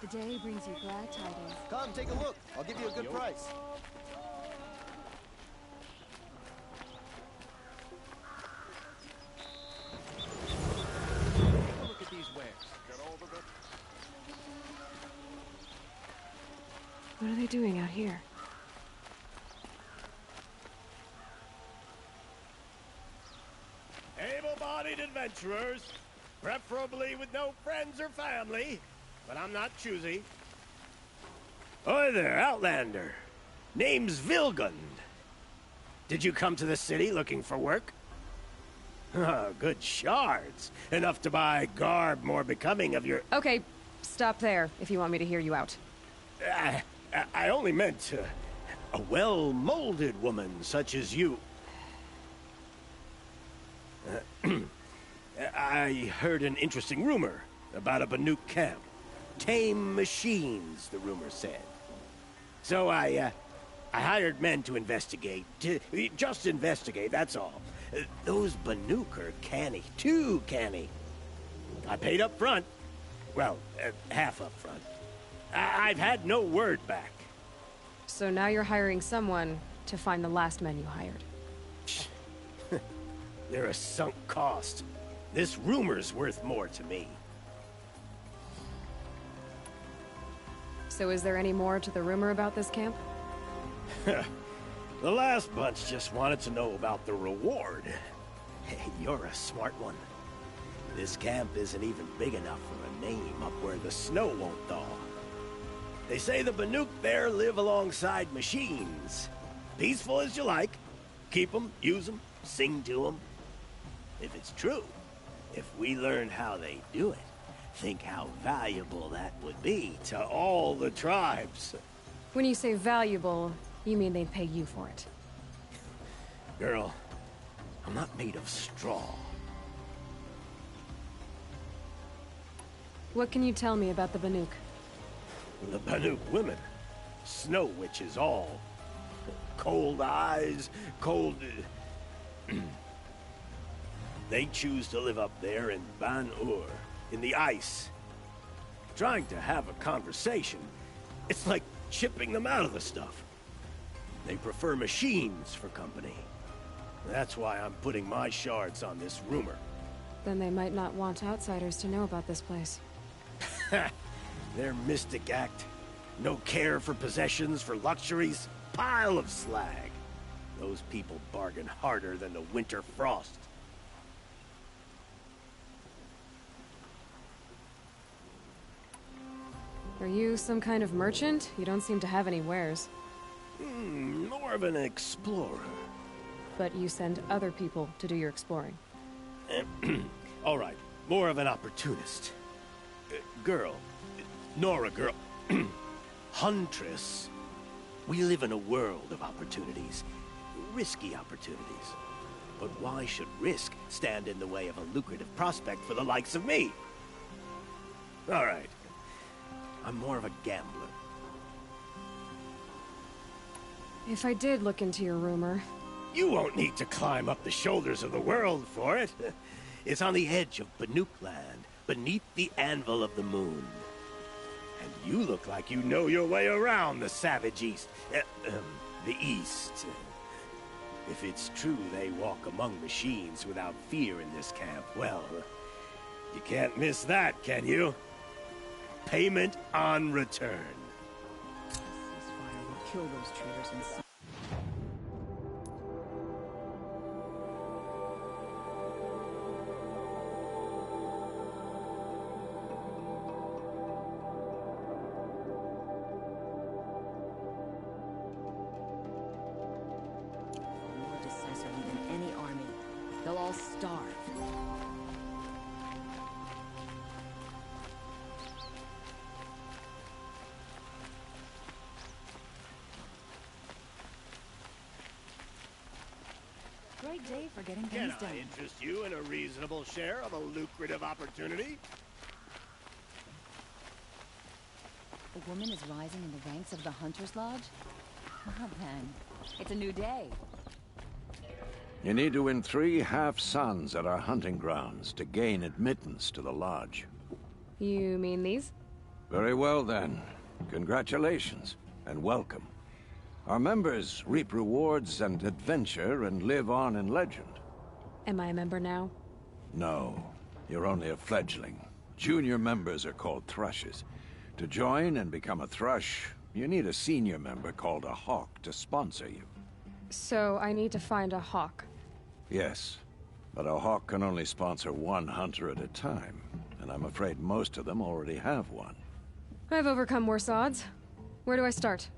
The day brings you glad tidings. Come, take a look. I'll give you a good price. Take a look at these wares. What are they doing out here? Able-bodied adventurers, preferably with no friends or family, but I'm not choosy. Oi there, Outlander. Name's Vilgund. Did you come to the city looking for work? Good shards. Enough to buy garb more becoming of your... Okay, stop there if you want me to hear you out. I only meant a well-molded woman such as you. I heard an interesting rumor about a Banuk camp. Tame machines, the rumor said. So I hired men to investigate. Just investigate, that's all. Those Banuk are canny. Too canny. I paid up front. Well, half up front. I've had no word back. So now you're hiring someone to find the last men you hired. They're a sunk cost. This rumor's worth more to me. So is there any more to the rumor about this camp? The last bunch just wanted to know about the reward. Hey, you're a smart one. This camp isn't even big enough for a name up where the snow won't thaw. They say the Banuk there live alongside machines. Peaceful as you like. Keep them, use them, sing to them. If it's true, if we learn how they do it, think how valuable that would be to all the tribes. When you say valuable, you mean they'd pay you for it. Girl, I'm not made of straw. What can you tell me about the Banuk? The Banuk women. Snow witches all. Cold eyes, cold... They choose to live up there in Ban-Ur, in the ice. Trying to have a conversation, it's like chipping them out of the stuff. They prefer machines for company. That's why I'm putting my shards on this rumor. Then they might not want outsiders to know about this place. Their mystic act. No care for possessions, for luxuries. Pile of slag. Those people bargain harder than the winter frost. Are you some kind of merchant? You don't seem to have any wares. More of an explorer. But you send other people to do your exploring. All right, more of an opportunist. Girl. Nora girl. Huntress. We live in a world of opportunities. Risky opportunities. But why should risk stand in the way of a lucrative prospect for the likes of me? All right. I'm more of a gambler. If I did look into your rumor... You won't need to climb up the shoulders of the world for it. It's on the edge of Banuk land, beneath the anvil of the moon. And you look like you know your way around the savage east. The east. If it's true they walk among machines without fear in this camp, well, you can't miss that, can you? Payment on return. Ceasefire will kill those traitors and see. More decisively than any army. They'll all starve. Great day for getting Can things done. I interest you in a reasonable share of a lucrative opportunity? A woman is rising in the ranks of the Hunter's Lodge? Well then, it's a new day. You need to win 3 half-suns at our hunting grounds to gain admittance to the lodge. You mean these? Very well then. Congratulations, and welcome. Our members reap rewards and adventure and live on in legend. Am I a member now? No, you're only a fledgling. Junior members are called thrushes. To join and become a thrush, you need a senior member called a hawk to sponsor you. So I need to find a hawk. Yes, but a hawk can only sponsor one hunter at a time, and I'm afraid most of them already have one. I've overcome worse odds. Where do I start?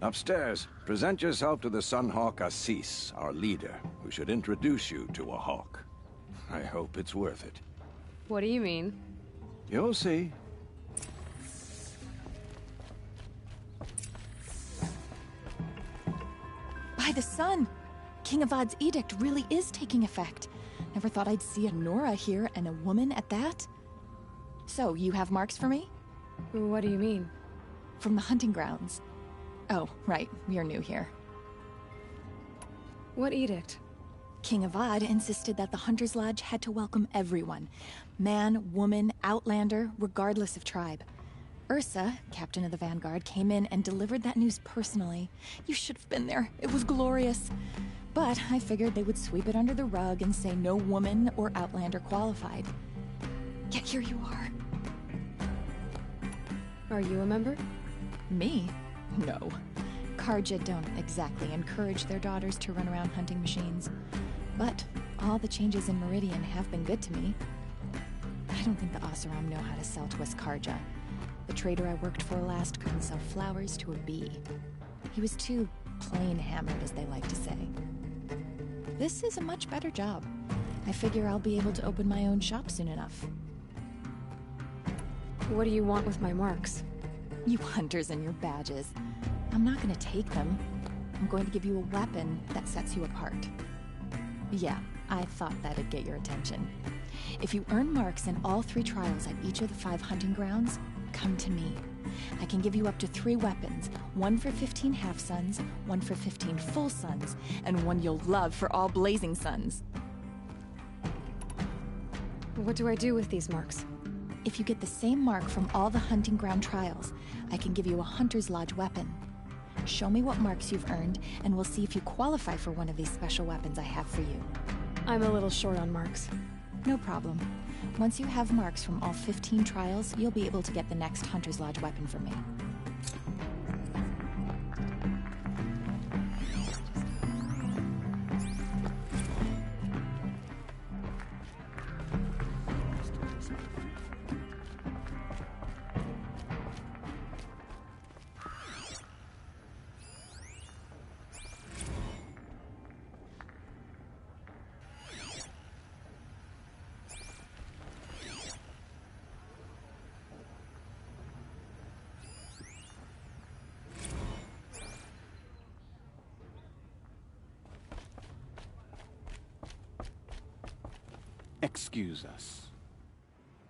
Upstairs, present yourself to the Sunhawk Assis, our leader, who should introduce you to a hawk. I hope it's worth it. What do you mean? You'll see. By the sun! King Avad's edict really is taking effect. Never thought I'd see a Nora here, and a woman at that. So, you have marks for me? What do you mean? From the hunting grounds. Oh, right, you're new here. What edict? King Avad insisted that the Hunter's Lodge had to welcome everyone. Man, woman, outlander, regardless of tribe. Ursa, captain of the Vanguard, came in and delivered that news personally. You should have been there. It was glorious. But I figured they would sweep it under the rug and say no woman or outlander qualified. Yet here you are. Are you a member? Me? No. Carja don't exactly encourage their daughters to run around hunting machines. But all the changes in Meridian have been good to me. I don't think the Oseram know how to sell to us Carja. The trader I worked for last couldn't sell flowers to a bee. He was too plain-hammered, as they like to say. This is a much better job. I figure I'll be able to open my own shop soon enough. What do you want with my marks? You hunters and your badges. I'm not gonna take them. I'm going to give you a weapon that sets you apart. Yeah, I thought that'd get your attention. If you earn marks in all 3 trials at each of the 5 hunting grounds, come to me. I can give you up to 3 weapons, one for 15 half-suns, one for 15 full suns, and one you'll love for all blazing suns. What do I do with these marks? If you get the same mark from all the hunting ground trials, I can give you a Hunter's Lodge weapon. Show me what marks you've earned, and we'll see if you qualify for one of these special weapons I have for you. I'm a little short on marks. No problem. Once you have marks from all 15 trials, you'll be able to get the next Hunter's Lodge weapon from me. Excuse us.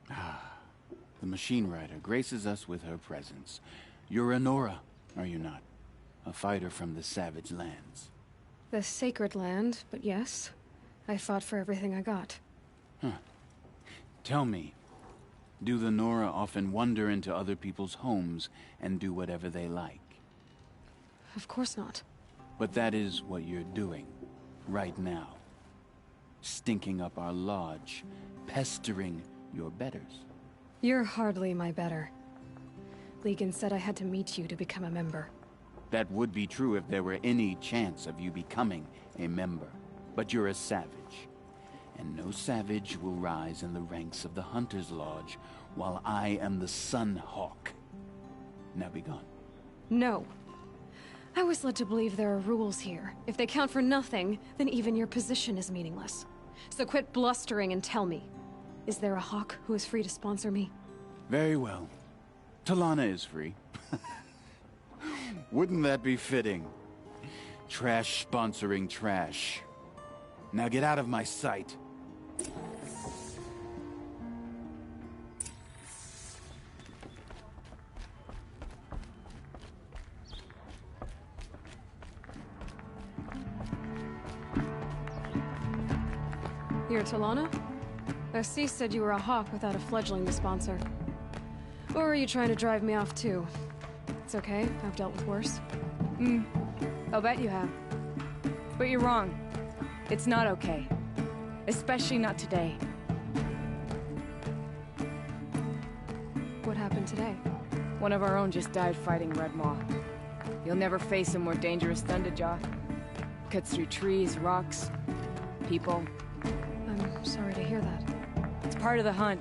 The machine rider graces us with her presence. You're a Nora, are you not? A fighter from the Savage Lands. The Sacred Land, but yes. I fought for everything I got. Tell me, do the Nora often wander into other people's homes and do whatever they like? Of course not. But that is what you're doing, right now. Stinking up our lodge, pestering your betters. You're hardly my better. Legan said I had to meet you to become a member. That would be true if there were any chance of you becoming a member. But you're a savage. And no savage will rise in the ranks of the Hunter's Lodge while I am the Sunhawk. Now be gone. No. I was led to believe there are rules here. If they count for nothing, then even your position is meaningless. So quit blustering and tell me. Is there a hawk who is free to sponsor me? Very well. Talana is free. Wouldn't that be fitting? Trash sponsoring trash. Now get out of my sight. You're Talana? Assis said you were a hawk without a fledgling to sponsor. Or are you trying to drive me off too? It's okay, I've dealt with worse. I'll bet you have. But you're wrong. It's not okay. Especially not today. What happened today? One of our own just died fighting Red Maw. You'll never face a more dangerous Thunderjaw. Cuts through trees, rocks, people. I'm sorry to hear that. It's part of the hunt.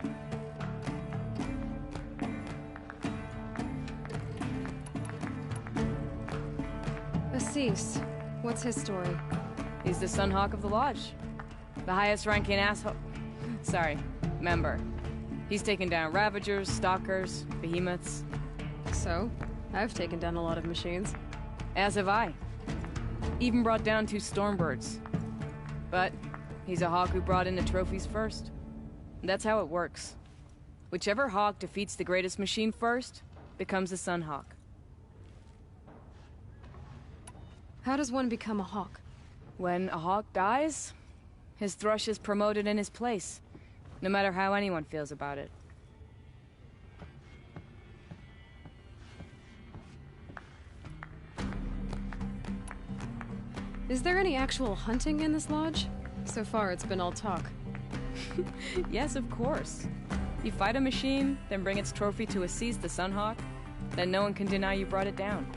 Assis, what's his story? He's the Sunhawk of the Lodge. The highest ranking asshole... Sorry, member. He's taken down Ravagers, Stalkers, Behemoths. So, I've taken down a lot of machines. As have I. Even brought down 2 Stormbirds. But he's a Hawk who brought in the trophies first. That's how it works. Whichever Hawk defeats the greatest machine first, becomes a Sunhawk. How does one become a Hawk? When a Hawk dies, his Thrush is promoted in his place, no matter how anyone feels about it. Is there any actual hunting in this lodge? So far, it's been all talk. Yes, of course. You fight a machine, then bring its trophy to Assis the Sunhawk, then no one can deny you brought it down.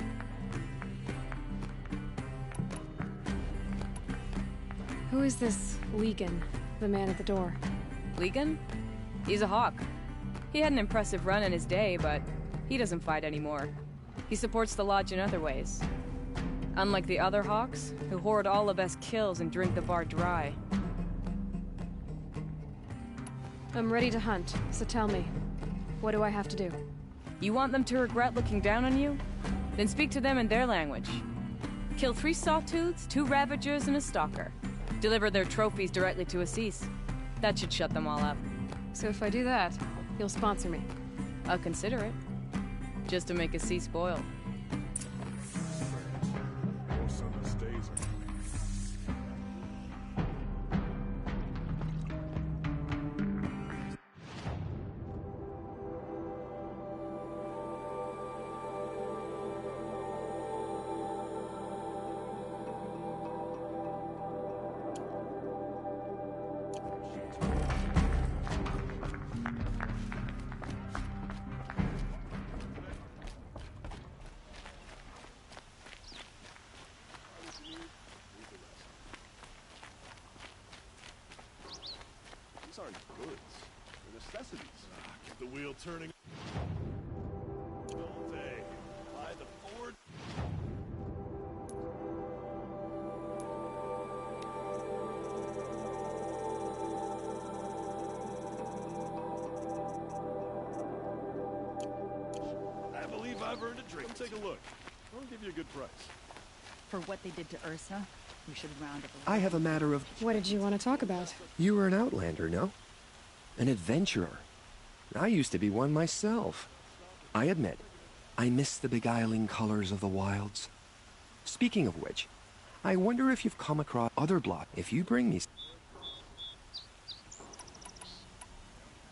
Who is this Legan, the man at the door? Legan? He's a Hawk. He had an impressive run in his day, but he doesn't fight anymore. He supports the Lodge in other ways. Unlike the other Hawks, who hoard all the best kills and drink the bar dry. I'm ready to hunt, so tell me, what do I have to do? You want them to regret looking down on you? Then speak to them in their language. Kill 3 Sawtooths, 2 Ravagers, and a Stalker. Deliver their trophies directly to Assis. That should shut them all up. So if I do that, you'll sponsor me? I'll consider it. Just to make Assis spoil. These aren't goods. They're necessities. Get the wheel turning all day. Buy the Ford. I believe I've earned a drink. Come take a look. I'll give you a good price. For what they did to Ursa, we should round up a... I have a matter of... What did you want to talk about? You were an outlander, no? An adventurer. I used to be one myself. I admit, I miss the beguiling colors of the wilds. Speaking of which, I wonder if you've come across other blood. If you bring me...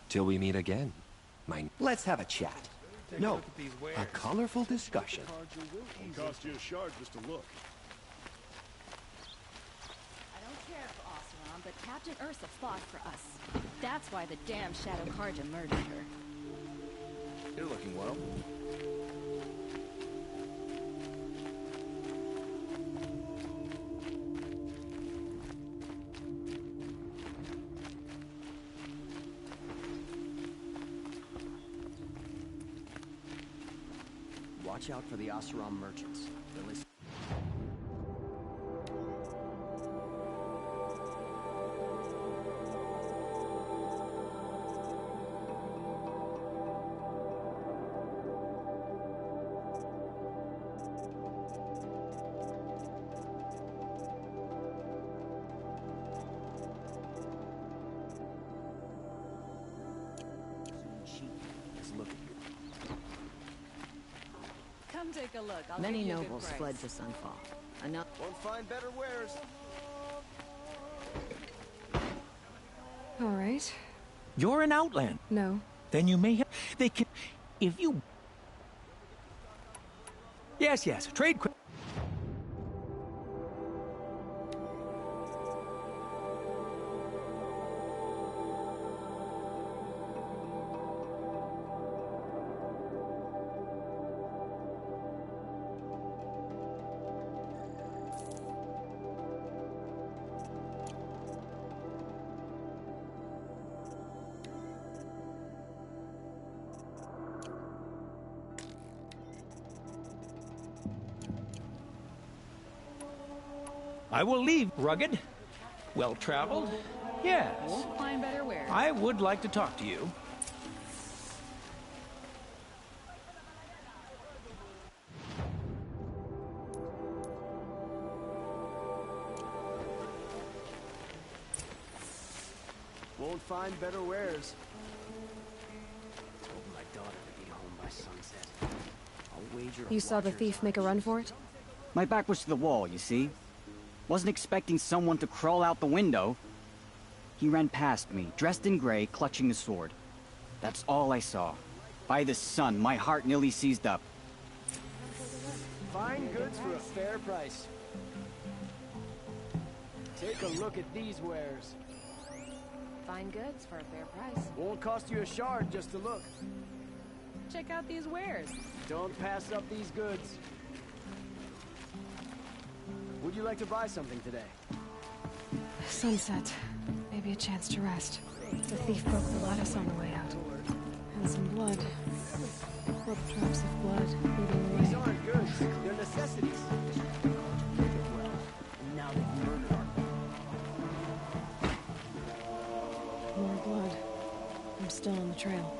Till we meet again. Let's have a chat. No, a colorful discussion. It'll cost you a shard just to look. I don't care for Oseram, but Captain Ursa fought for us. That's why the damn Shadow Carja murdered her. You're looking well. Watch out for the Oseram merchants. They're listening. Come take a look. I'll Many give you a good nobles price. fled to Sunfall. Enough. Won't find better wares. All right. You're an outland. No. Then you may have... They can... If you... Yes, trade quick. I will leave, rugged, well-traveled. Yes. Won't find better wares. I would like to talk to you. Won't find better wares. Told my daughter to be home by sunset. I'll wager. You saw the thief make a run for it? My back was to the wall, you see? Wasn't expecting someone to crawl out the window. He ran past me, dressed in gray, clutching the sword. That's all I saw. By the sun, my heart nearly seized up. Fine goods for a fair price. Take a look at these wares. Fine goods for a fair price. Won't cost you a shard just to look. Check out these wares. Don't pass up these goods. Would you like to buy something today? Sunset. Maybe a chance to rest. The thief broke the lattice on the way out. And some blood. Footprints of blood leading the way. These aren't goods. They're necessities. And now they've murdered our... More blood. I'm still on the trail.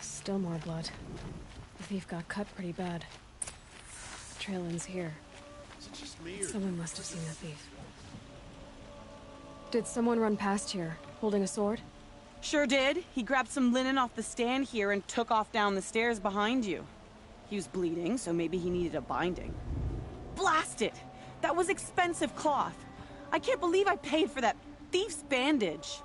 Still more blood. The thief got cut pretty bad. The trail ends here. Someone must have seen the thief. Did someone run past here, holding a sword? Sure did. He grabbed some linen off the stand here and took off down the stairs behind you. He was bleeding, so maybe he needed a binding. Blast it! That was expensive cloth. I can't believe I paid for that thief's bandage.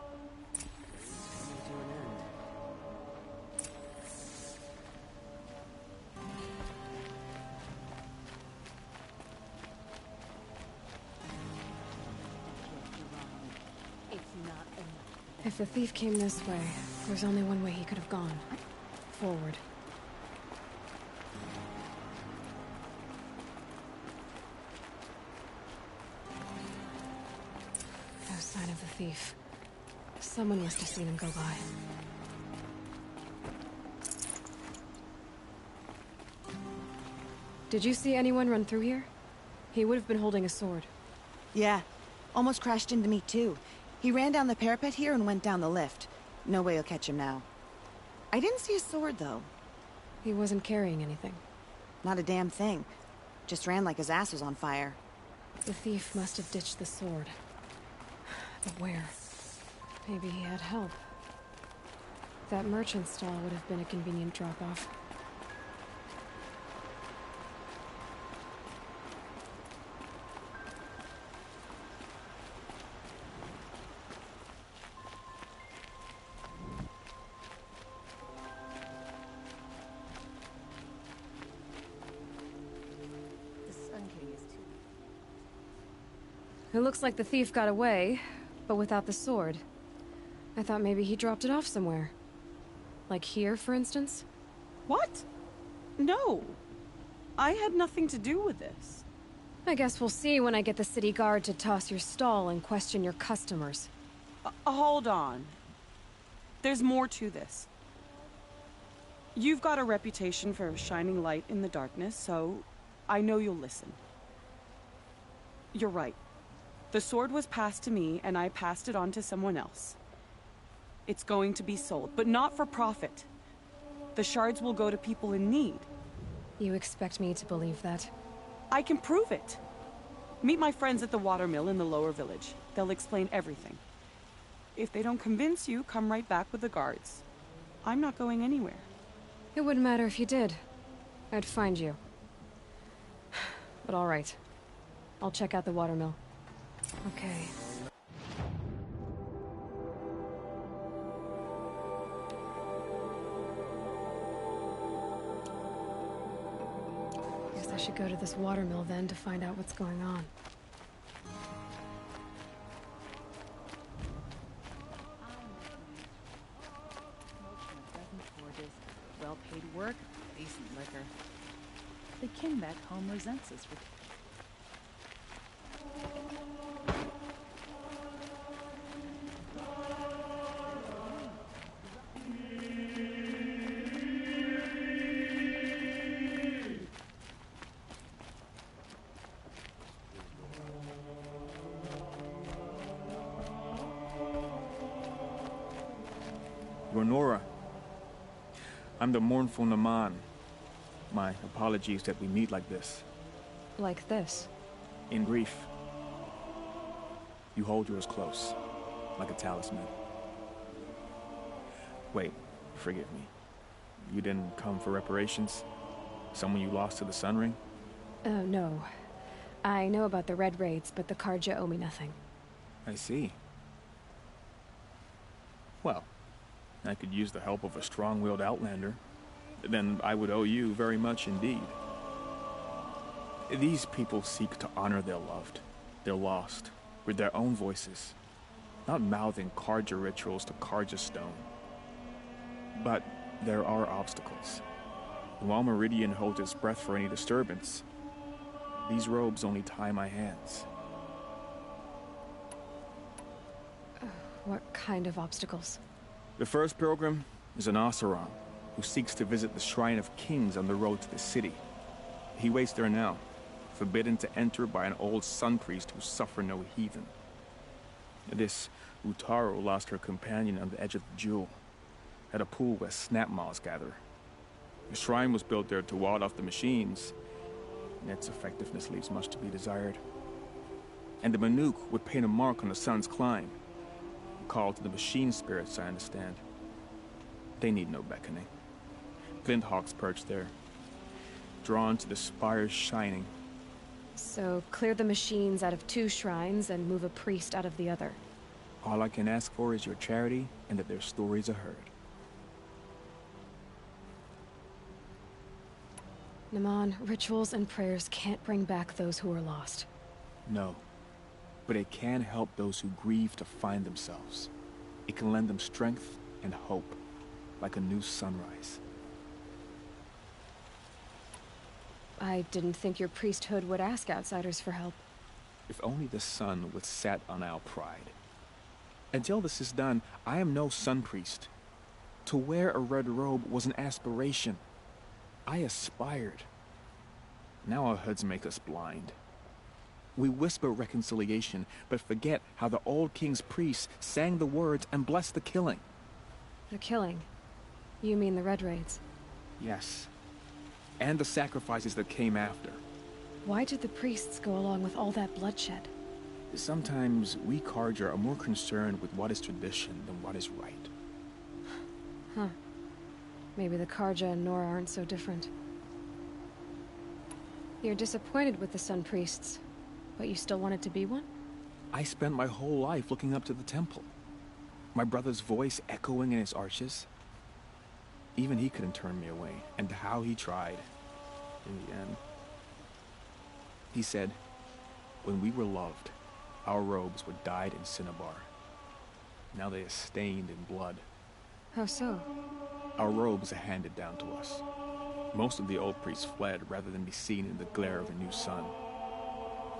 If the thief came this way, there's only one way he could have gone. Forward. No sign of the thief. Someone must have seen him go by. Did you see anyone run through here? He would have been holding a sword. Yeah. Almost crashed into me, too. He ran down the parapet here and went down the lift. No way you'll catch him now. I didn't see a sword, though. He wasn't carrying anything. Not a damn thing. Just ran like his ass was on fire. The thief must have ditched the sword. But where? Maybe he had help. That merchant stall would have been a convenient drop-off. It looks like the thief got away, but without the sword. I thought maybe he dropped it off somewhere. Like here, for instance? What? No. I had nothing to do with this. I guess we'll see when I get the city guard to toss your stall and question your customers. Hold on. There's more to this. You've got a reputation for shining light in the darkness, so I know you'll listen. You're right. The sword was passed to me, and I passed it on to someone else. It's going to be sold, but not for profit. The shards will go to people in need. You expect me to believe that? I can prove it. Meet my friends at the watermill in the lower village. They'll explain everything. If they don't convince you, come right back with the guards. I'm not going anywhere. It wouldn't matter if you did. I'd find you. But all right. I'll check out the watermill. Okay. Guess I should go to this watermill then to find out what's going on. Well-paid work, decent liquor. The king back home resents us for... Ronora, I'm the mournful Naman. My apologies that we meet like this. Like this? In grief. You hold yours close, like a talisman. Wait, forgive me. You didn't come for reparations? Someone you lost to the Sun Ring? Oh, no. I know about the Red Raids, but the Carja owe me nothing. I see. Well, I could use the help of a strong-willed outlander. Then I would owe you very much indeed. These people seek to honor their loved, their lost, with their own voices, not mouthing Carja rituals to Carja stone. But there are obstacles. While Meridian holds its breath for any disturbance, these robes only tie my hands. What kind of obstacles? The first pilgrim is an Oseram, who seeks to visit the Shrine of Kings on the road to the city. He waits there now, forbidden to enter by an old sun priest who suffer no heathen. This Utaru lost her companion on the edge of the Jewel, at a pool where snap moths gather. The shrine was built there to ward off the machines, and its effectiveness leaves much to be desired. And the Manuk would paint a mark on the sun's climb, called to the machine spirits, I understand. They need no beckoning. Flint hawks perch there, drawn to the spire's shining. So, clear the machines out of 2 shrines and move a priest out of the other. All I can ask for is your charity and that their stories are heard. Naman, rituals and prayers can't bring back those who are lost. No, but it can help those who grieve to find themselves. It can lend them strength and hope, like a new sunrise. I didn't think your priesthood would ask outsiders for help. If only the sun would set on our pride. Until this is done, I am no sun priest. To wear a red robe was an aspiration. I aspired. Now our hoods make us blind. We whisper reconciliation, but forget how the old king's priests sang the words and blessed the killing. The killing? You mean the Red Raids? Yes. And the sacrifices that came after. Why did the priests go along with all that bloodshed? Sometimes we Carja are more concerned with what is tradition than what is right. Huh. Maybe the Carja and Nora aren't so different. You're disappointed with the Sun Priests, but you still wanted to be one? I spent my whole life looking up to the temple. My brother's voice echoing in its arches. Even he couldn't turn me away, and how he tried. In the end. He said, when we were loved, our robes were dyed in cinnabar. Now they are stained in blood. How so? Our robes are handed down to us. Most of the old priests fled rather than be seen in the glare of a new sun.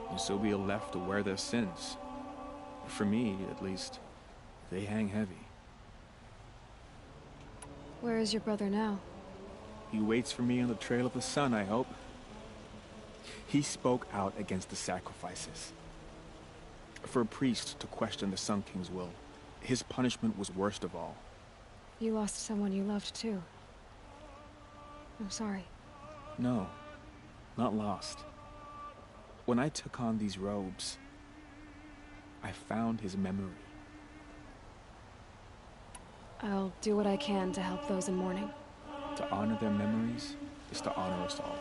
And so we are left to wear their sins. For me, at least, they hang heavy. Where is your brother now? He waits for me on the trail of the sun, I hope. He spoke out against the sacrifices. For a priest to question the Sun King's will, his punishment was worst of all. You lost someone you loved, too. I'm sorry. No, not lost. When I took on these robes, I found his memory. I'll do what I can to help those in mourning. To honor their memories is to honor us all.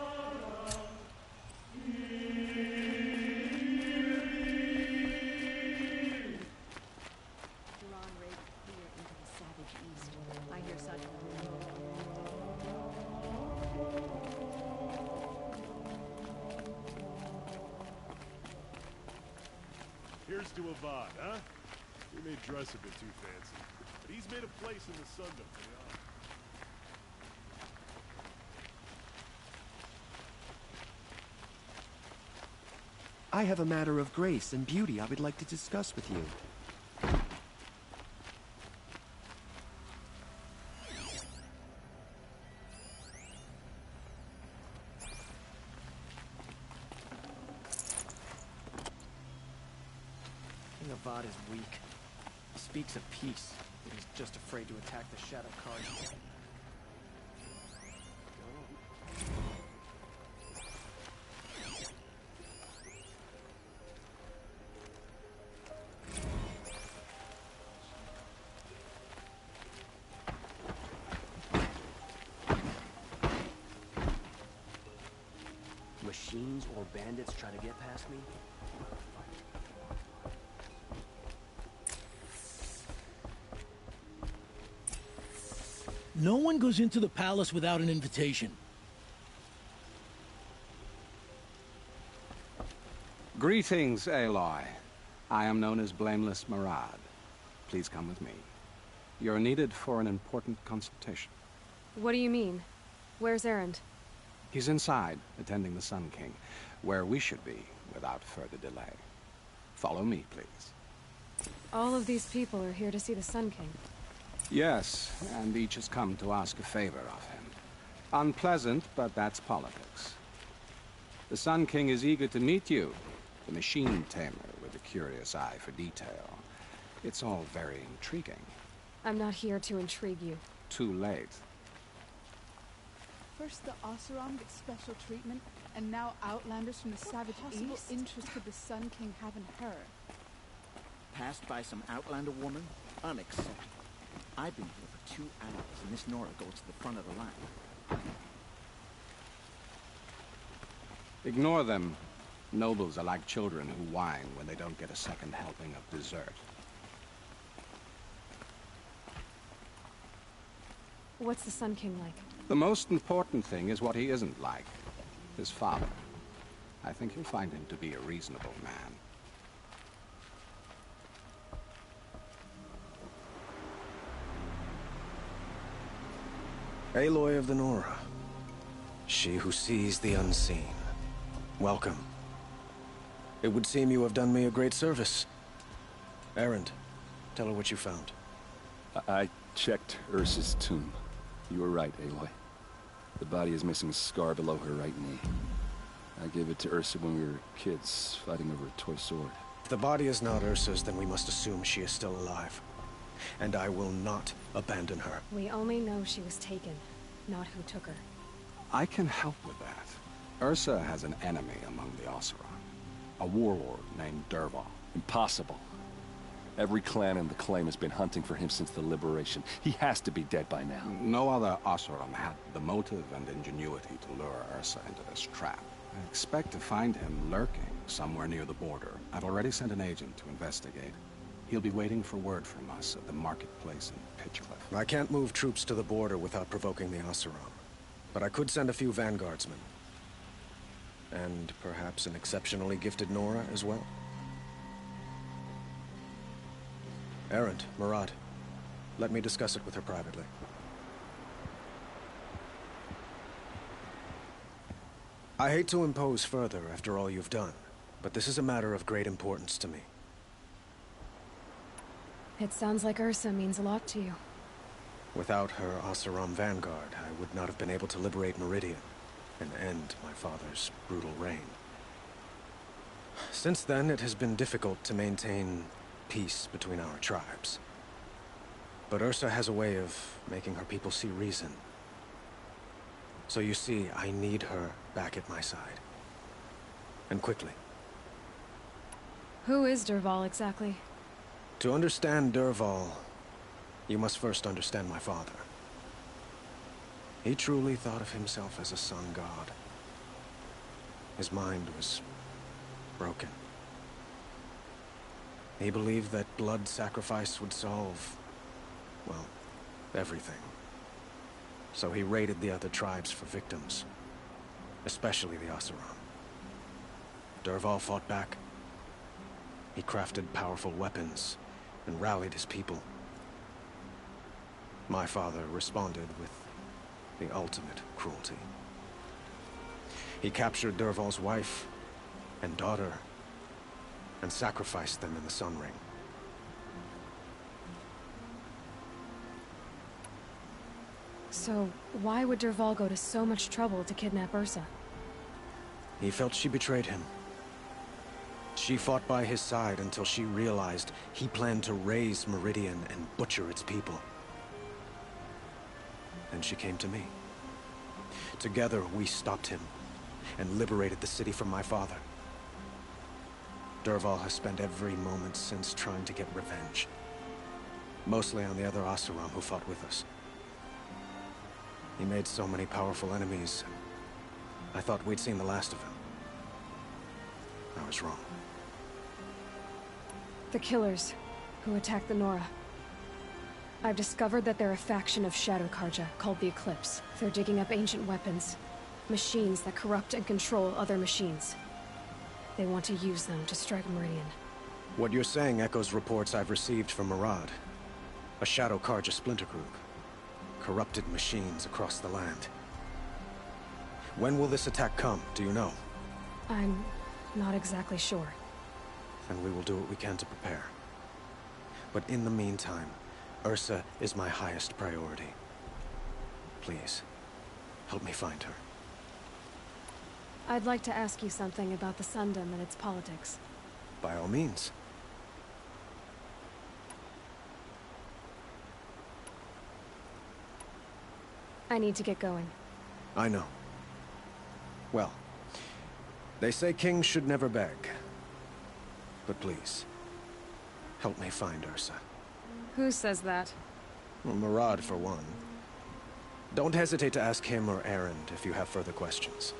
Here's to Avad, huh? He may dress a bit too fancy, but he's made a place in the Sundom for the honor. I have a matter of grace and beauty I would like to discuss with you. King Avad is weak. He speaks of peace, but he's just afraid to attack the Shadow Carja. Machines or bandits try to get past me? No one goes into the palace without an invitation. Greetings, Aloy. I am known as Blameless Murad. Please come with me. You're needed for an important consultation. What do you mean? Where's Erend? He's inside, attending the Sun King, where we should be, without further delay. Follow me, please. All of these people are here to see the Sun King. Yes, and each has come to ask a favor of him. Unpleasant, but that's politics. The Sun King is eager to meet you, the machine tamer with a curious eye for detail. It's all very intriguing. I'm not here to intrigue you. Too late. First the Oseram get special treatment, and now Outlanders from the Savage East. Interest could the Sun King have in her? Passed by some Outlander woman? Unacceptable. I've been here for 2 hours, and Miss Nora goes to the front of the line. Ignore them. Nobles are like children who whine when they don't get a second helping of dessert. What's the Sun King like? The most important thing is what he isn't like. His father. I think you'll find him to be a reasonable man. Aloy of the Nora. She who sees the unseen. Welcome. It would seem you have done me a great service. Erend, tell her what you found. I checked Ursa's tomb. You were right, Aloy. The body is missing a scar below her right knee. I gave it to Ursa when we were kids, fighting over a toy sword. If the body is not Ursa's, then we must assume she is still alive. And I will not abandon her. We only know she was taken, not who took her. I can help with that. Ursa has an enemy among the Oseram. A warlord named Dervahl. Impossible. Every clan in the claim has been hunting for him since the liberation. He has to be dead by now. No other Oseram had the motive and ingenuity to lure Ursa into this trap. I expect to find him lurking somewhere near the border. I've already sent an agent to investigate. He'll be waiting for word from us at the marketplace in Pitchcliff. I can't move troops to the border without provoking the Oseram. But I could send a few vanguardsmen. And perhaps an exceptionally gifted Nora as well. Erend, Murad, let me discuss it with her privately. I hate to impose further after all you've done, but this is a matter of great importance to me. It sounds like Ursa means a lot to you. Without her Oseram vanguard, I would not have been able to liberate Meridian and end my father's brutal reign. Since then, it has been difficult to maintain peace between our tribes. But Ursa has a way of making her people see reason. So you see, I need her back at my side. And quickly. Who is Dervahl exactly? To understand Dervahl, you must first understand my father. He truly thought of himself as a sun god. His mind was broken. He believed that blood sacrifice would solve, well, everything. So he raided the other tribes for victims, especially the Oseram. Dervahl fought back, He crafted powerful weapons and rallied his people. My father responded with the ultimate cruelty. He captured Dervahl's wife and daughter and sacrificed them in the Sun Ring. So, why would Dervahl go to so much trouble to kidnap Ursa? He felt she betrayed him. She fought by his side until she realized he planned to raise Meridian and butcher its people. Then she came to me. Together, we stopped him and liberated the city from my father. Dervahl has spent every moment since trying to get revenge. Mostly on the other Oseram who fought with us. He made so many powerful enemies, I thought we'd seen the last of him. I was wrong. The Killers, who attacked the Nora. I've discovered that they're a faction of Shadow Carja, called the Eclipse. They're digging up ancient weapons. Machines that corrupt and control other machines. They want to use them to strike Meridian. What you're saying echoes reports I've received from Murad. A Shadow Carja splinter group. Corrupted machines across the land. When will this attack come, do you know? I'm not exactly sure. Then we will do what we can to prepare. But in the meantime, Ursa is my highest priority. Please, help me find her. I'd like to ask you something about the Sundom and its politics. By all means. I need to get going. I know. Well, they say kings should never beg. But please, help me find Ursa. Who says that? Well, Murad, for one. Don't hesitate to ask him or Erend if you have further questions.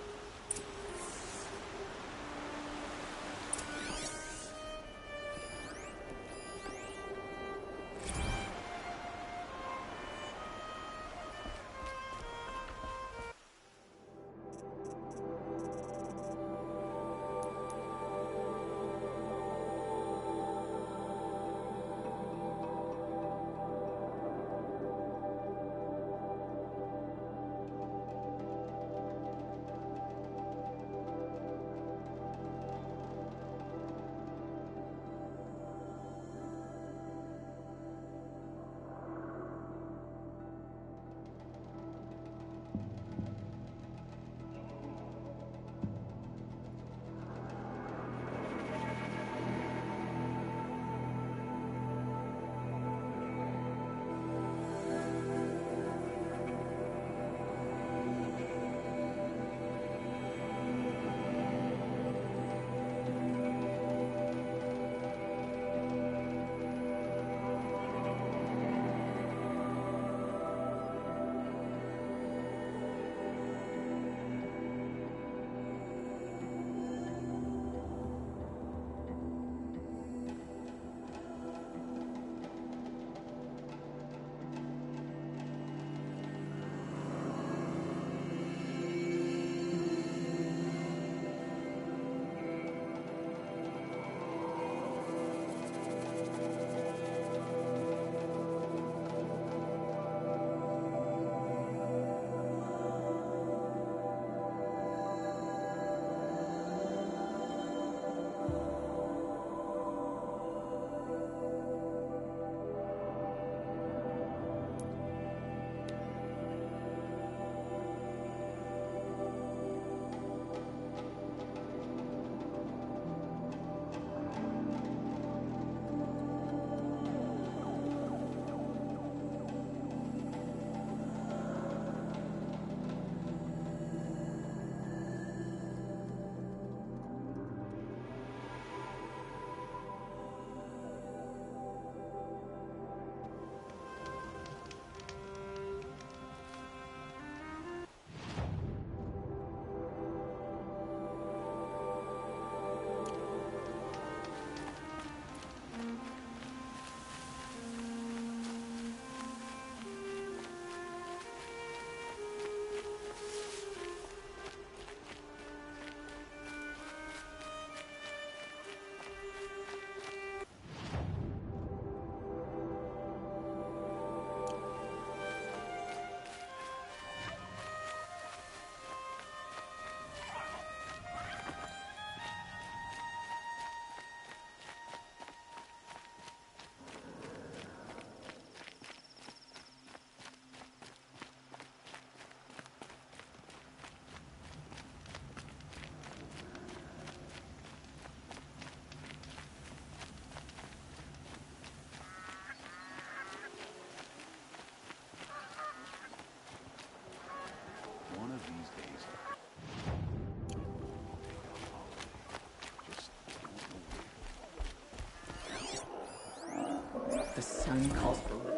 tone calls for it.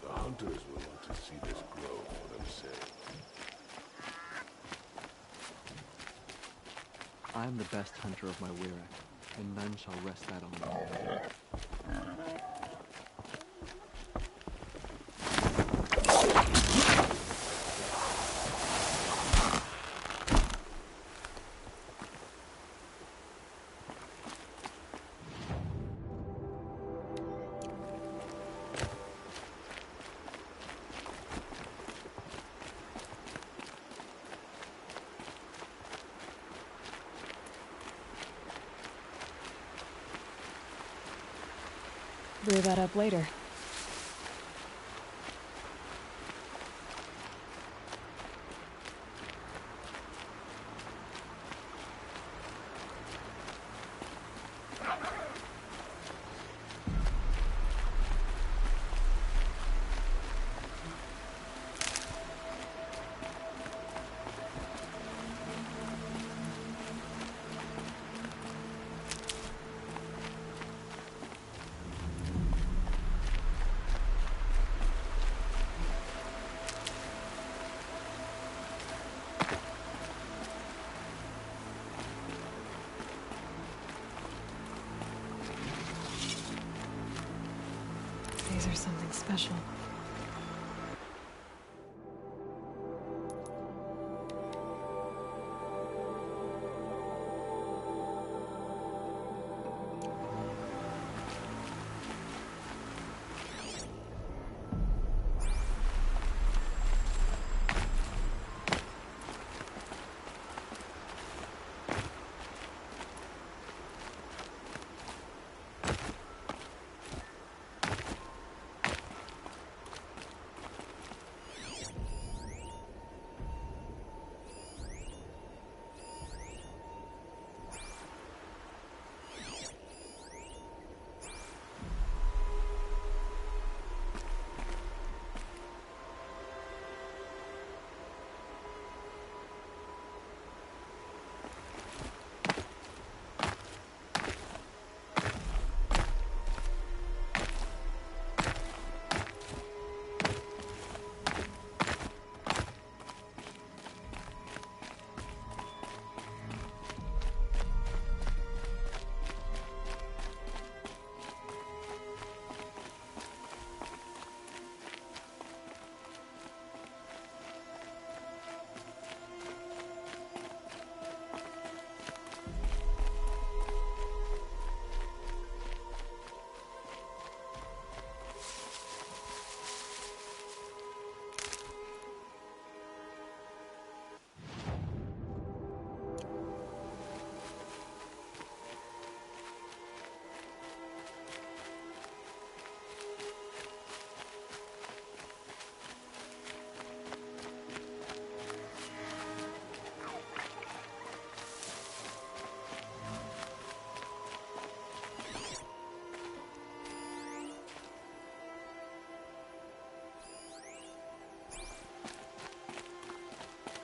The hunters will want to see this grow for themselves. I am the best hunter of my Weirach, and none shall wrest that on me. Brew that up later. These are something special.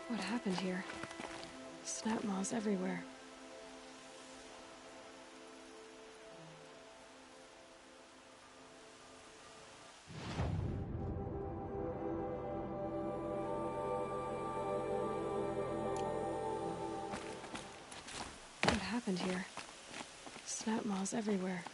What happened here? Snap maws everywhere. What happened here? Snap maws everywhere.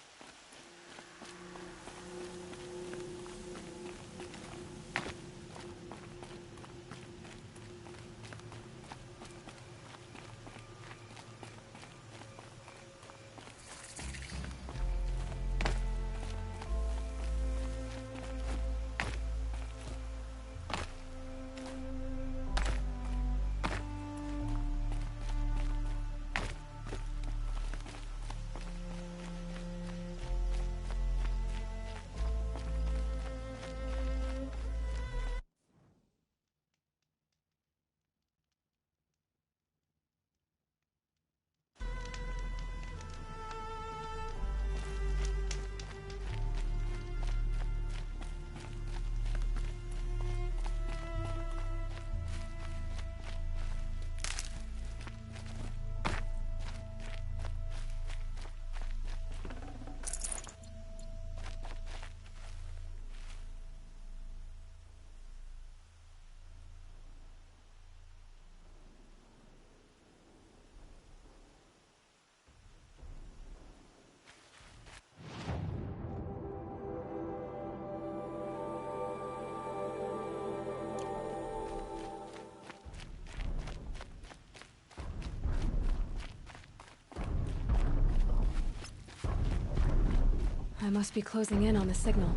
I must be closing in on the signal.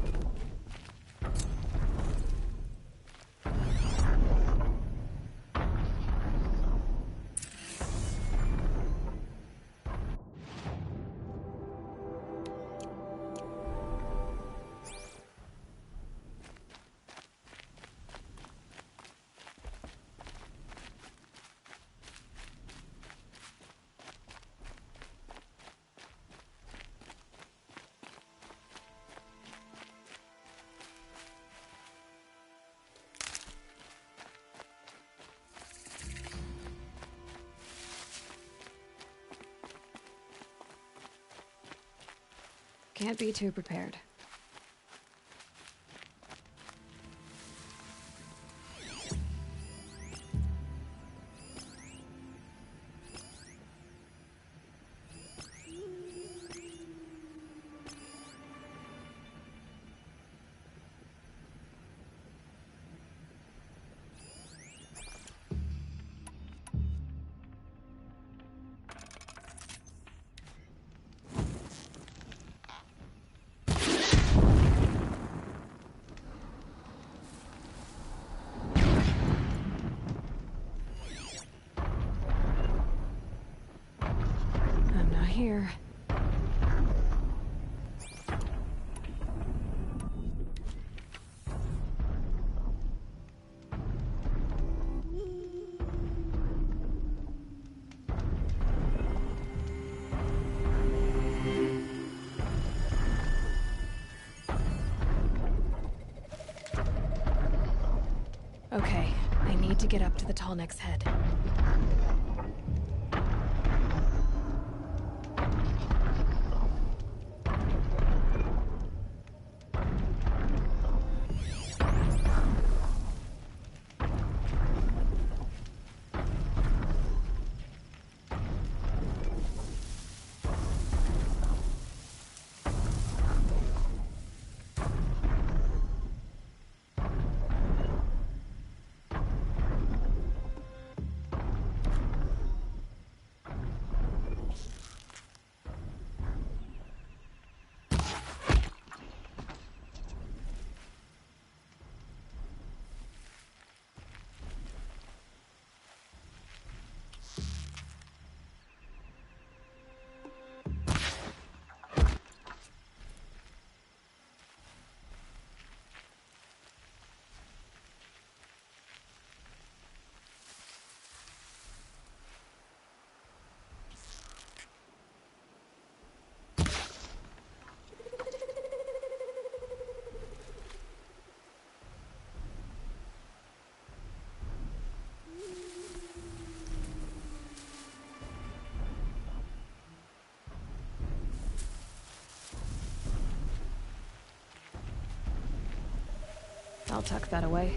Can't be too prepared. Here. Okay, I need to get up to the Tallneck's head. I'll tuck that away.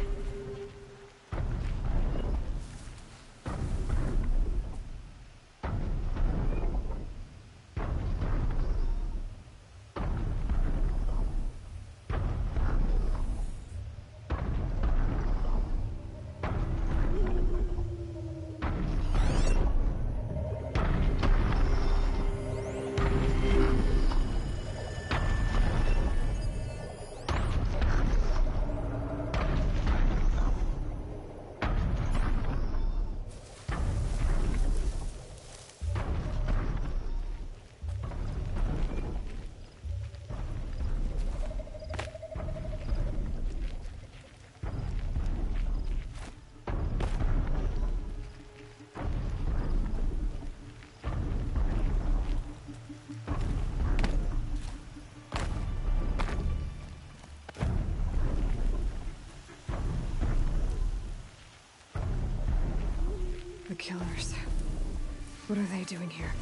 The killers. What are they doing here?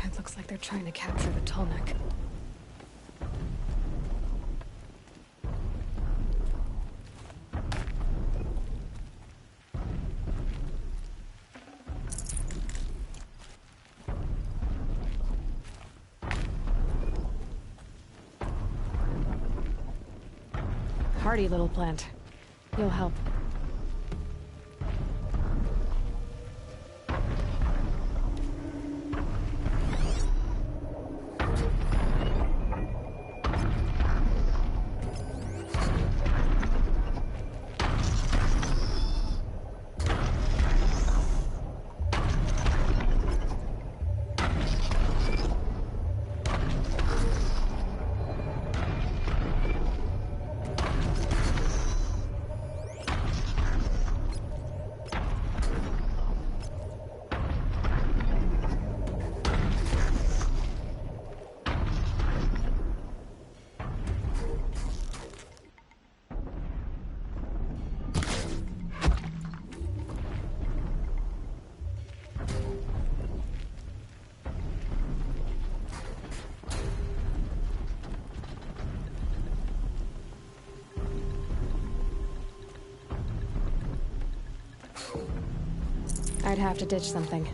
It looks like they're trying to capture the Tallneck. Hardy little plant. You'll help. I'd have to ditch something.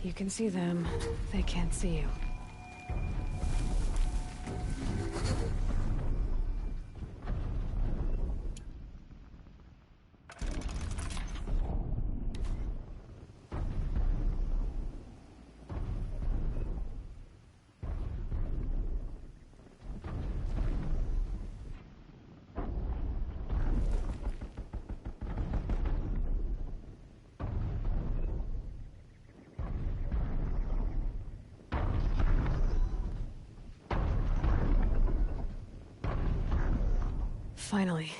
You can see them. They can't see you. Finally.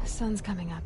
Sun's coming up.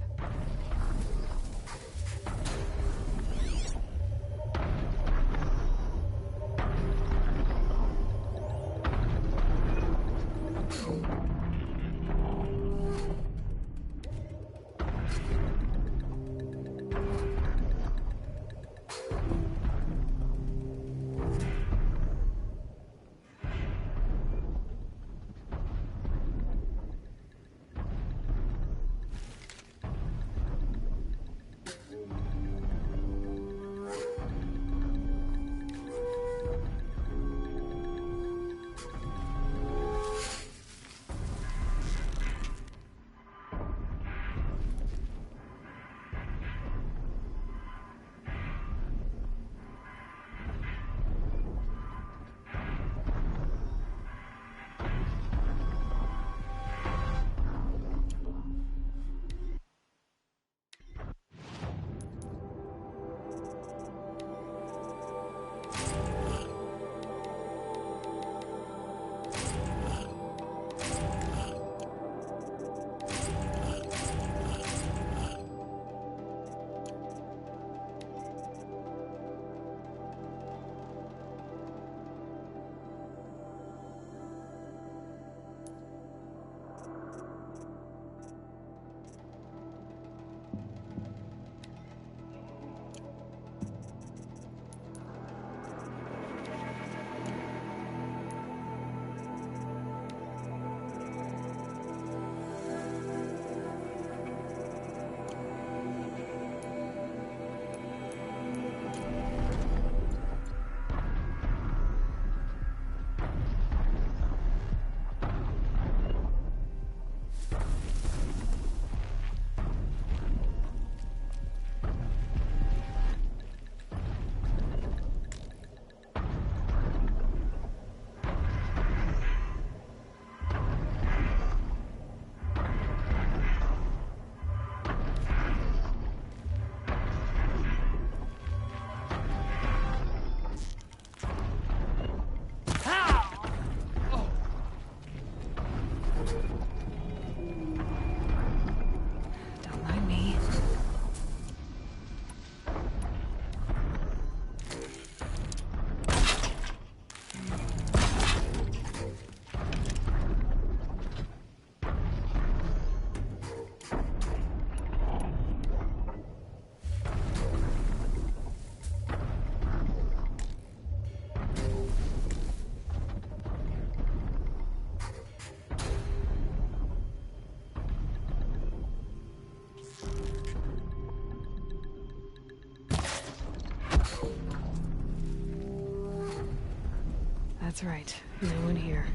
That's right. No one here.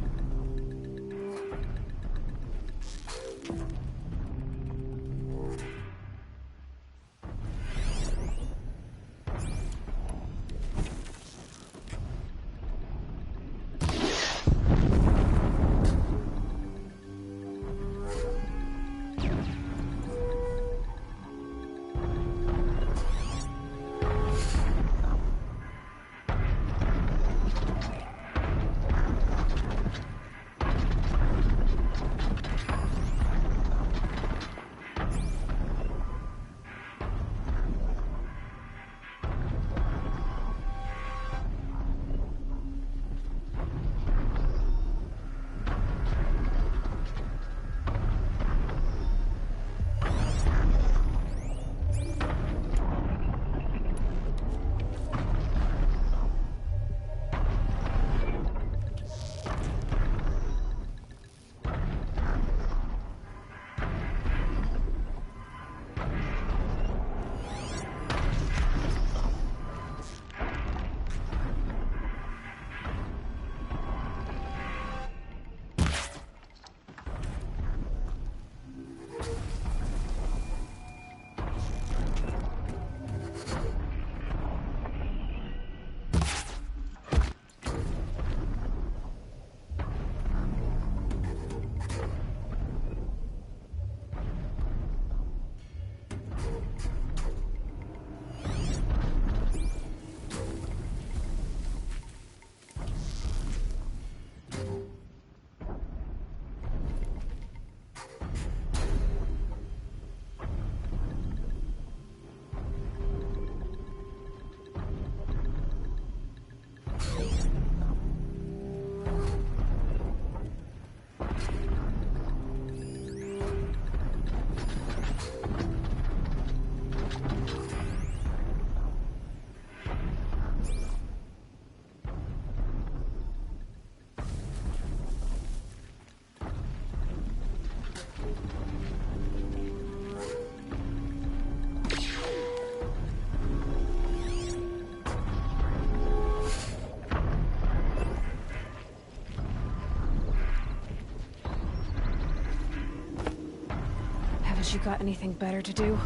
You got anything better to do?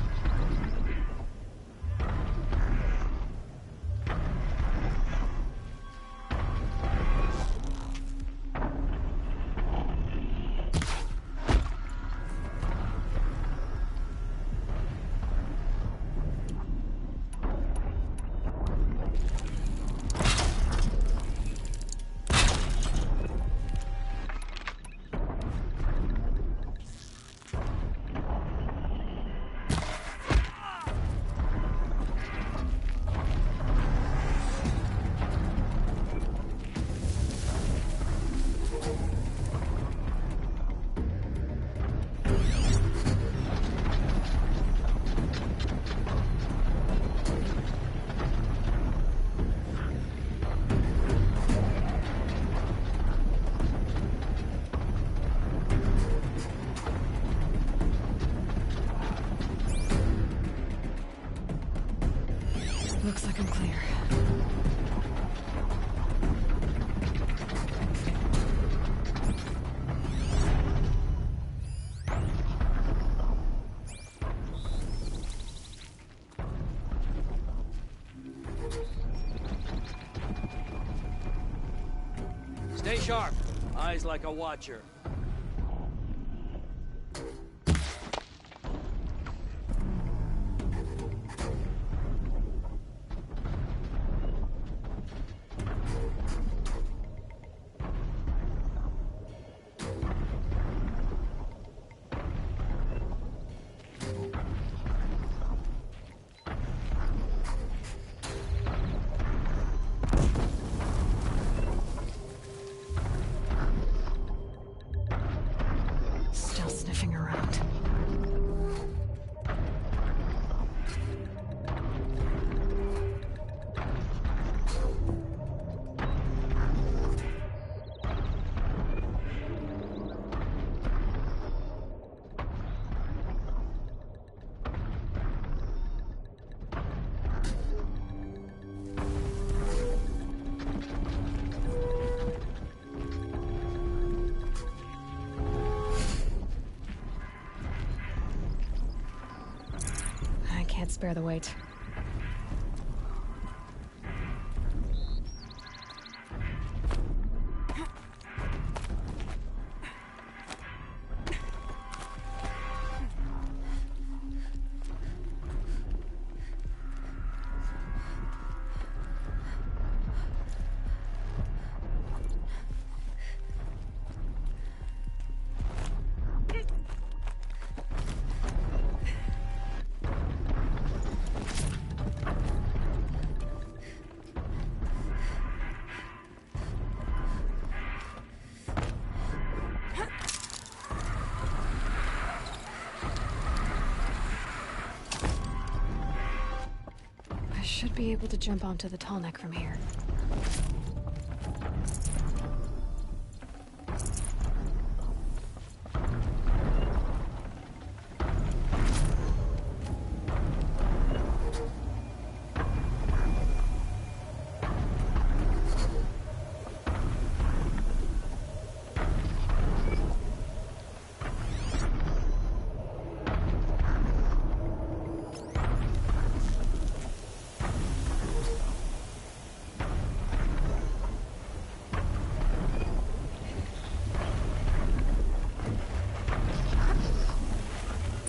Looks like I'm clear. Stay sharp. Eyes like a watcher. can't spare the weight. Should be able to jump onto the tall neck from here.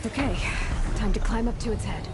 Okay, time to climb up to its head.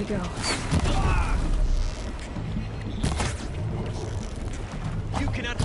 Go. You cannot.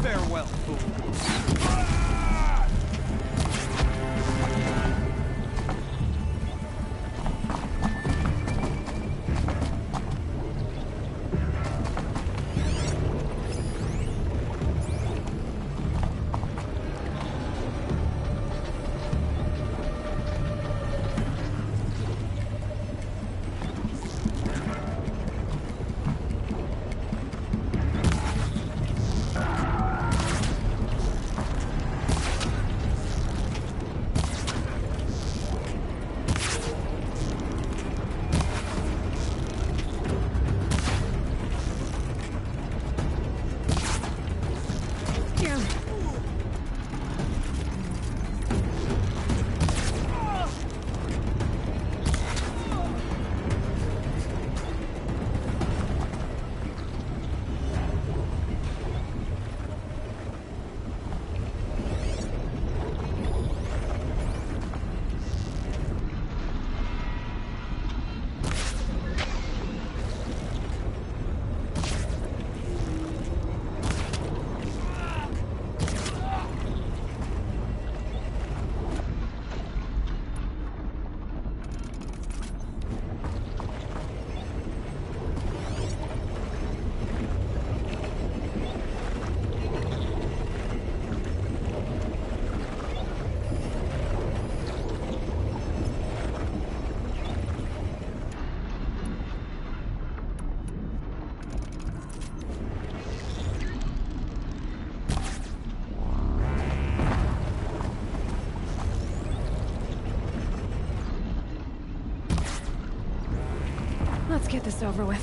Farewell, fool. get this over with.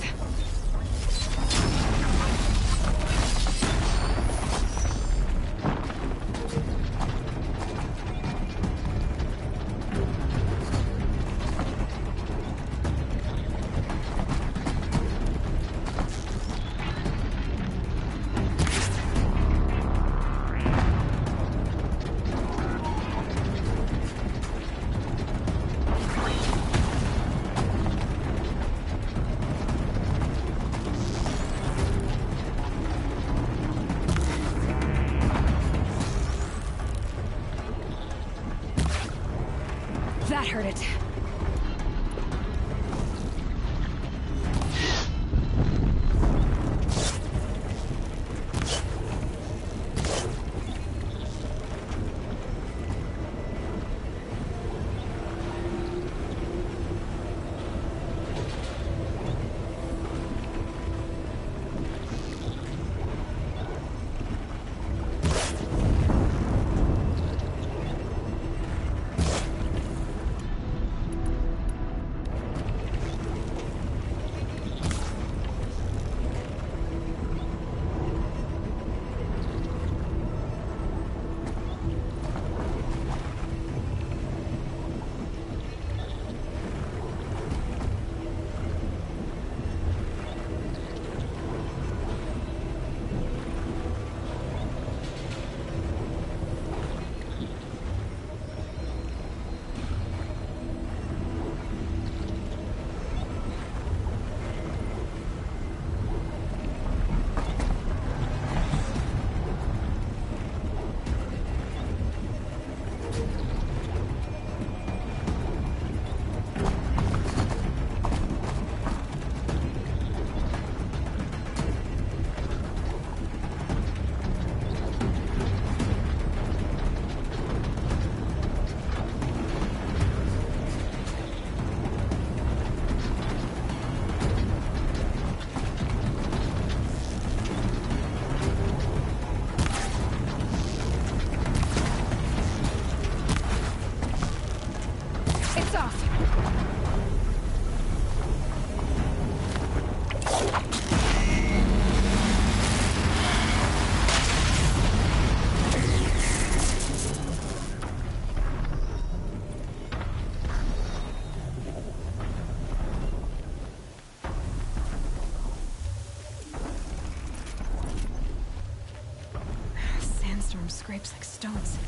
That hurt it. Scrapes like stones.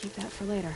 Keep that for later.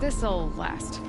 This'll last.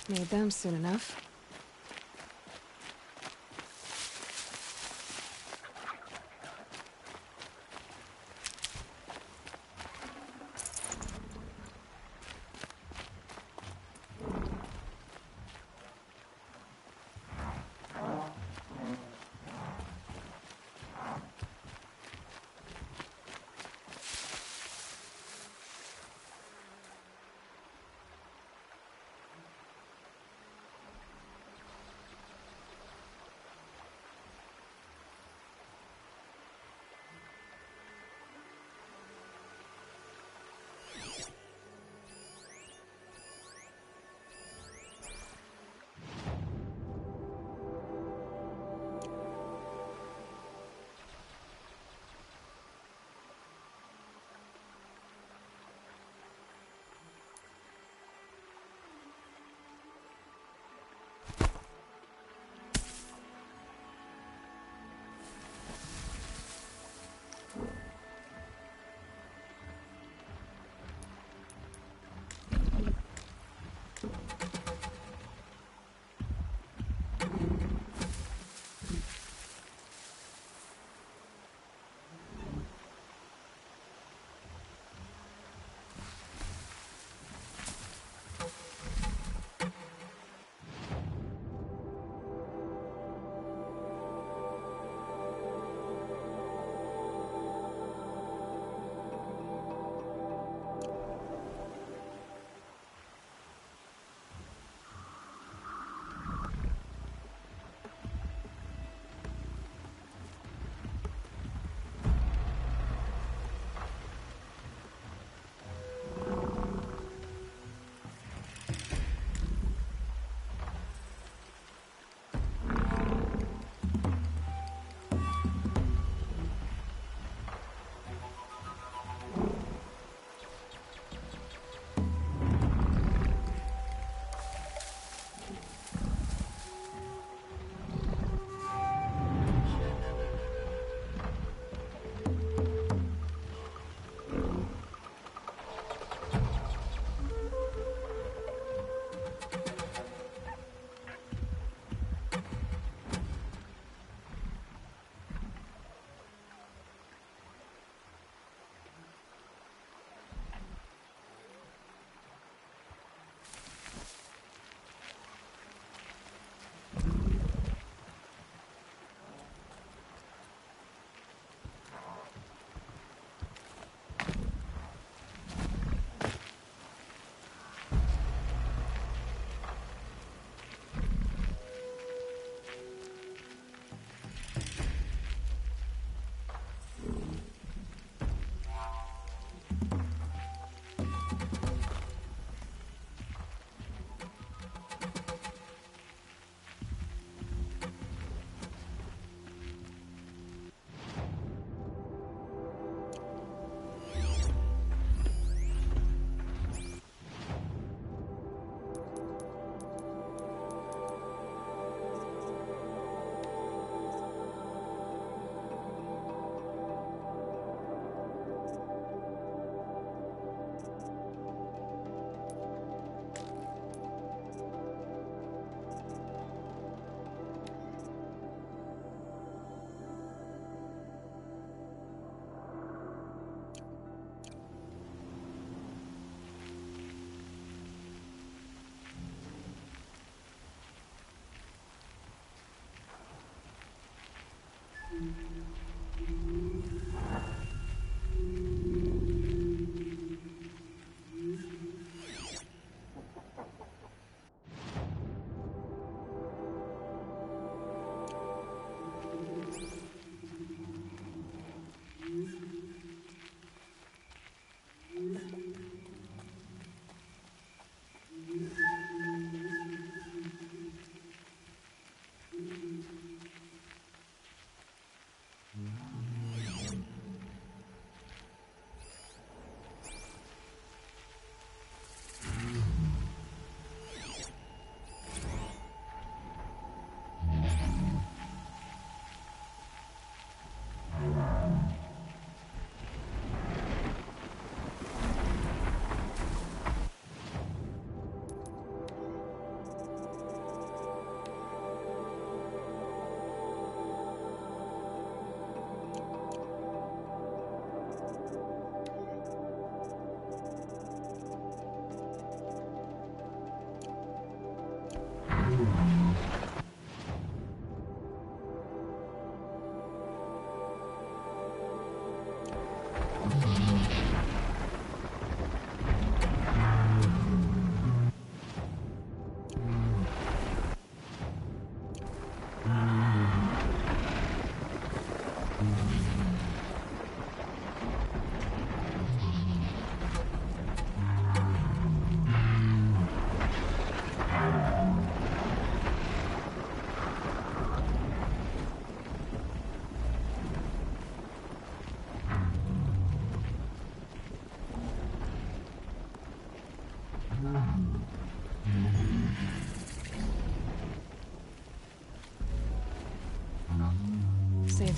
Made them soon enough.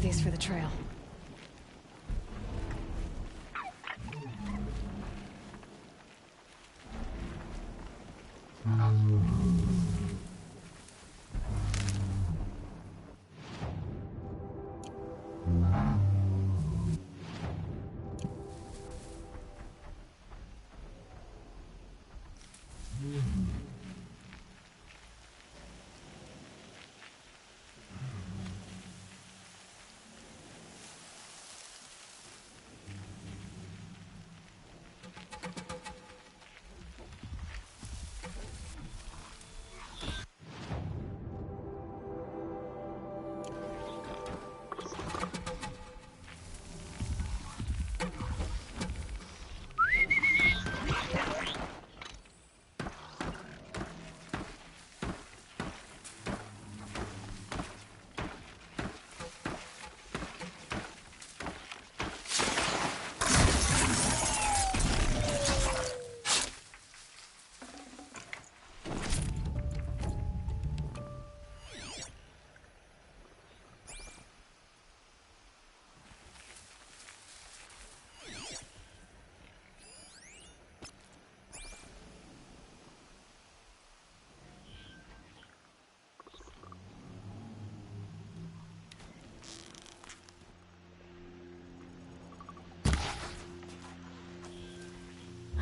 these for the trail.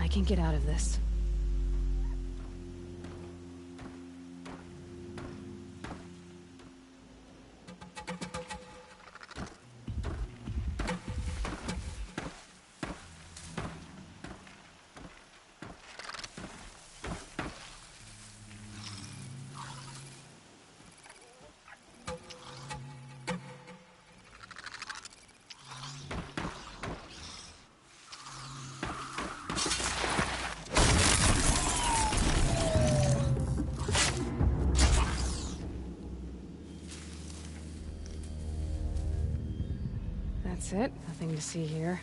I can get out of this. That's it. Nothing to see here.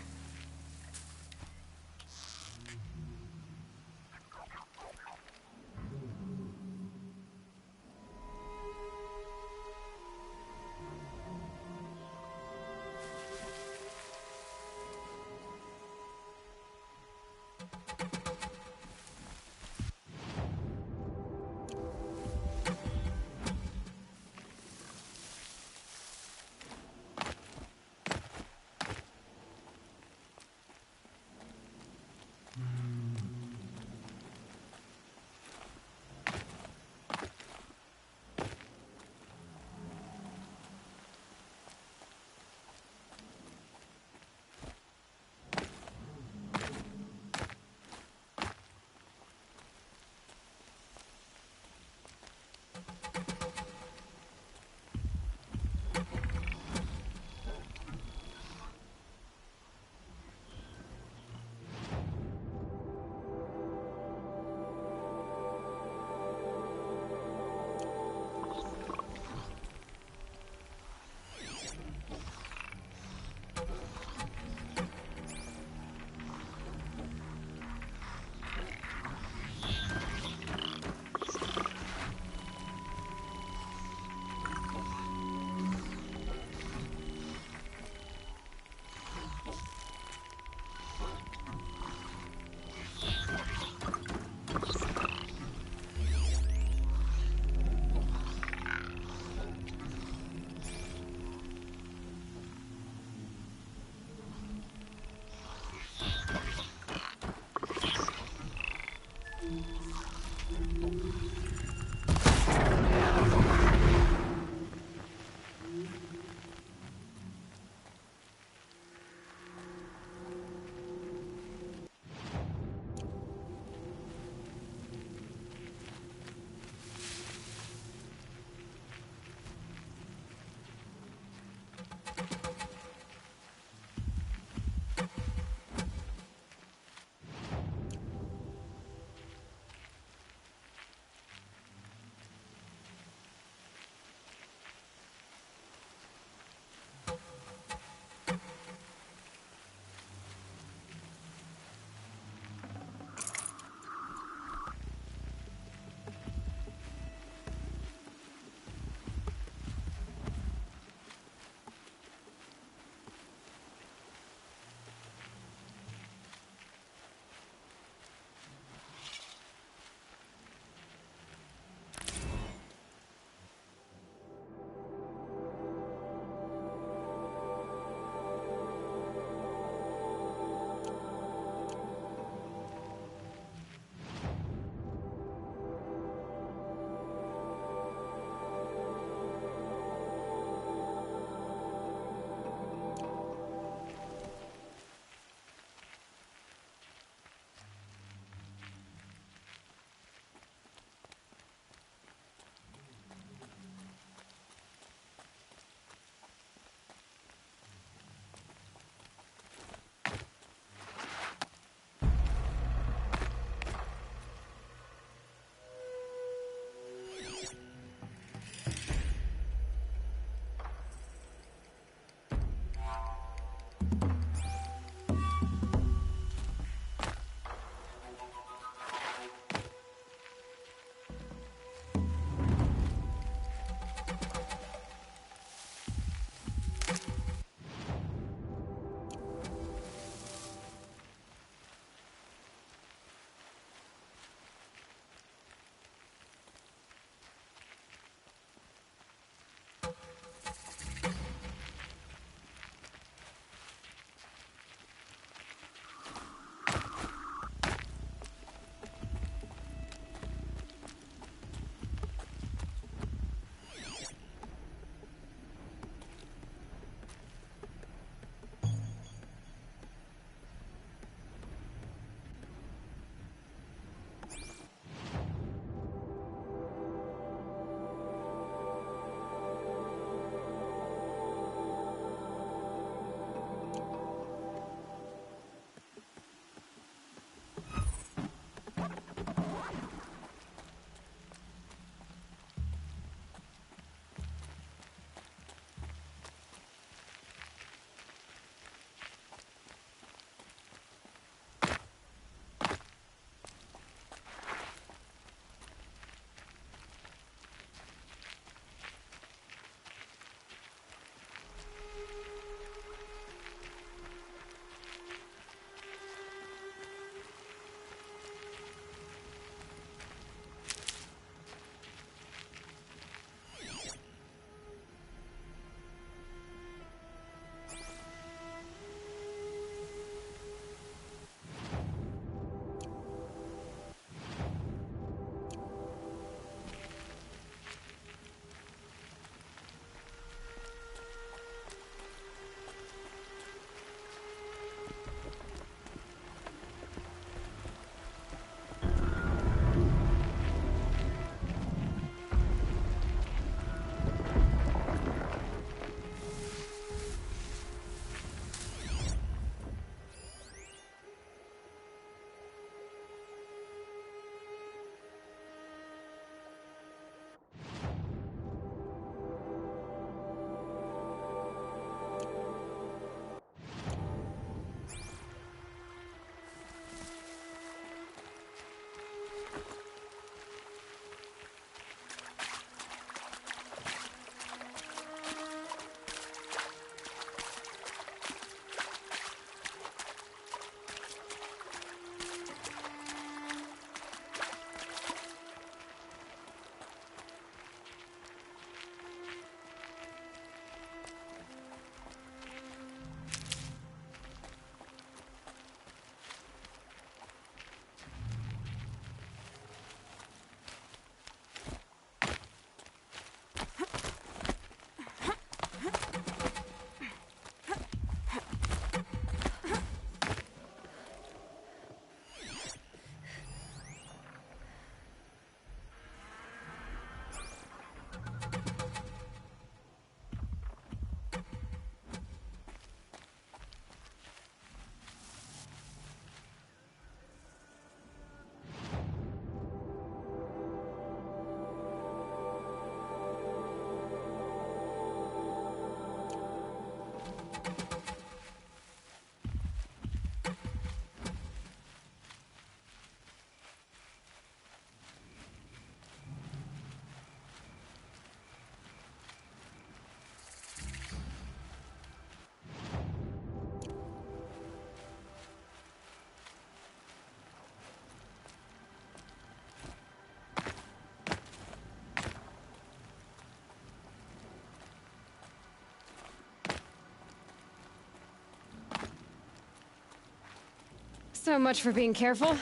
So much for being careful.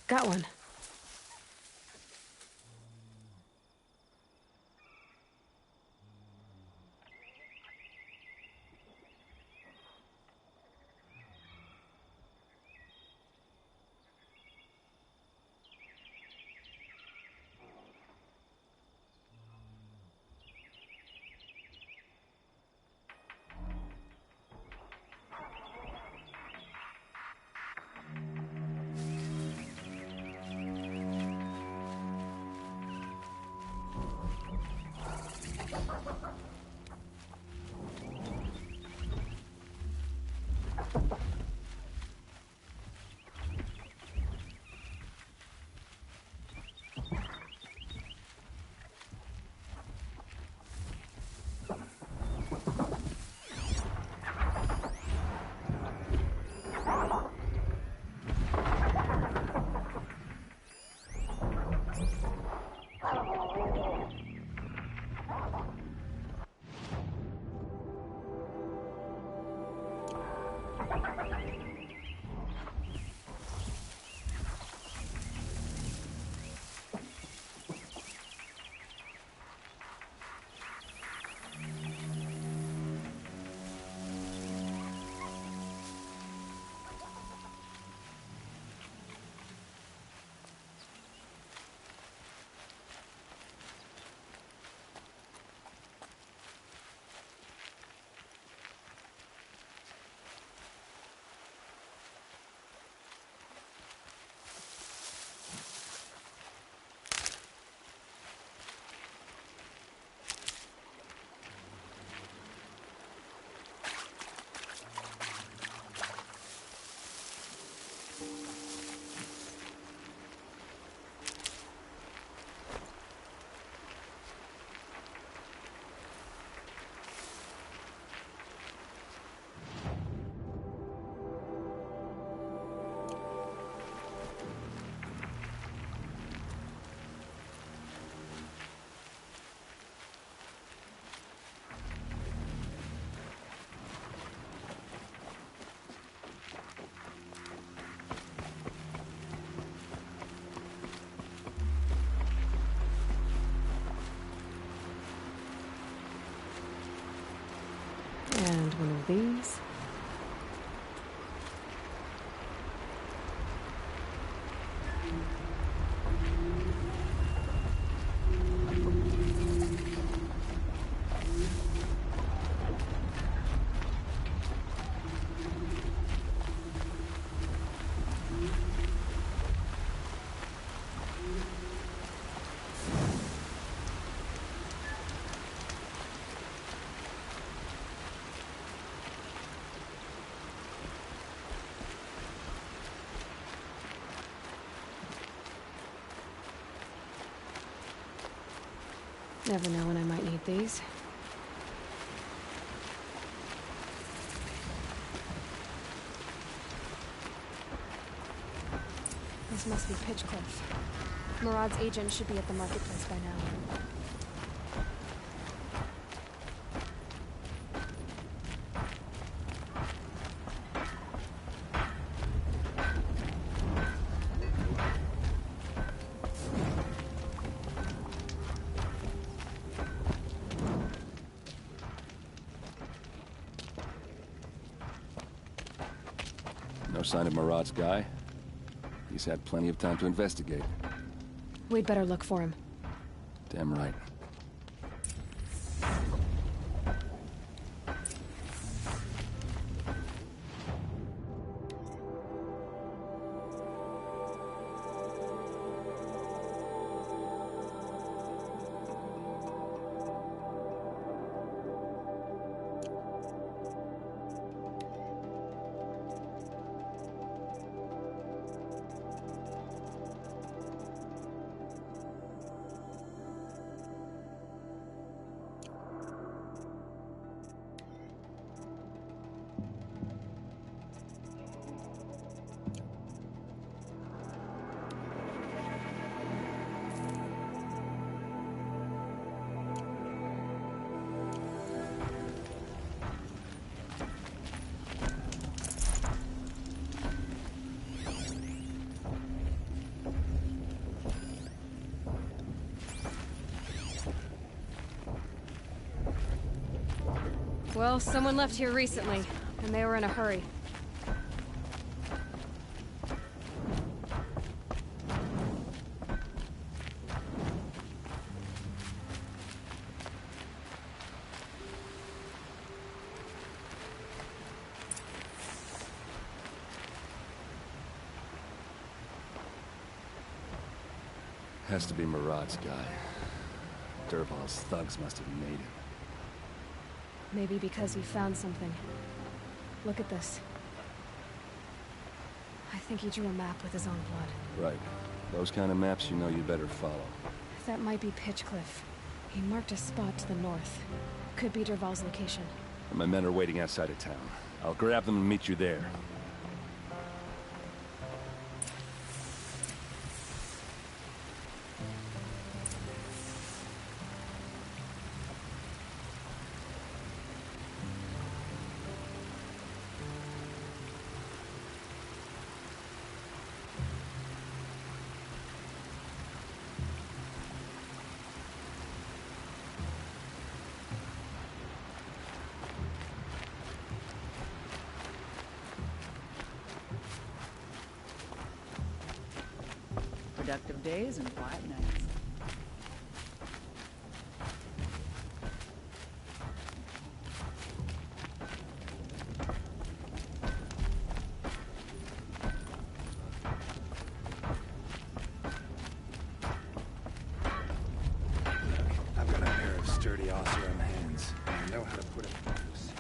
Got one. And one of these. Never know when I might need these. This must be Pitchcliff. Murad's agent should be at the marketplace by now. No sign of Murad's guy? He's had plenty of time to investigate. We'd better look for him. Damn right. Well, someone left here recently, and they were in a hurry. Has to be Murad's guy. Dervahl's thugs must have made him. Maybe because he found something. Look at this. I think he drew a map with his own blood. Right. Those kind of maps you know you better follow. That might be Pitchcliff. He marked a spot to the north. Could be Dervahl's location. My men are waiting outside of town. I'll grab them and meet you there. Productive days and quiet nights. I've got a pair of sturdy Oseram hands. I know how to put it to use.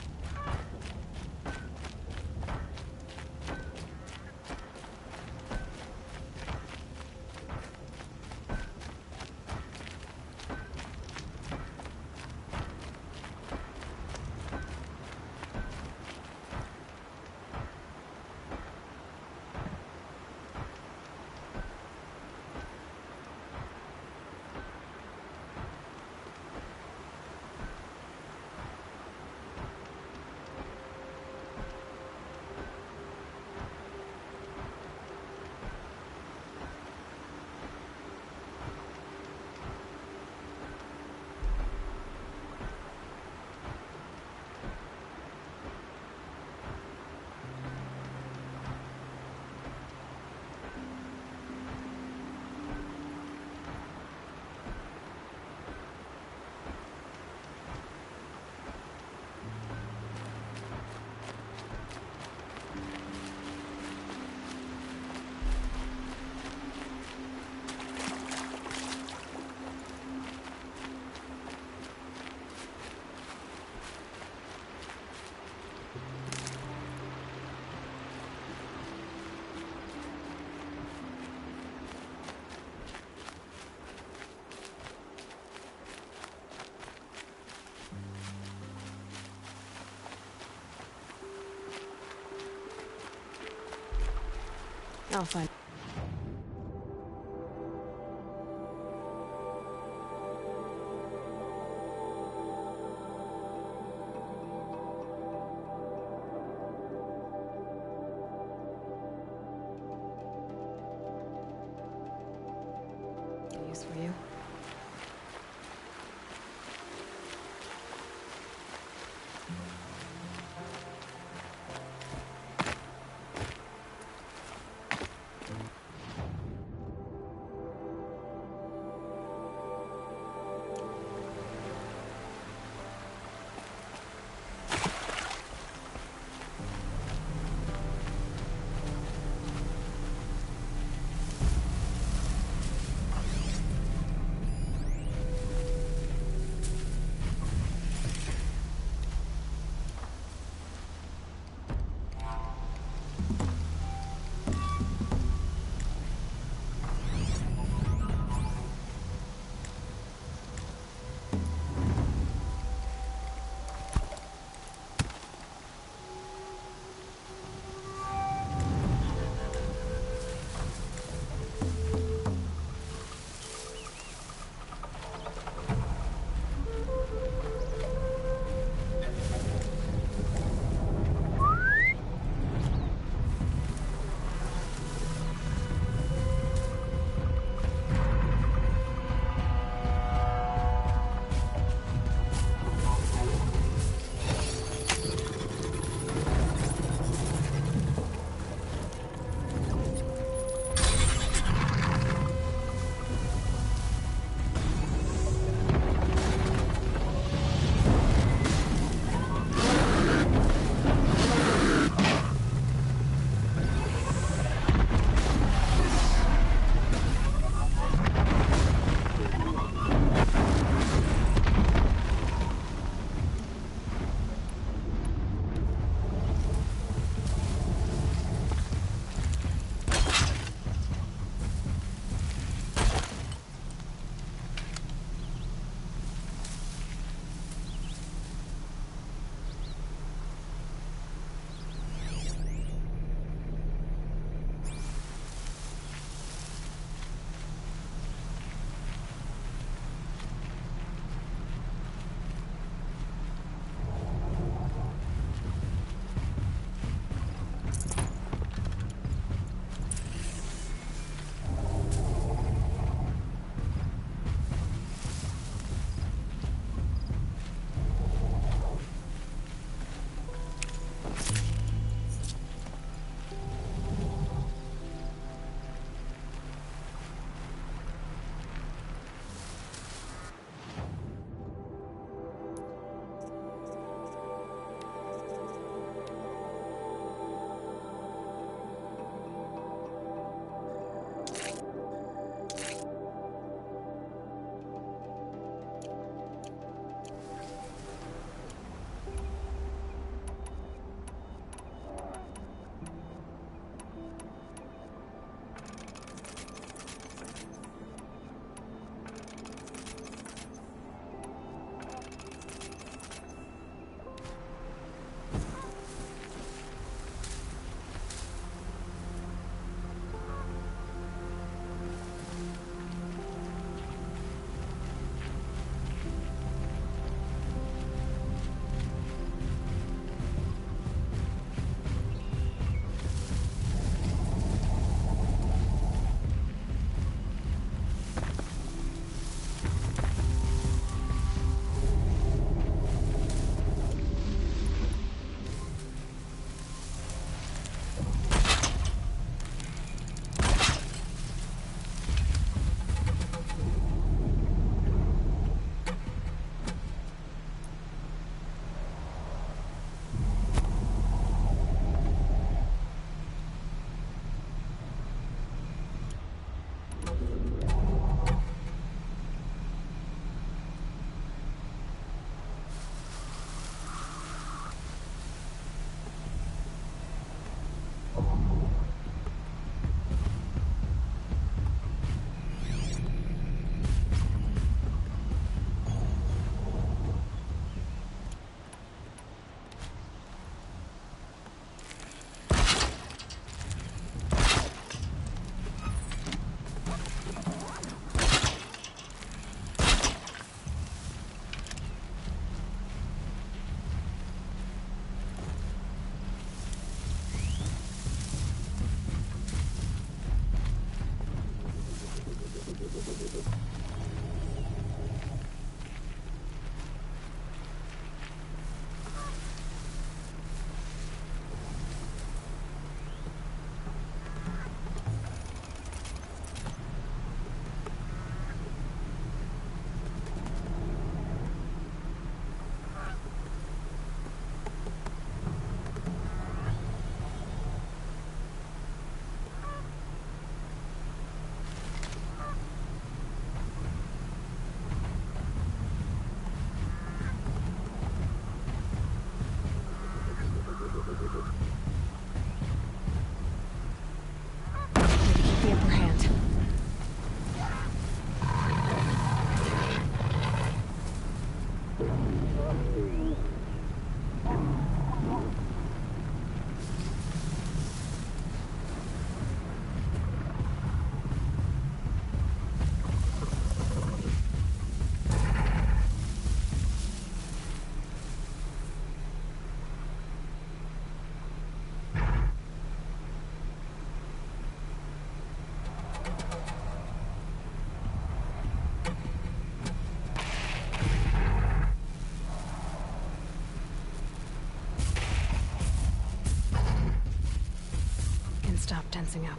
I'll find. Use for you. The upper hand. Stop tensing up.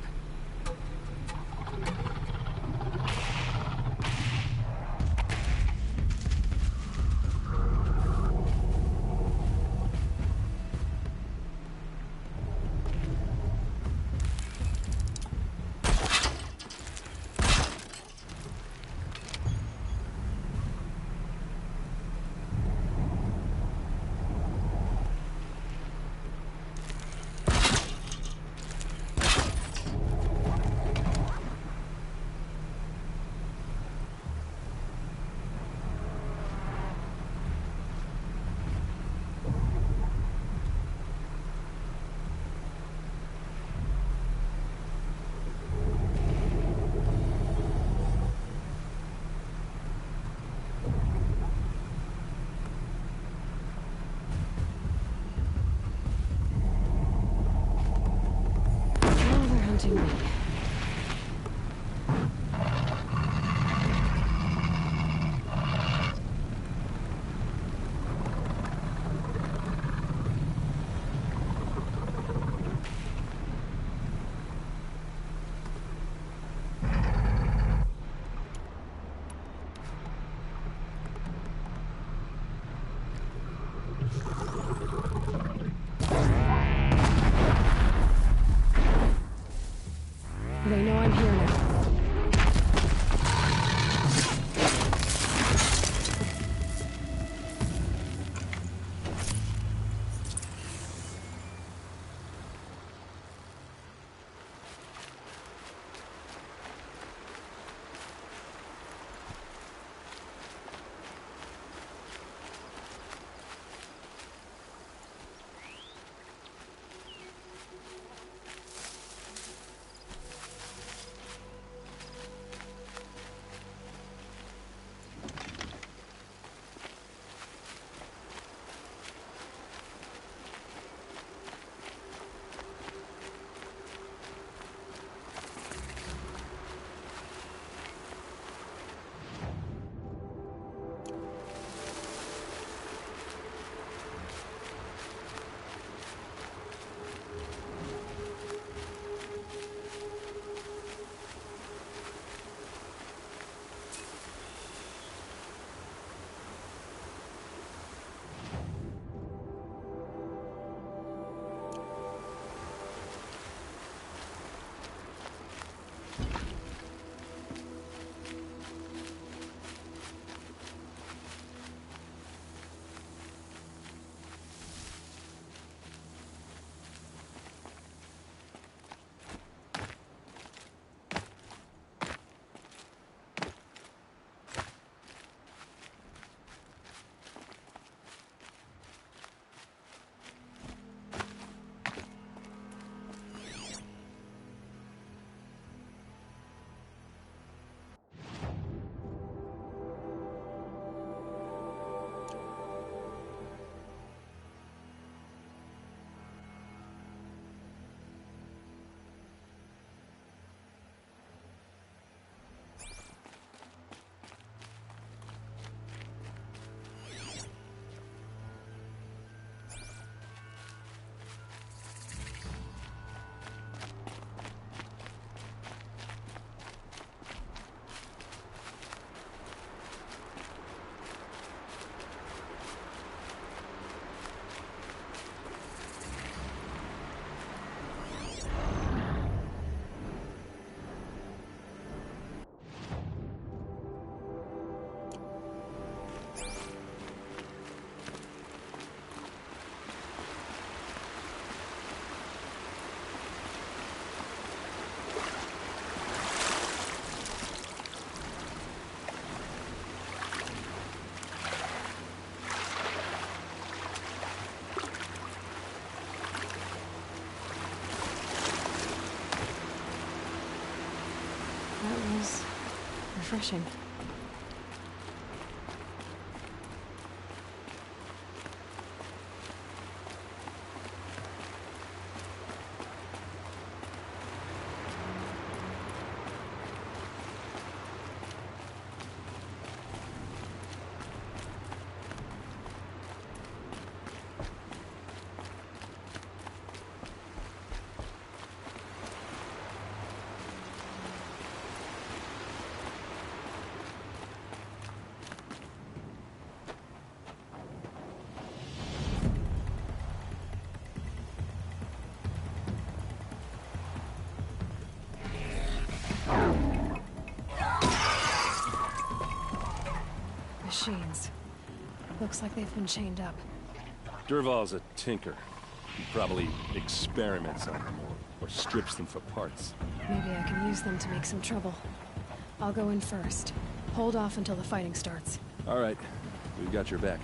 Refreshing. Machines. Looks like they've been chained up. Dervahl's a tinker. He probably experiments on them or strips them for parts. Maybe I can use them to make some trouble. I'll go in first. Hold off until the fighting starts. All right. We've got your back.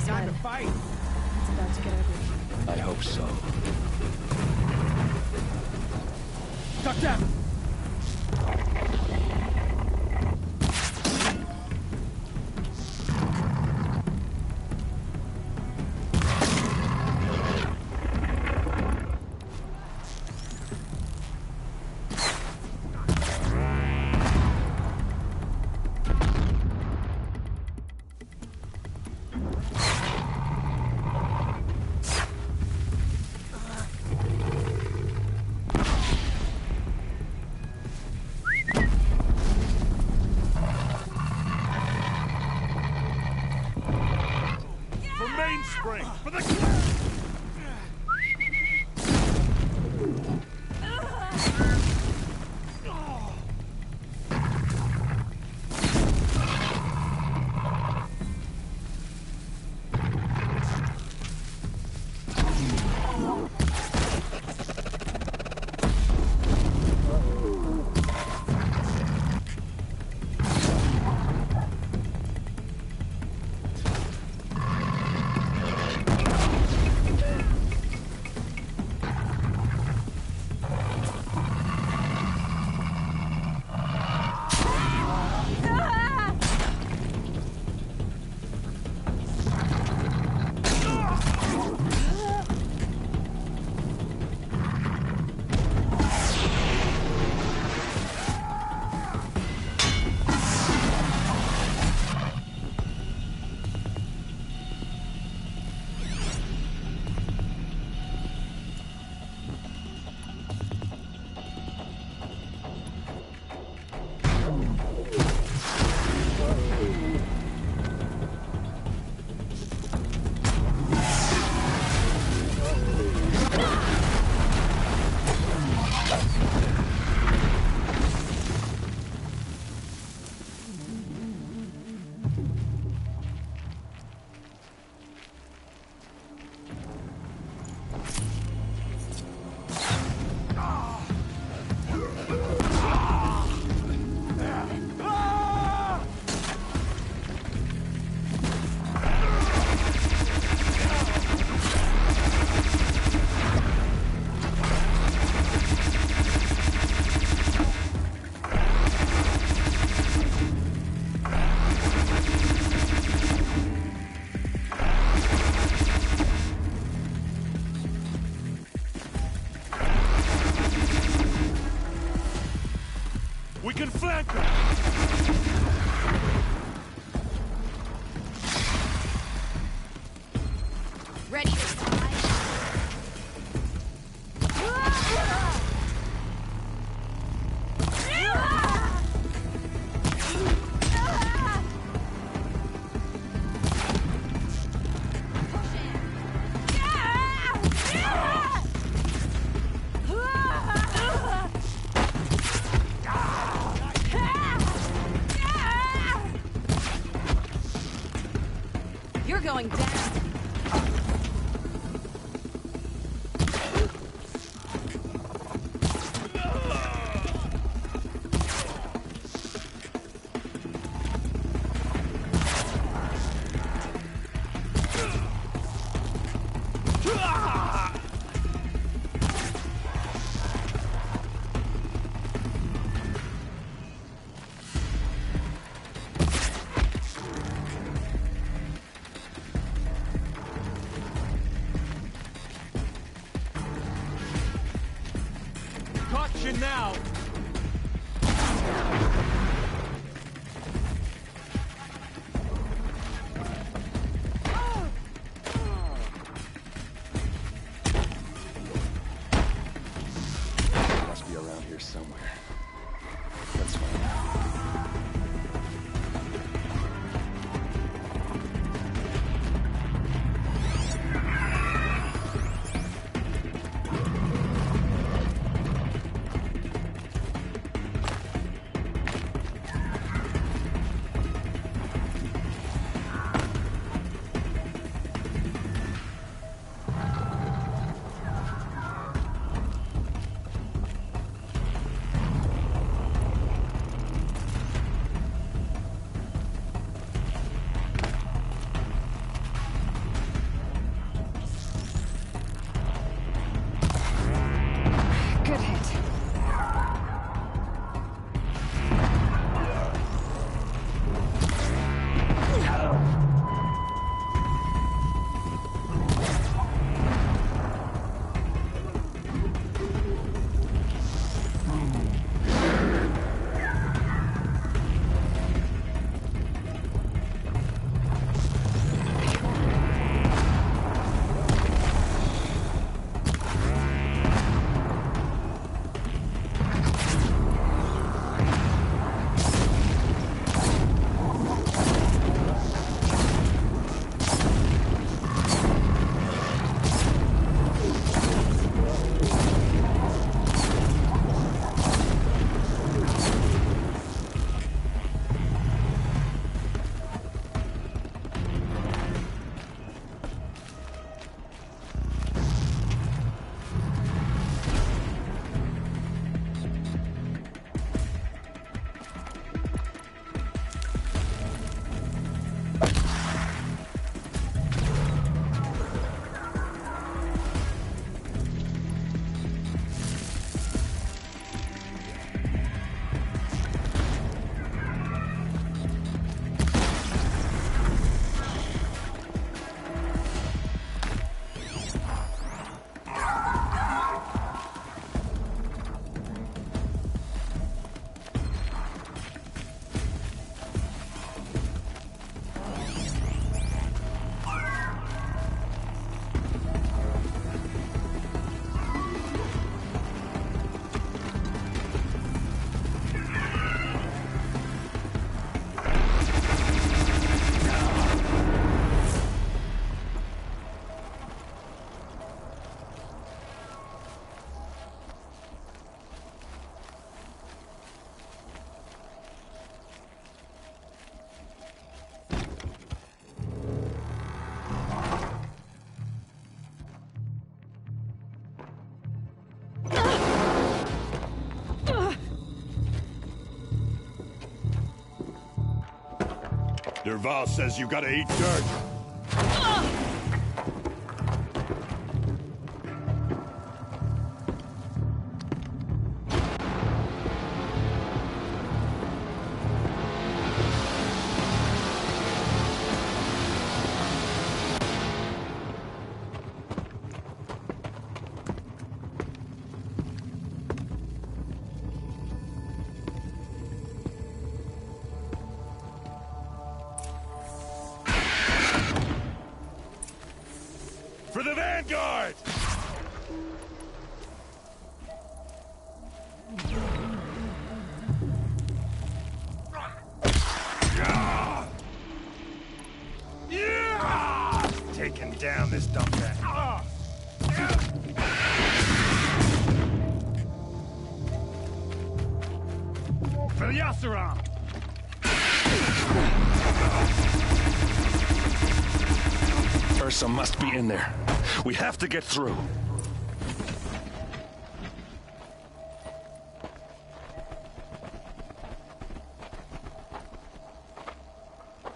Time to fight! It's about to get ugly. I hope so. Duck down! Mainspring for the We can flank them! Ready to fly? You're going down. Caught you now! Must be around here somewhere. Let's find out. Dervahl says you gotta eat dirt. For the Vanguard! Taking down this dumbbat. For the Yasuram! Ursa must be in there. We have to get through.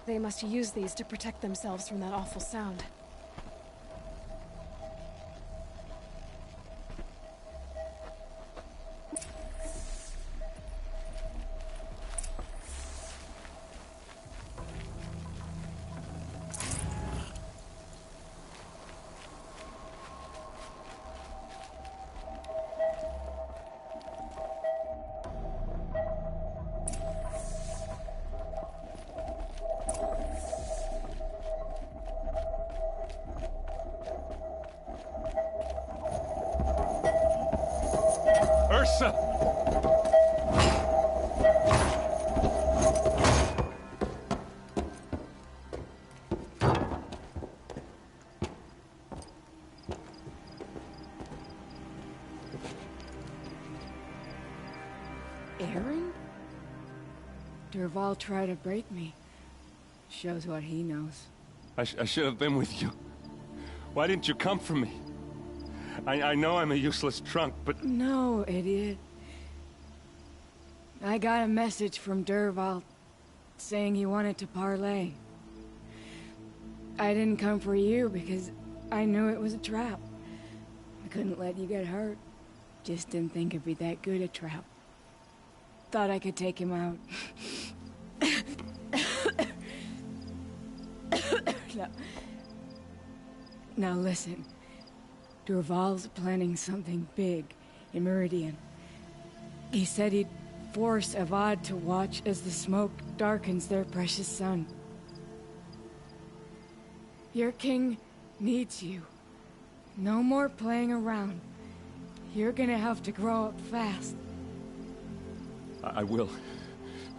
They must use these to protect themselves from that awful sound. Ursa! Aaron? Dervahl tried to break me. Shows what he knows. I should have been with you. Why didn't you come for me? I know I'm a useless trunk, but... No, idiot. I got a message from Dervahl saying he wanted to parlay. I didn't come for you because I knew it was a trap. I couldn't let you get hurt. Just didn't think it'd be that good a trap. Thought I could take him out. Now listen. Dervahl's planning something big in Meridian. He said he'd force Avad to watch as the smoke darkens their precious sun. Your king needs you. No more playing around. You're gonna have to grow up fast. I will.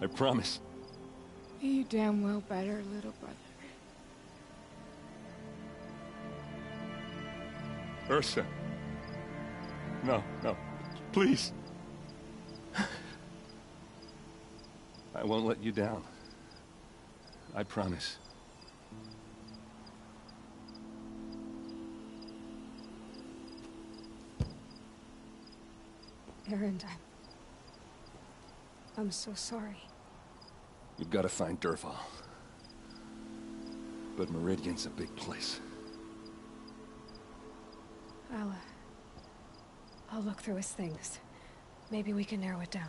I promise. You damn well better, little brother. Ursa. No, no. Please. I won't let you down. I promise. Aaron, I'm so sorry. You've got to find Dervahl. But Meridian's a big place. I'll look through his things. Maybe we can narrow it down.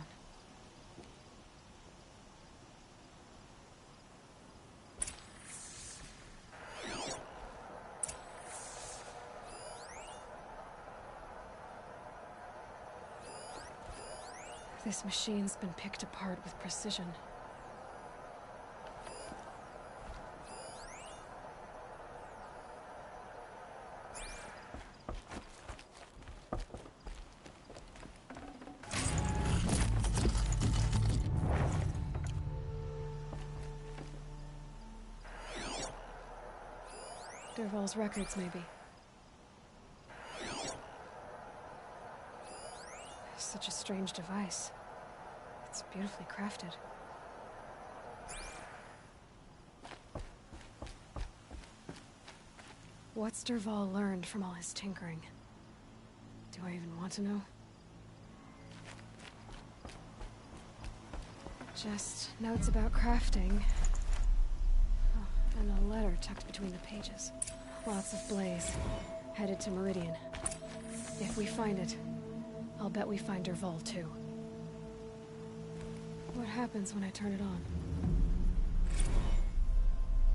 This machine's been picked apart with precision. Dervahl's records, maybe. Such a strange device. It's beautifully crafted. What's Dervahl learned from all his tinkering? Do I even want to know? Just notes about crafting. tucked between the pages. Lots of blaze. Headed to Meridian. If we find it, I'll bet we find Dervahl too. What happens when I turn it on?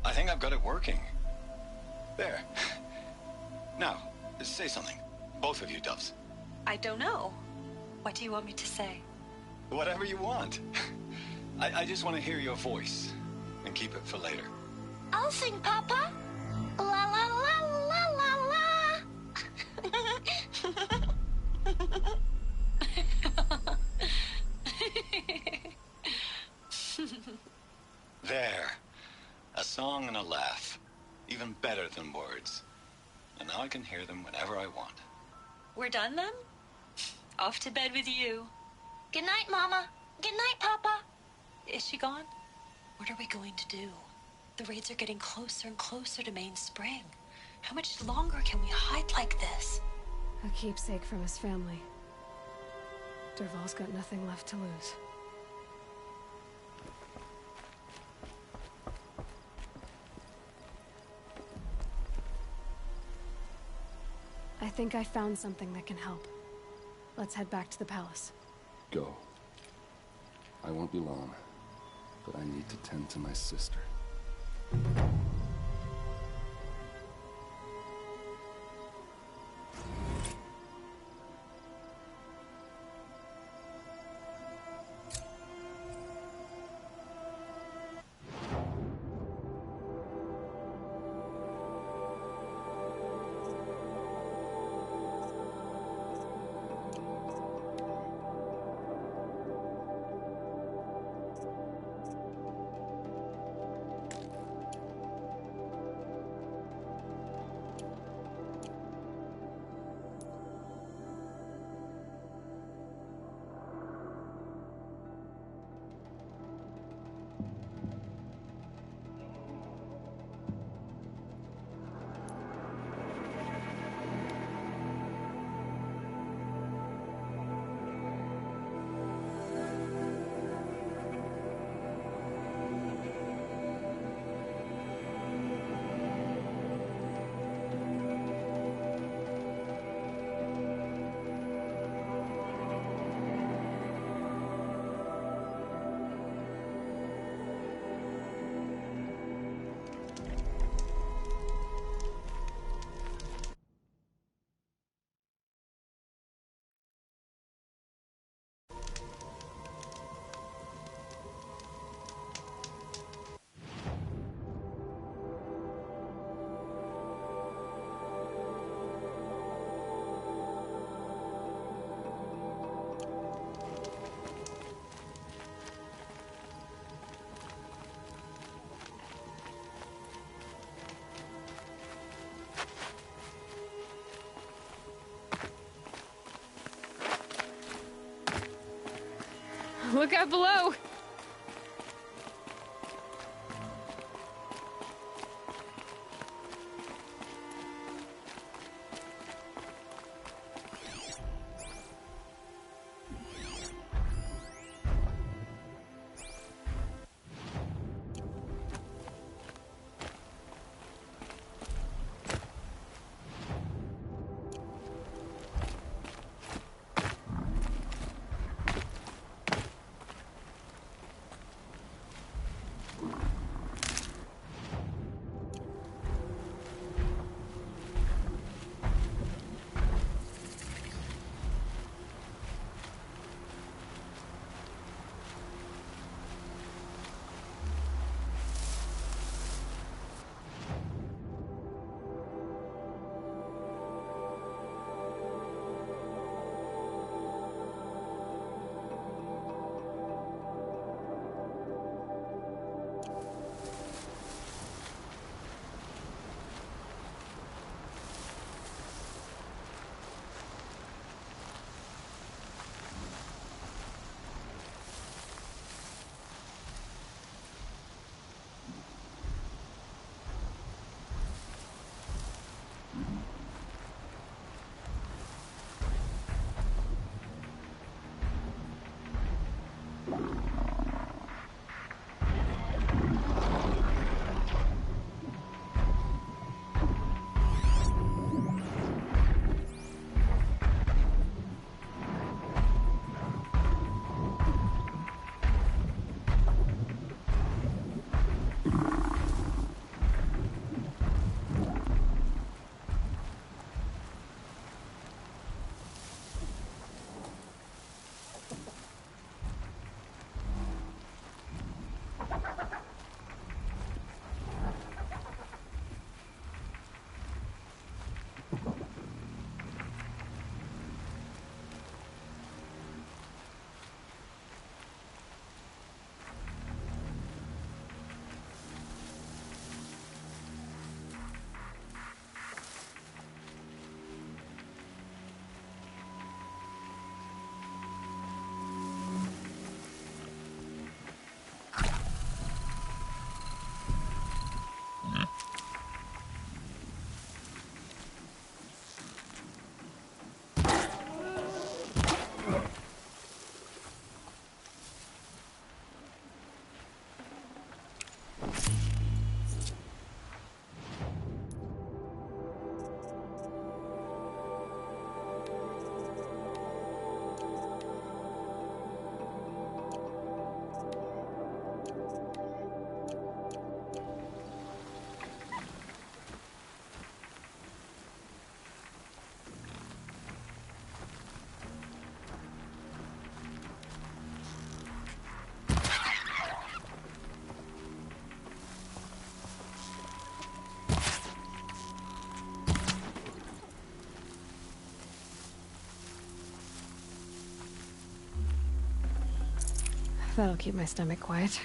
I think I've got it working. There. Now, say something. Both of you, Doves. I don't know. What do you want me to say? Whatever you want. I just want to hear your voice. And keep it for later. I'll sing, Papa. La la la la la la. There. A song and a laugh. Even better than words. And now I can hear them whenever I want. We're done then? Off to bed with you. Good night, Mama. Good night, Papa. Is she gone? What are we going to do? The raids are getting closer and closer to Mainspring. How much longer can we hide like this? A keepsake from his family. Dervahl's got nothing left to lose. I think I found something that can help. Let's head back to the palace. Go. I won't be long, but I need to tend to my sister. Look out below! That'll keep my stomach quiet.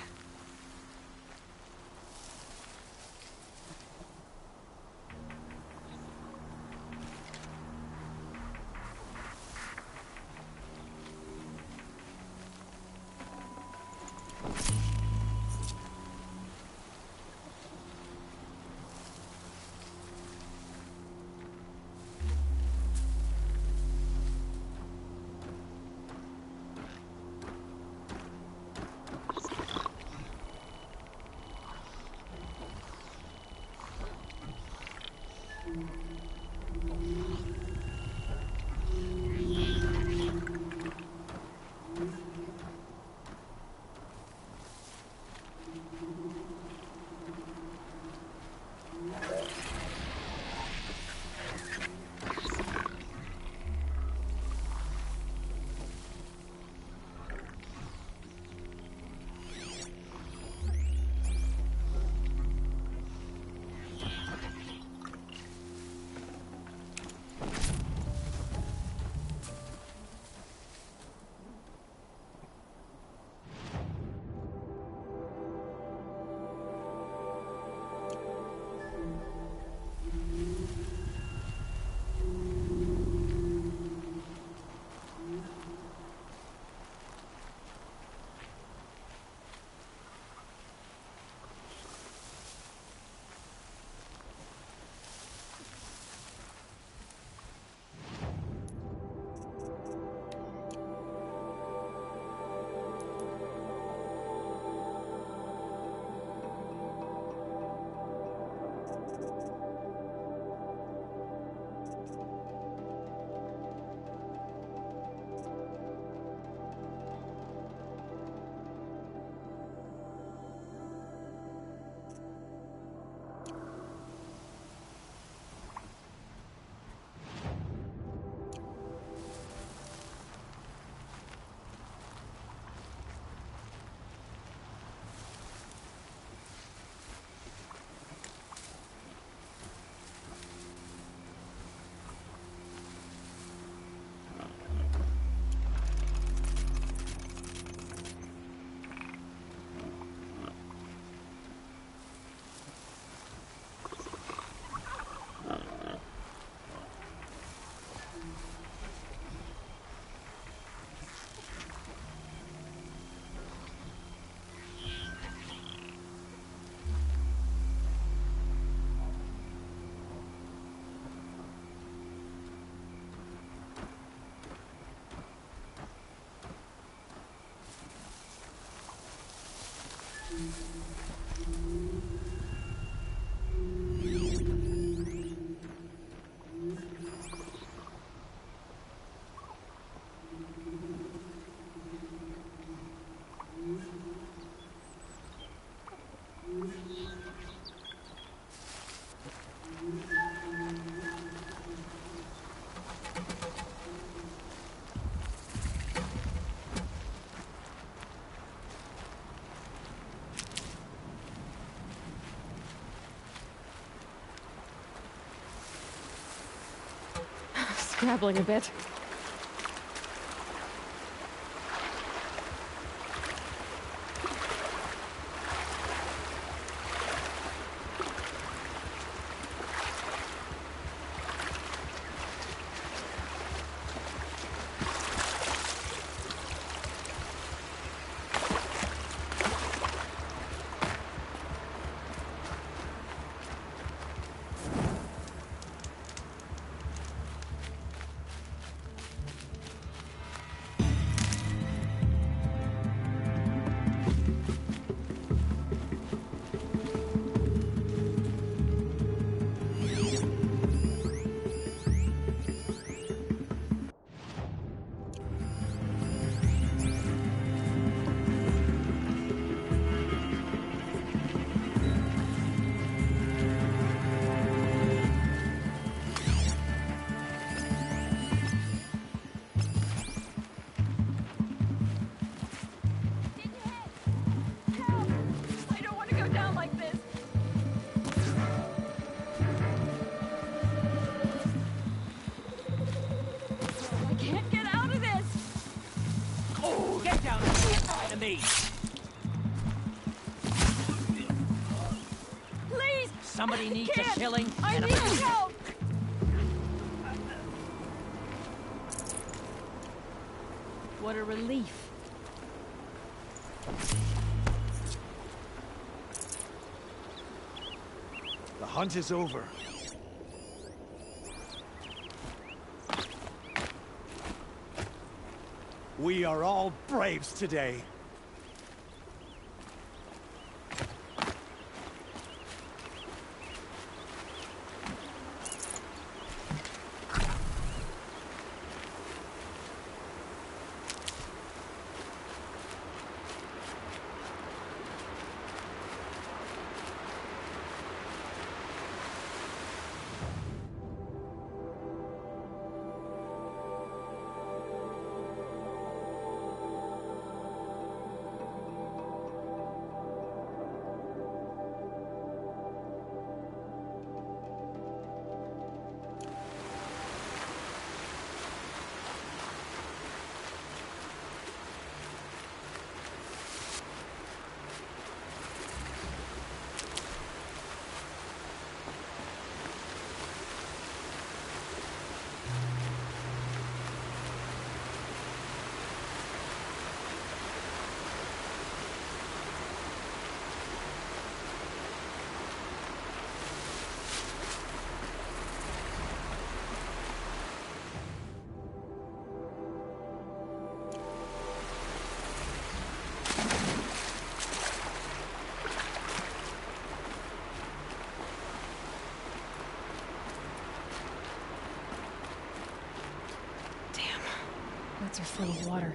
Scrabbling a bit. Me. somebody needs a shilling. I need help! What a relief. The hunt is over. We are all braves today. Boats are full of water.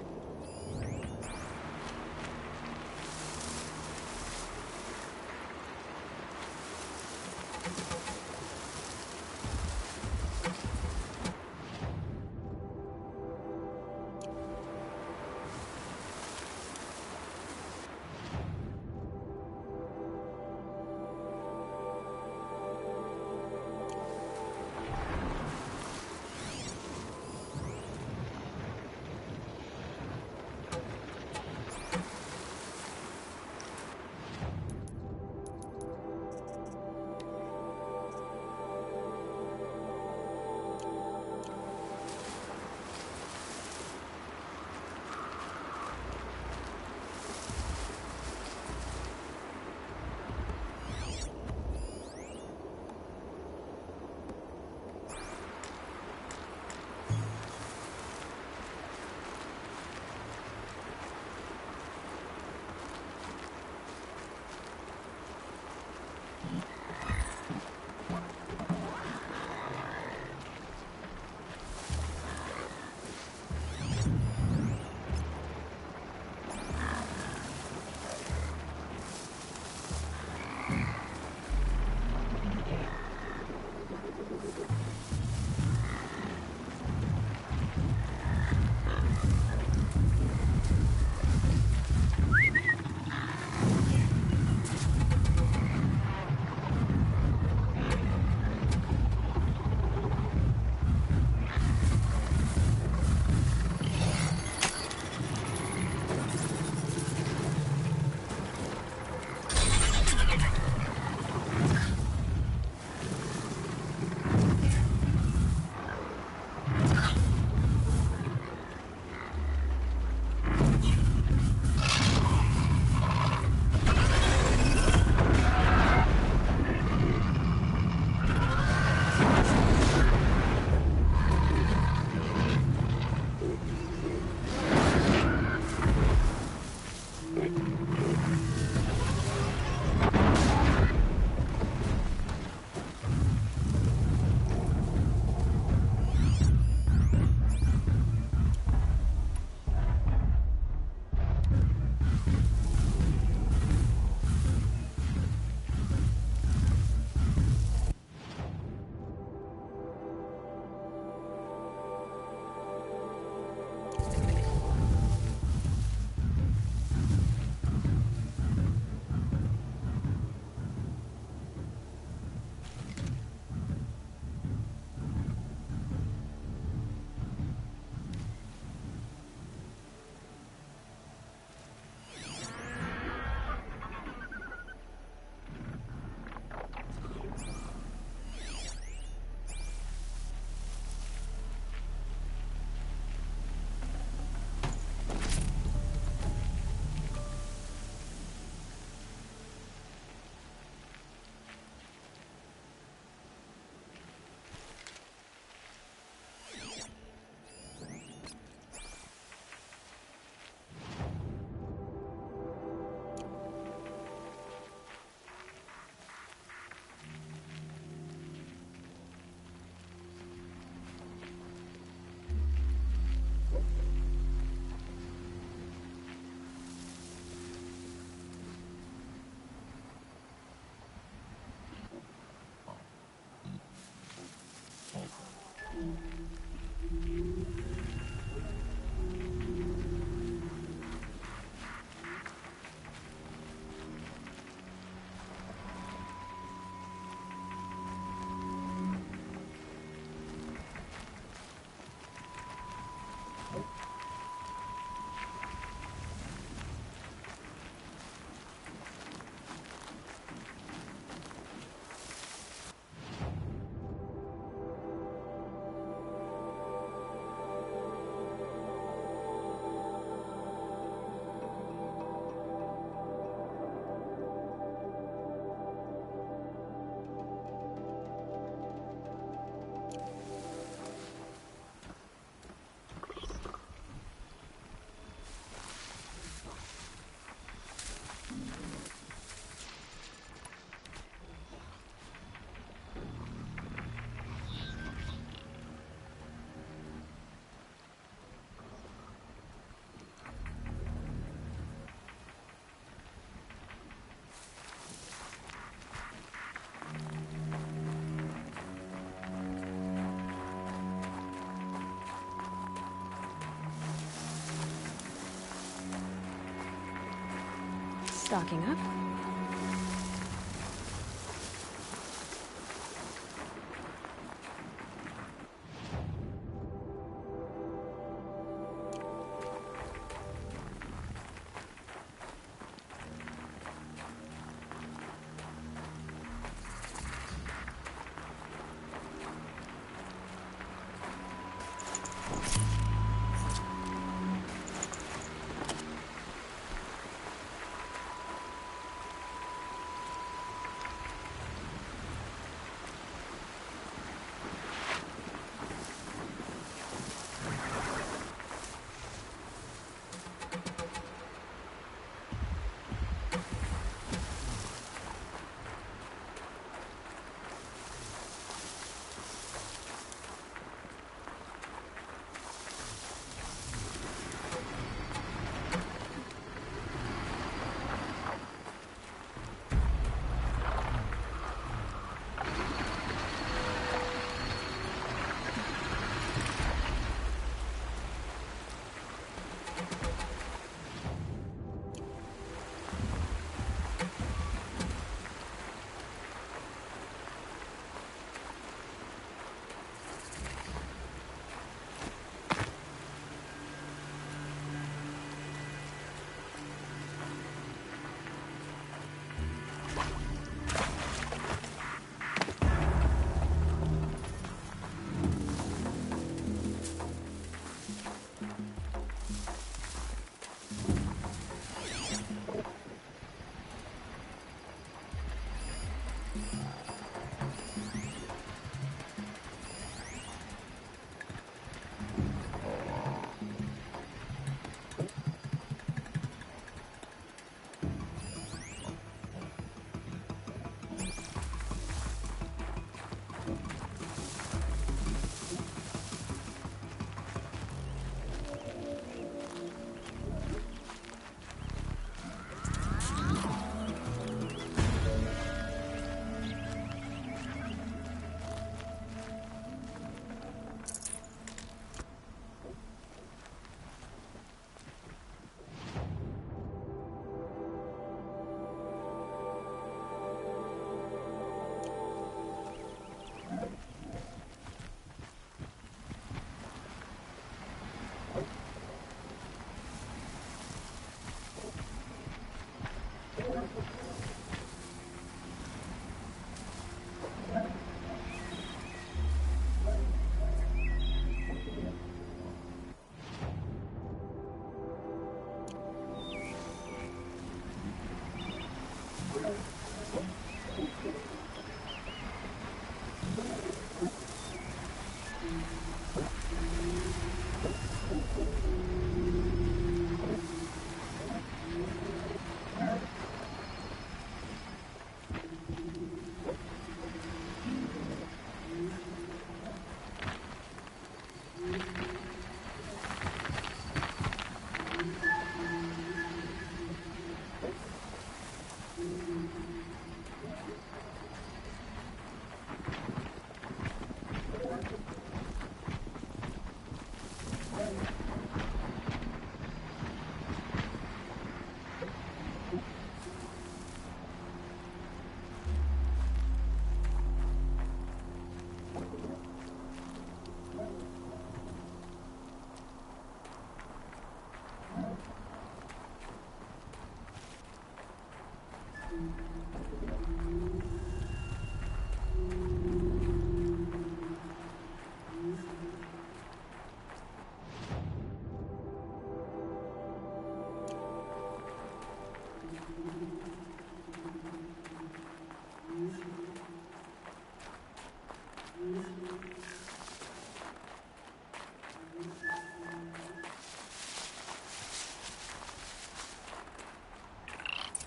stocking up.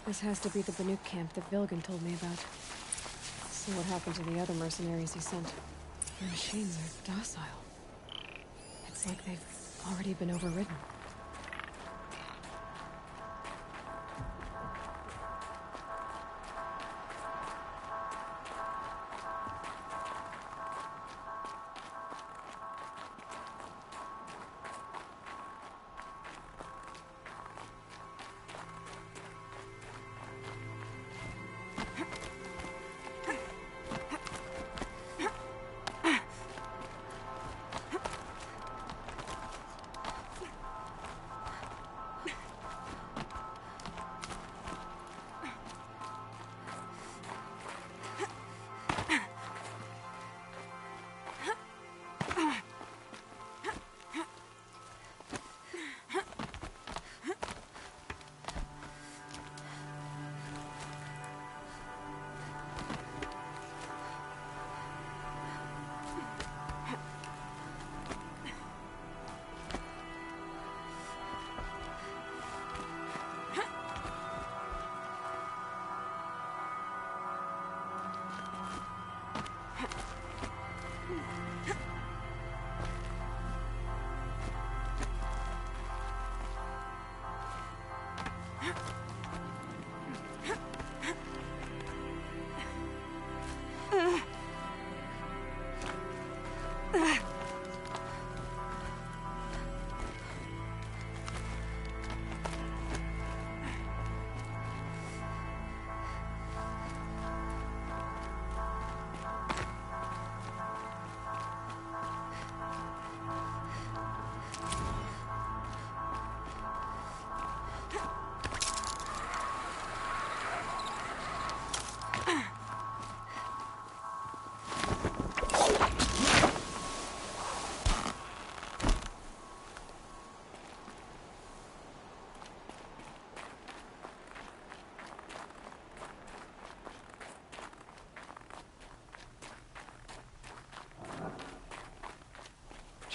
This has to be the Banuk camp that Vilgan told me about. See what happened to the other mercenaries he sent. Their machines are docile. It's like they've already been overridden.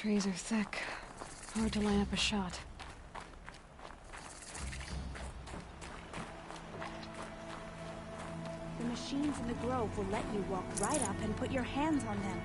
Trees are thick. Hard to line up a shot. The machines in the grove will let you walk right up and put your hands on them.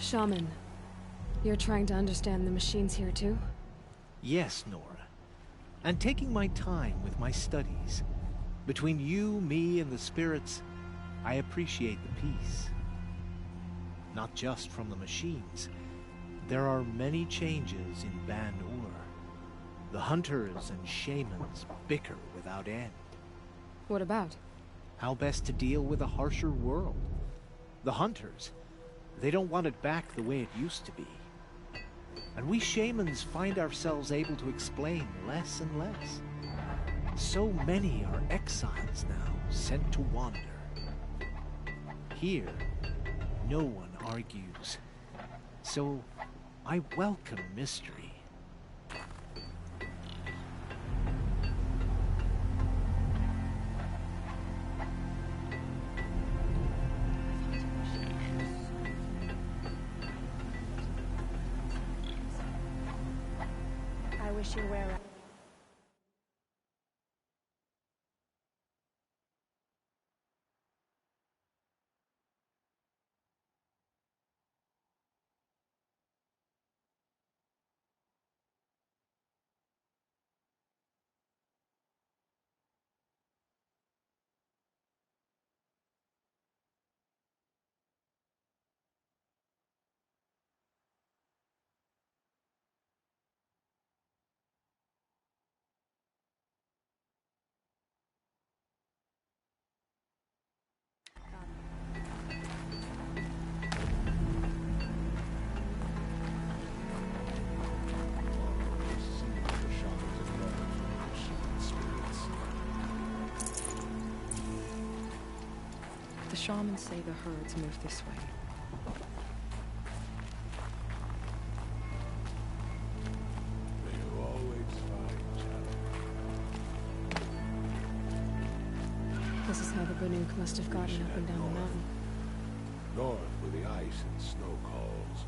Shaman, you're trying to understand the machines here too? Yes, Nora. And taking my time with my studies. Between you, me, and the spirits, I appreciate the peace. Not just from the machines. There are many changes in Ban-Ur. The hunters and shamans bicker without end. What about? How best to deal with a harsher world. The hunters, they don't want it back the way it used to be. And we shamans find ourselves able to explain less and less. So many are exiles now, sent to wander. Here, no one argues. So, I welcome mystery. I wish you were. The shamans say the herds move this way. You always find This is how the Banuk must have gotten up and down the mountain. north where the ice and snow calls.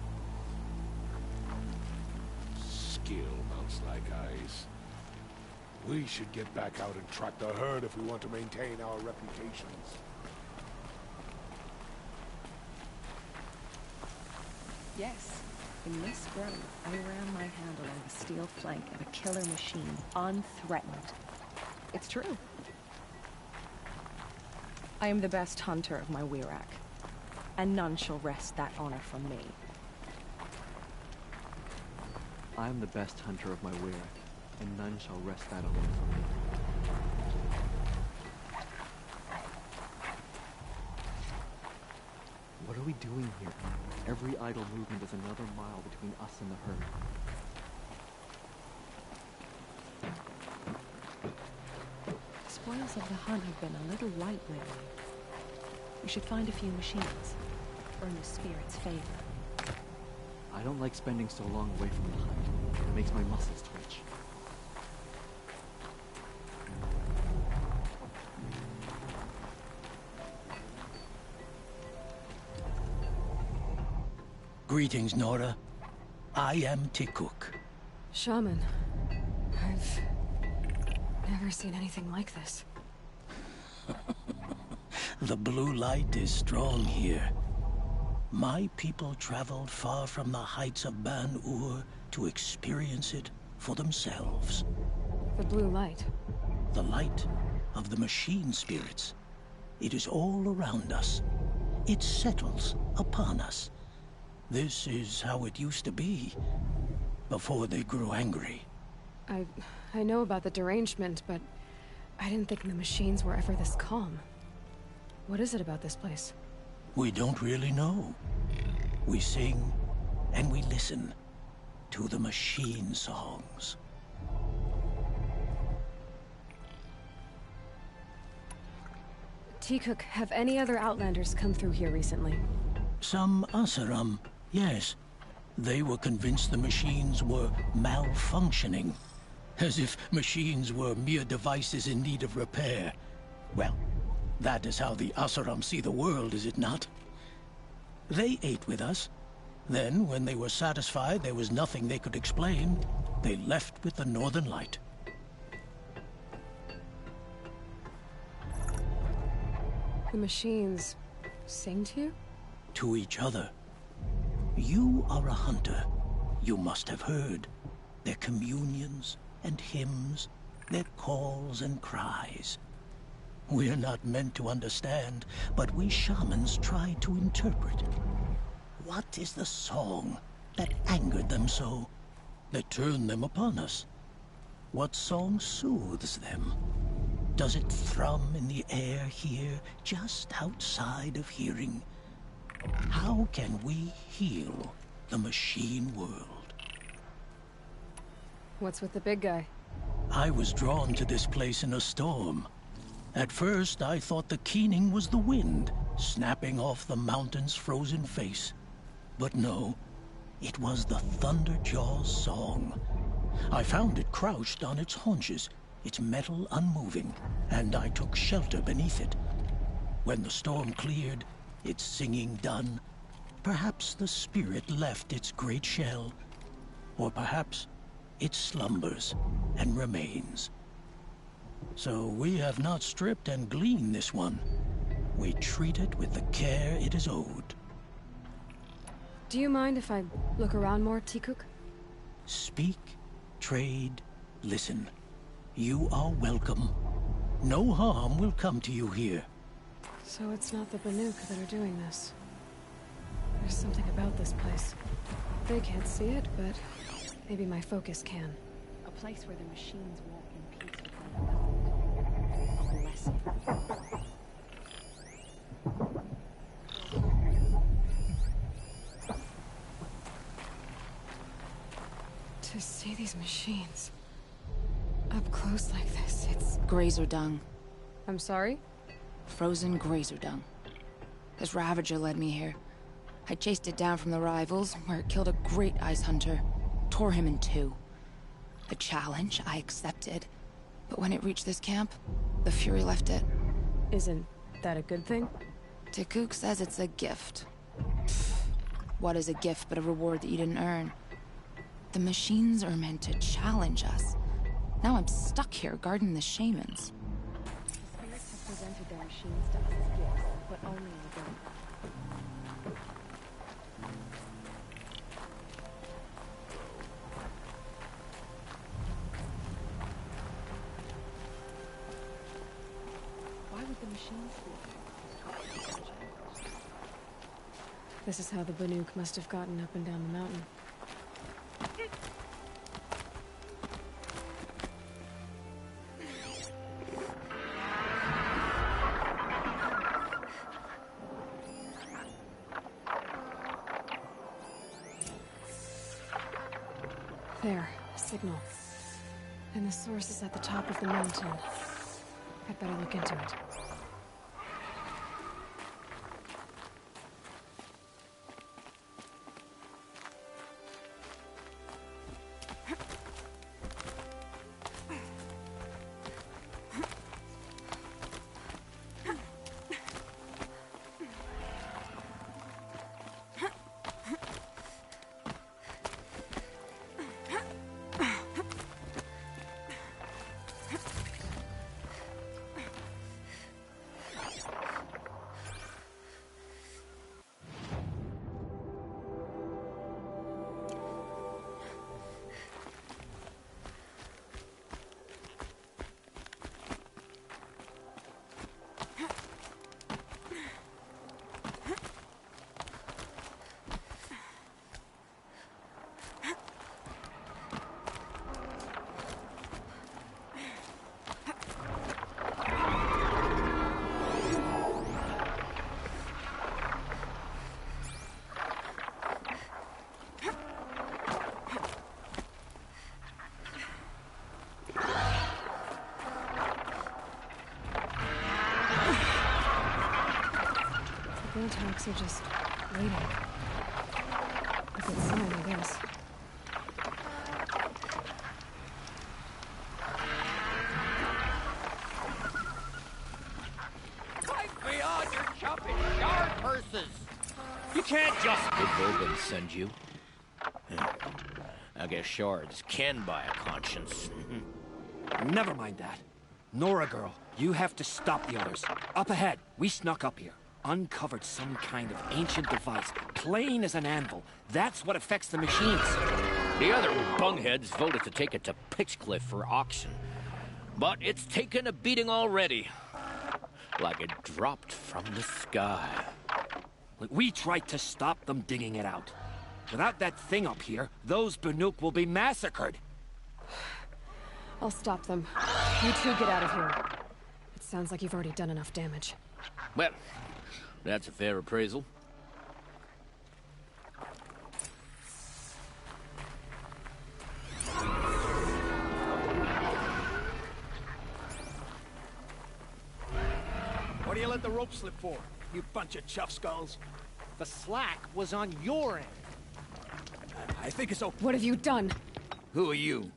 Skill mounts like ice. We should get back out and track the herd if we want to maintain our reputations. Yes. In this grove, I ran my hand along the steel flank of a killer machine, unthreatened. It's true. I am the best hunter of my Werak, and none shall wrest that honor from me. I am the best hunter of my Werak, and none shall wrest that honor from me. What are we doing here? Every idle movement is another mile between us and the herd. The spoils of the hunt have been a little light lately. We should find a few machines. Earn the spirit's favor. I don't like spending so long away from the hunt. It makes my muscles twitch. Greetings, Nora. I am Tikuk. Shaman, I've never seen anything like this. The blue light is strong here. My people traveled far from the heights of Ban-Ur to experience it for themselves. The blue light? The light of the machine spirits. It is all around us. It settles upon us. This is how it used to be. before they grew angry. I know about the derangement, but I didn't think the machines were ever this calm. What is it about this place? We don't really know. We sing and we listen to the machine songs. Teacook, have any other Outlanders come through here recently? Some Asaram, yes. They were convinced the machines were malfunctioning. As if machines were mere devices in need of repair. Well, that is how the Asaram see the world, is it not? They ate with us. Then, when they were satisfied there was nothing they could explain, they left with the Northern Light. The machines sing to you? To each other. You are a hunter. You must have heard their communions and hymns, their calls and cries. We're not meant to understand, but we shamans try to interpret. What is the song that angered them so, that turned them upon us? What song soothes them? Does it thrum in the air here, just outside of hearing? How can we heal the machine world? What's with the big guy? I was drawn to this place in a storm. At first, I thought the keening was the wind, snapping off the mountain's frozen face. But no, it was the Thunderjaw's song. I found it crouched on its haunches, its metal unmoving, and I took shelter beneath it. When the storm cleared, its singing done, perhaps the spirit left its great shell, or perhaps it slumbers and remains. So we have not stripped and gleaned this one. We treat it with the care it is owed. Do you mind if I look around more, Teacook? Speak, trade, listen. You are welcome. No harm will come to you here. So it's not the Banuk that are doing this. There's something about this place. They can't see it, but maybe my focus can. A place where the machines walk in peace with one another. A blessing. To see these machines up close like this, it's... Grazer dung. I'm sorry? Frozen grazer dung. This Ravager led me here. I chased it down from the rivals, where it killed a great ice hunter. Tore him in two. The challenge I accepted. But when it reached this camp, the Fury left it. Isn't that a good thing? Teacook says it's a gift. Pfft. What is a gift but a reward that you didn't earn? The machines are meant to challenge us. Now I'm stuck here guarding the shamans. The spirits have presented their machines to us as gifts, but only in return. Why would the machines be? This is how the Banuk must have gotten up and down the mountain. There, signal. And the source is at the top of the mountain. I'd better look into it. contacts are just waiting. A good sign, I guess. Fight me on your chopping yard purses! You can't just... Did Volgin send you? I guess shards can buy a conscience. Never mind that. Nora girl, you have to stop the others. Up ahead, we snuck up here. Uncovered some kind of ancient device, plain as an anvil. That's what affects the machines. The other bungheads voted to take it to Pitchcliff for auction. But it's taken a beating already. Like it dropped from the sky. We tried to stop them digging it out. Without that thing up here, those Banuk will be massacred. I'll stop them. You two get out of here. It sounds like you've already done enough damage. Well, that's a fair appraisal. What do you let the rope slip for, you bunch of chuff skulls? The slack was on your end. I think it's okay. What have you done? Who are you?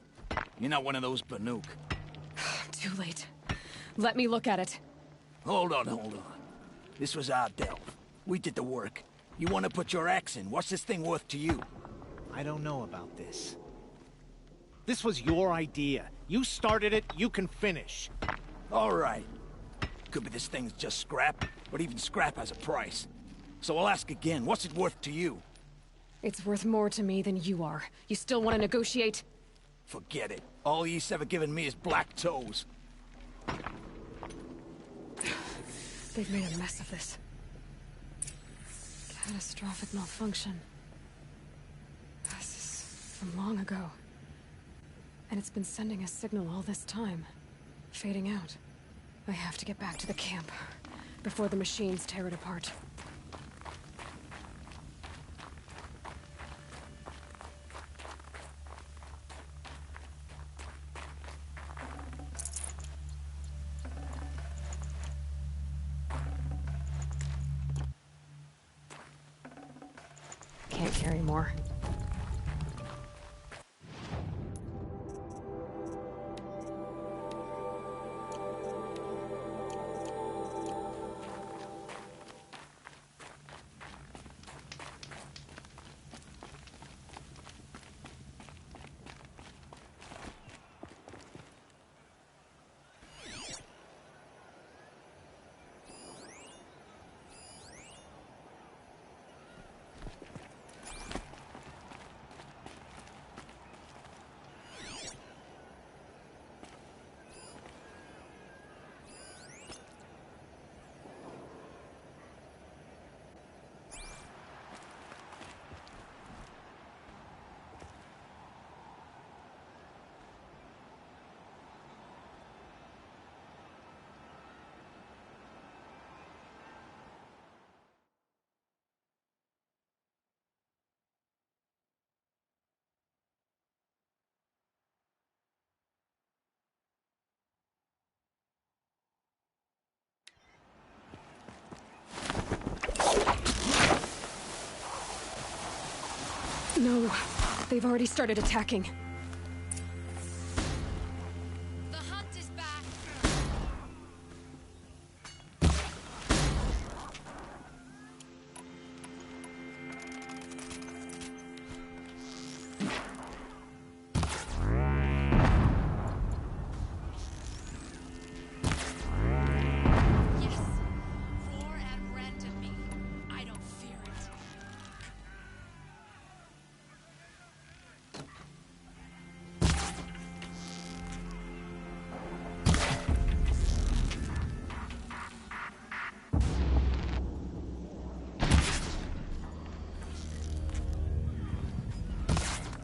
You're not one of those Banuk. Too late. Let me look at it. Hold on. This was our delve. We did the work. You want to put your axe in? What's this thing worth to you? I don't know about this. This was your idea. You started it, you can finish. All right. Could be this thing's just scrap, but even scrap has a price. So I'll ask again, what's it worth to you? It's worth more to me than you are. You still want to negotiate? Forget it. All East's ever given me is black toes. They've made a mess of this. Catastrophic malfunction. This is from long ago. And it's been sending a signal all this time. Fading out. I have to get back to the camp before the machines tear it apart. Can't carry more. No, they've already started attacking. The hunt is back. Yes, roar and rend at me. I don't fear it.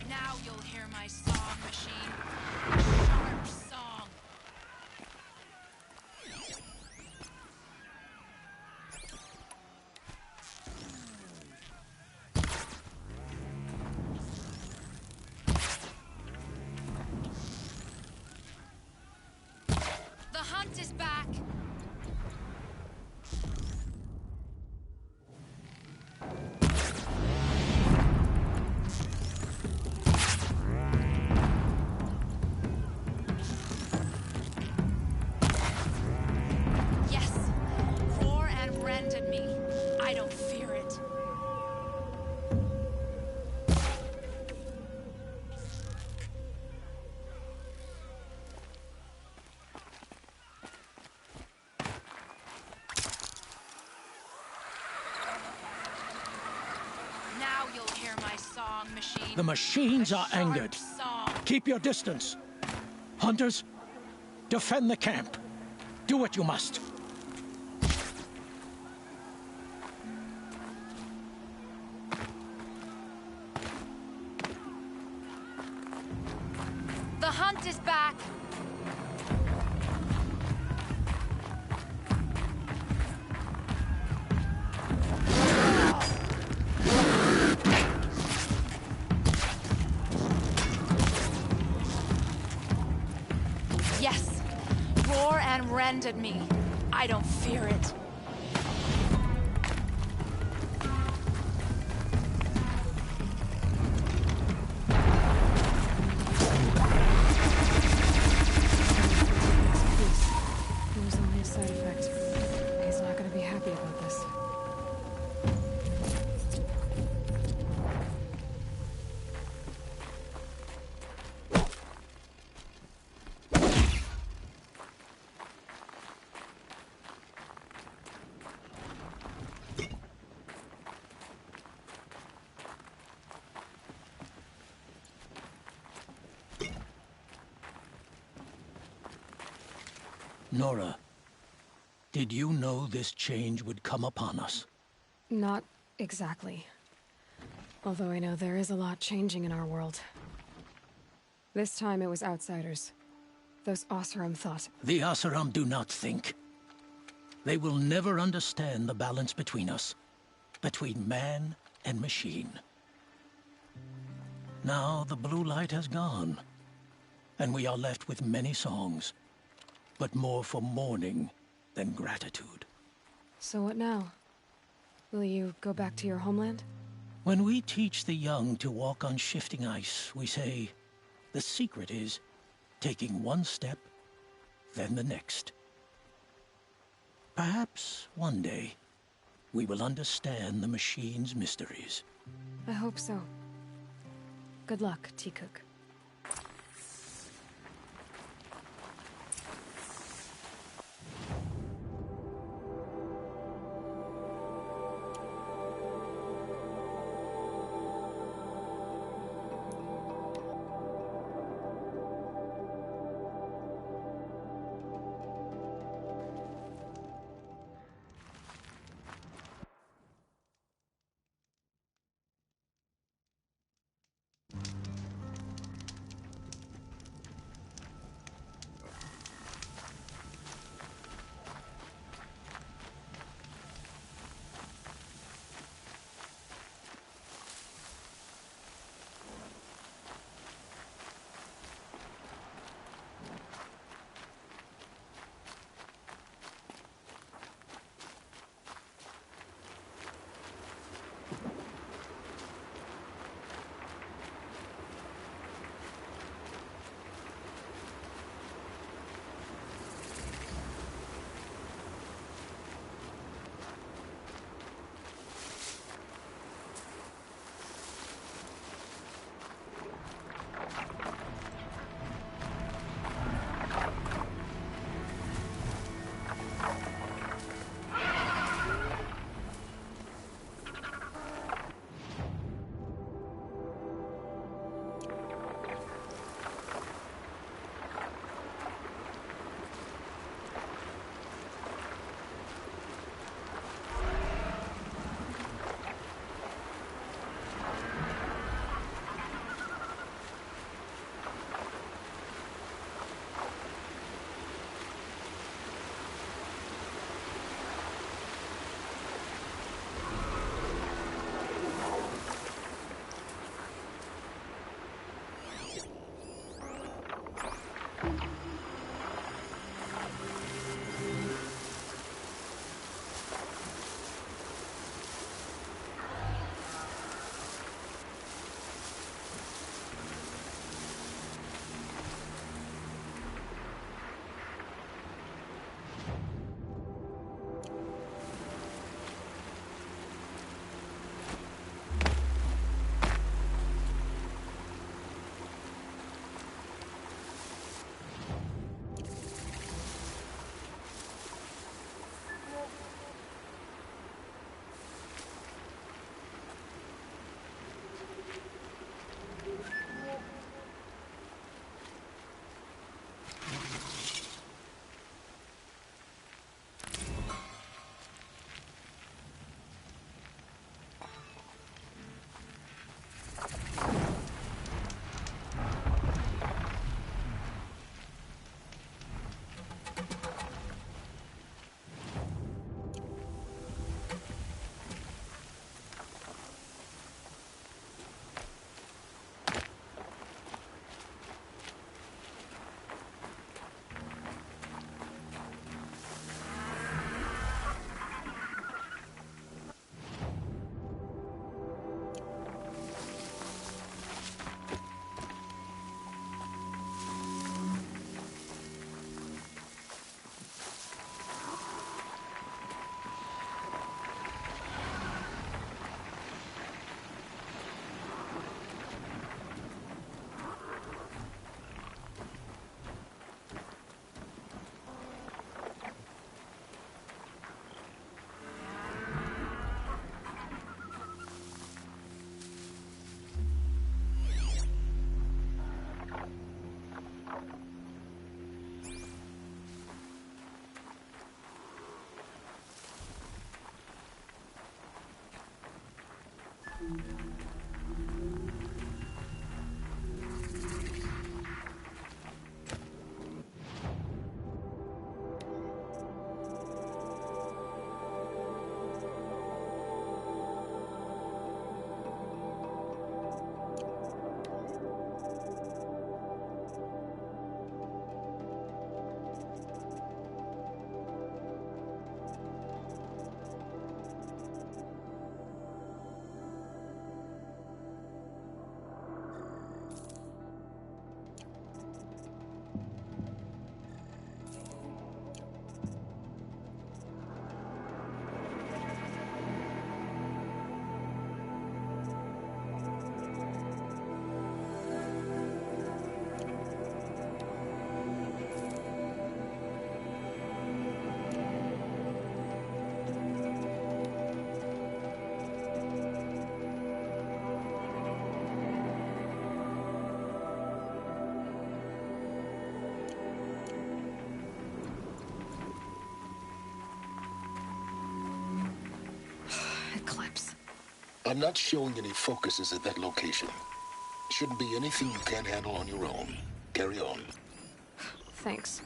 Now you'll hear my song machine. Sharp song. The hunt is back. Now you'll hear my song, machine. The machines A are sharp angered. song. Keep your distance. Hunters, defend the camp. Do what you must. The hunt is back. Yes. Roar and rend at me. I don't fear it. It was only a side effect. He's not gonna be happy about this. Nora, did you know this change would come upon us? Not exactly. Although I know there is a lot changing in our world. This time it was outsiders. Those Oseram thought. The Oseram do not think. They will never understand the balance between us. Between man and machine. Now the blue light has gone. And we are left with many songs. But more for mourning than gratitude. So what now? Will you go back to your homeland? When we teach the young to walk on shifting ice, we say, the secret is taking one step, then the next. Perhaps one day, we will understand the machine's mysteries. I hope so. Good luck, Tikuk. Eclipse. I'm not showing any focuses at that location. Shouldn't be anything you can't handle on your own. Carry on. Thanks.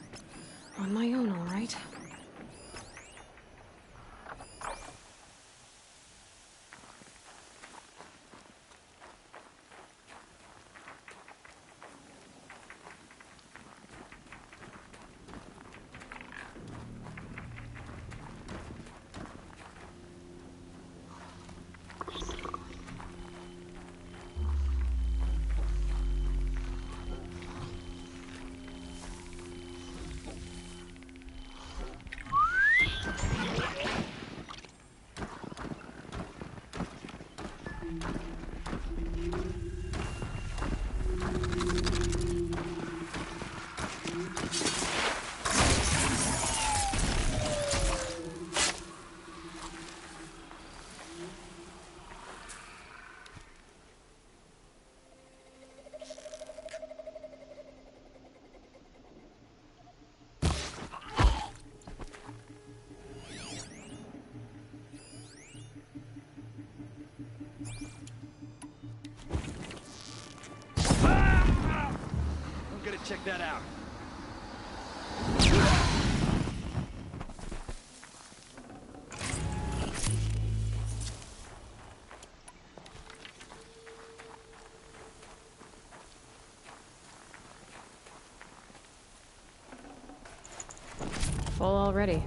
On my own, all right. Check that out. Full already.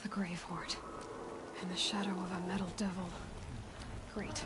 The Grave Horde. In the shadow of a metal devil. Great.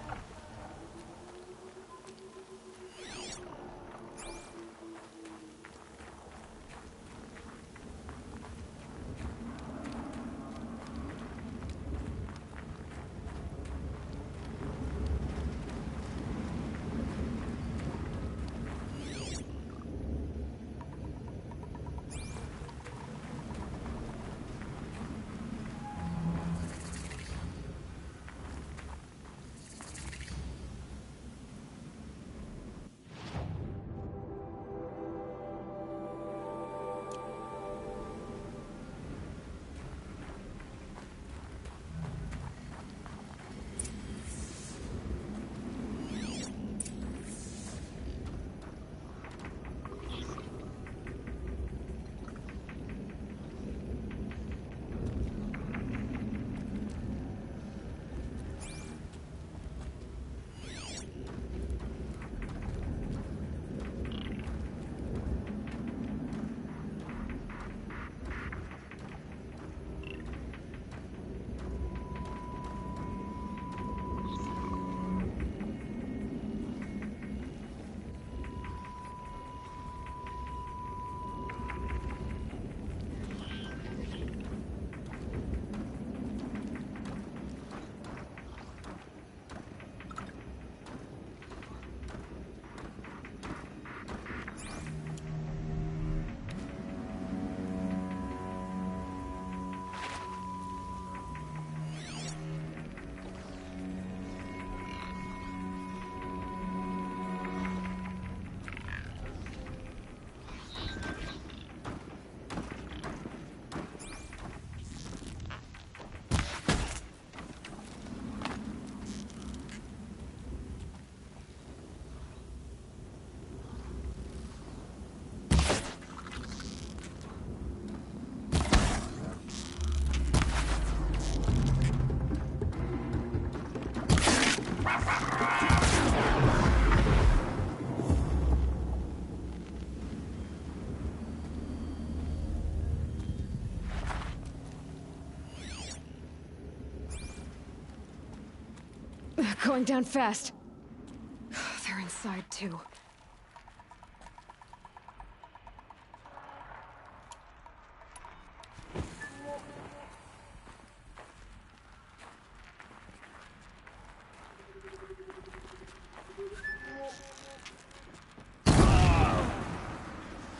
Going down fast. They're inside, too.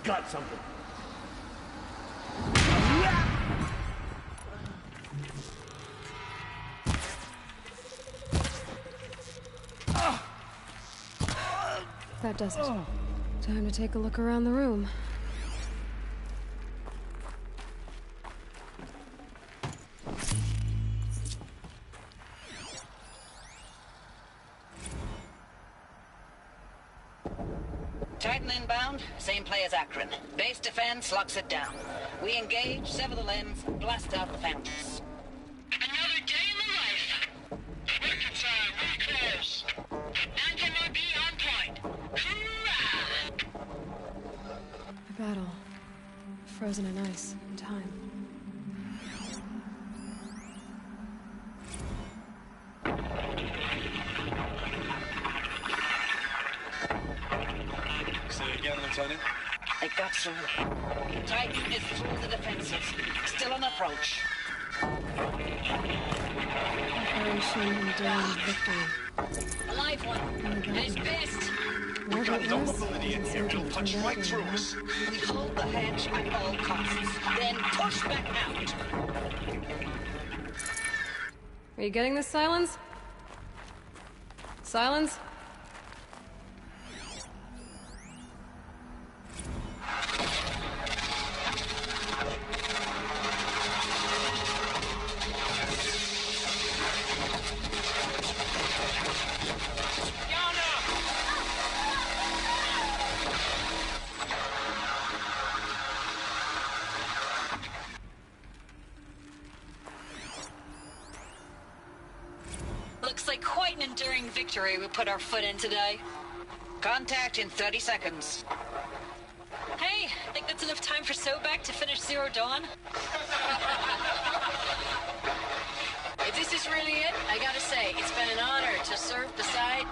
Got something. That does it. Time to take a look around the room. Titan inbound, same play as Akron. Base defense locks it down. We engage, sever the lens, blast out the fountains. Another day in the life. Reconcile, we're close. Anthem RB on point. Hoorah! A battle. Frozen in ice and time. Lieutenant? They got through. Titan is through the defenses. Still on approach. Operation Enduring Victory. A live one. He's pissed. We got no mobility in here. It'll punch right through us. We hold the hedge at all costs. Then push back out. Are you getting this, Silence? Silence? Looks like quite an enduring victory we put our foot in today. Contact in 30 seconds. Hey, think that's enough time for Sobek to finish Zero Dawn? If this is really it, I gotta say, it's been an honor to serve beside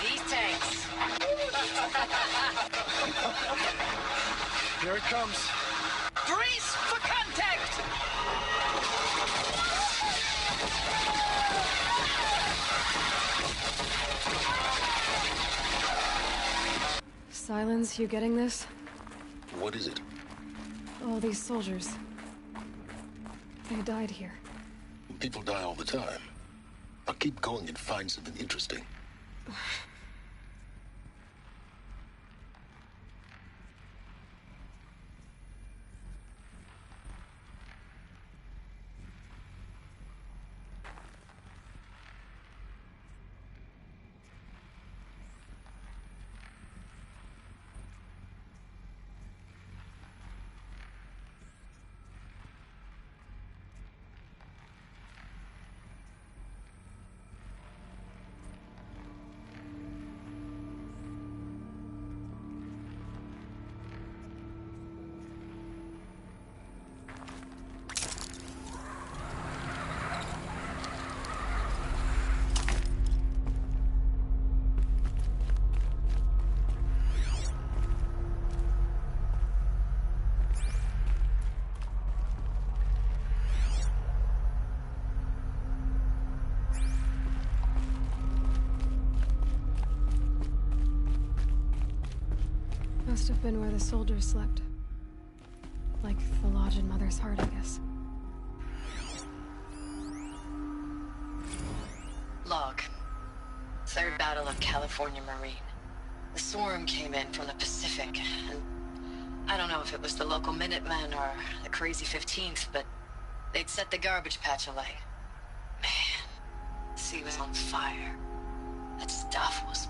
these tanks. Here it comes. Brace for contact! Silence, you getting this? What is it? All these soldiers. They died here. People die all the time. But keep going and find something interesting. Must have been where the soldiers slept. Like the lodge in Mother's Heart, I guess. Log. Third Battle of California Marine. The swarm came in from the Pacific, and I don't know if it was the local Minutemen or the crazy 15th, but they'd set the garbage patch alight. Man, the sea was on fire. That stuff was...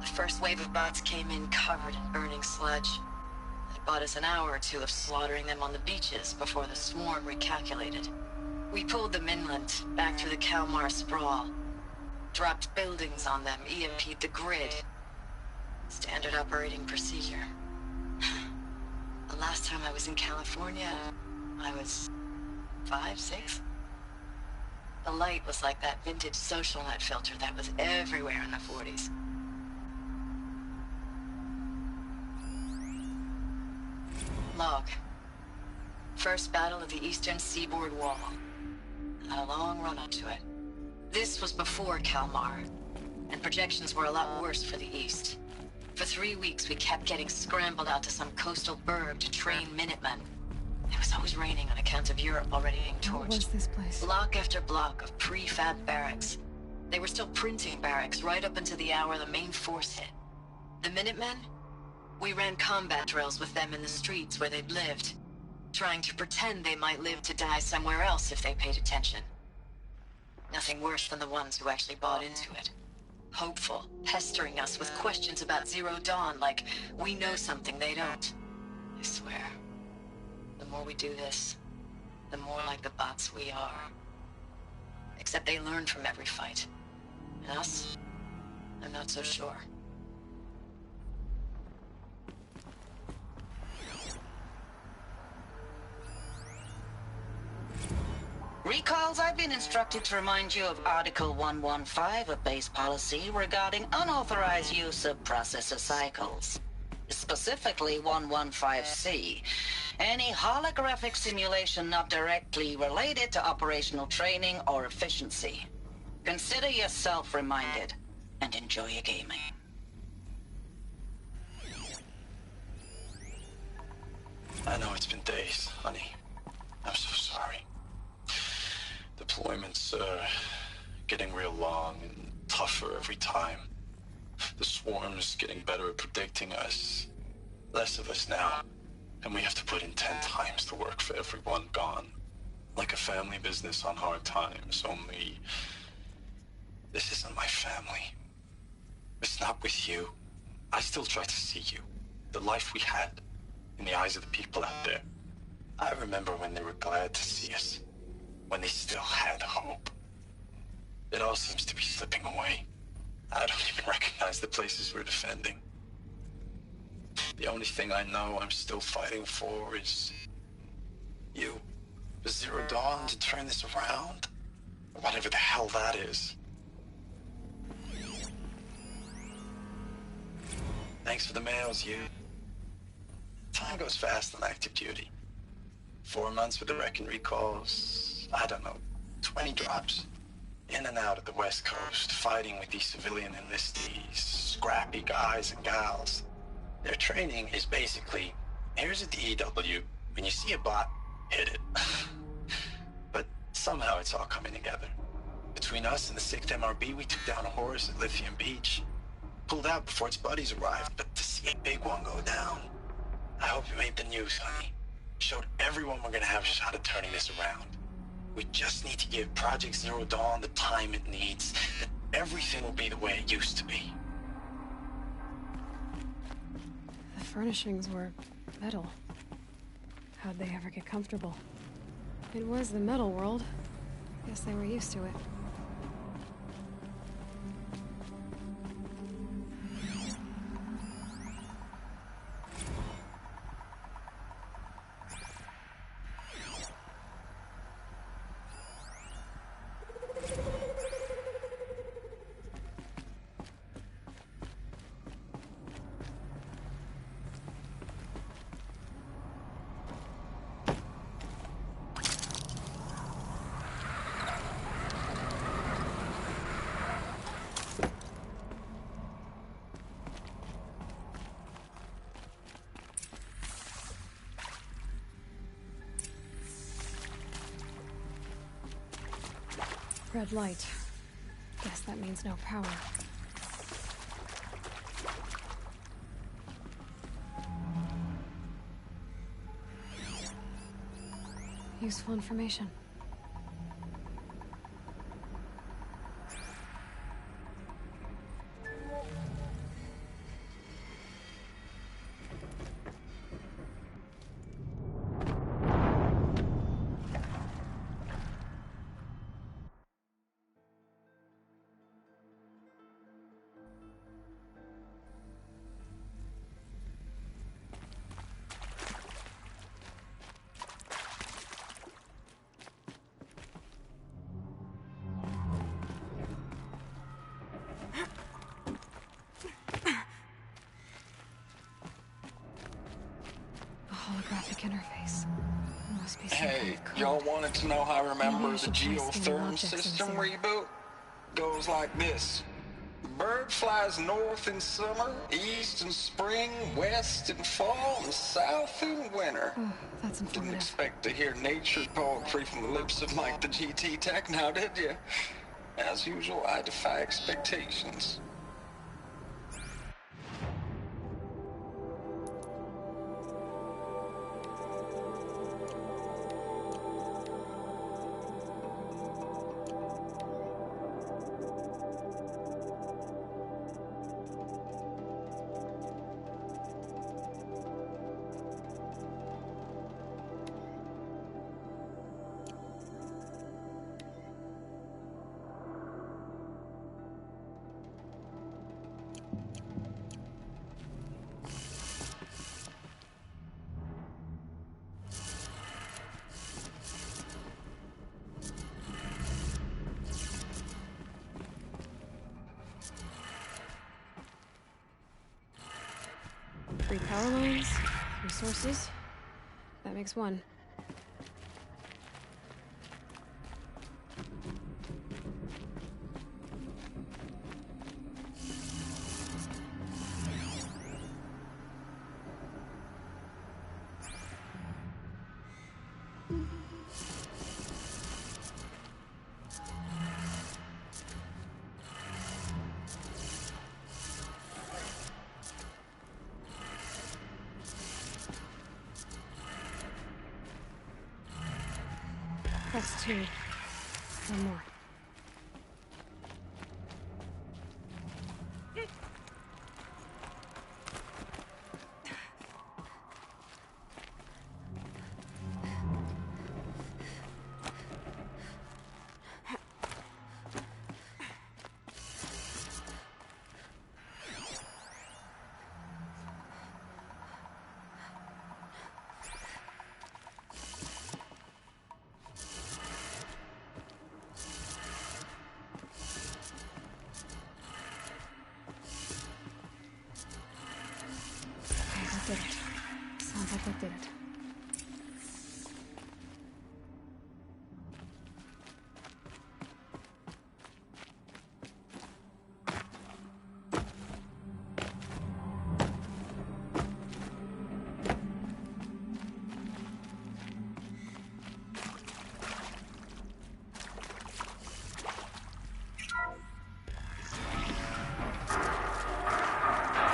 The first wave of bots came in covered in burning sludge. It bought us an hour or two of slaughtering them on the beaches before the swarm recalculated. We pulled them inland, back through the Kalmar sprawl. Dropped buildings on them, EMP'd the grid. Standard operating procedure. The last time I was in California, I was 5, 6? The light was like that vintage social net filter that was everywhere in the 40s. Log. First battle of the eastern seaboard wall. Had a long run up to it. This was before Kalmar, and projections were a lot worse for the east. For 3 weeks, we kept getting scrambled out to some coastal burg to train Minutemen. It was always raining on account of Europe already being torched. What was this place? Block after block of prefab barracks. They were still printing barracks right up until the hour the main force hit. The Minutemen? We ran combat drills with them in the streets where they'd lived, trying to pretend they might live to die somewhere else if they paid attention. Nothing worse than the ones who actually bought into it. Hopeful, pestering us with questions about Zero Dawn like we know something they don't. I swear, the more we do this, the more like the bots we are. Except they learn from every fight. And us? I'm not so sure. Recalls, I've been instructed to remind you of Article 115 of base policy regarding unauthorized use of processor cycles. Specifically 115C. Any holographic simulation not directly related to operational training or efficiency. Consider yourself reminded, and enjoy your gaming. I know it's been days, honey. I'm so sorry. Deployments are getting real long and tougher every time. The swarm's getting better at predicting us. Less of us now, and we have to put in 10 times the work for everyone gone. Like a family business on hard times, only... this isn't my family. It's not with you. I still try to see you. The life we had, in the eyes of the people out there. I remember when they were glad to see us. When they still had hope. It all seems to be slipping away. I don't even recognize the places we're defending. The only thing I know I'm still fighting for is... you. The Zero Dawn to turn this around. Whatever the hell that is. Thanks for the mails, you. Time goes fast on active duty. 4 months with the Reckon recalls... I don't know, 20 drops. In and out of the West Coast, fighting with these civilian enlistees, scrappy guys and gals. Their training is basically, here's a DEW, when you see a bot, hit it. But somehow it's all coming together. Between us and the 6th MRB, we took down a horse at Lithium Beach. Pulled out before its buddies arrived, but to see a big one go down. I hope you made the news, honey. Showed everyone we're gonna have a shot at turning this around. We just need to give Project Zero Dawn the time it needs, and everything will be the way it used to be. The furnishings were metal. How'd they ever get comfortable? It was the metal world. Guess they were used to it. Red light. Guess that means no power. Useful information. mark in her face. There must be some Hey, kind of code. y'all wanted to know how I remember Maybe I the should try scanning geotherm objects in system this area. reboot? Goes like this. Bird flies north in summer, east in spring, west in fall, and south in winter. Oh, that's Didn't informative. expect to hear nature poetry from the lips of Mike the GT Tech now, did you? As usual, I defy expectations. Three power lines, resources. That makes one. That's two. One more. That did it. Sounds like that did it.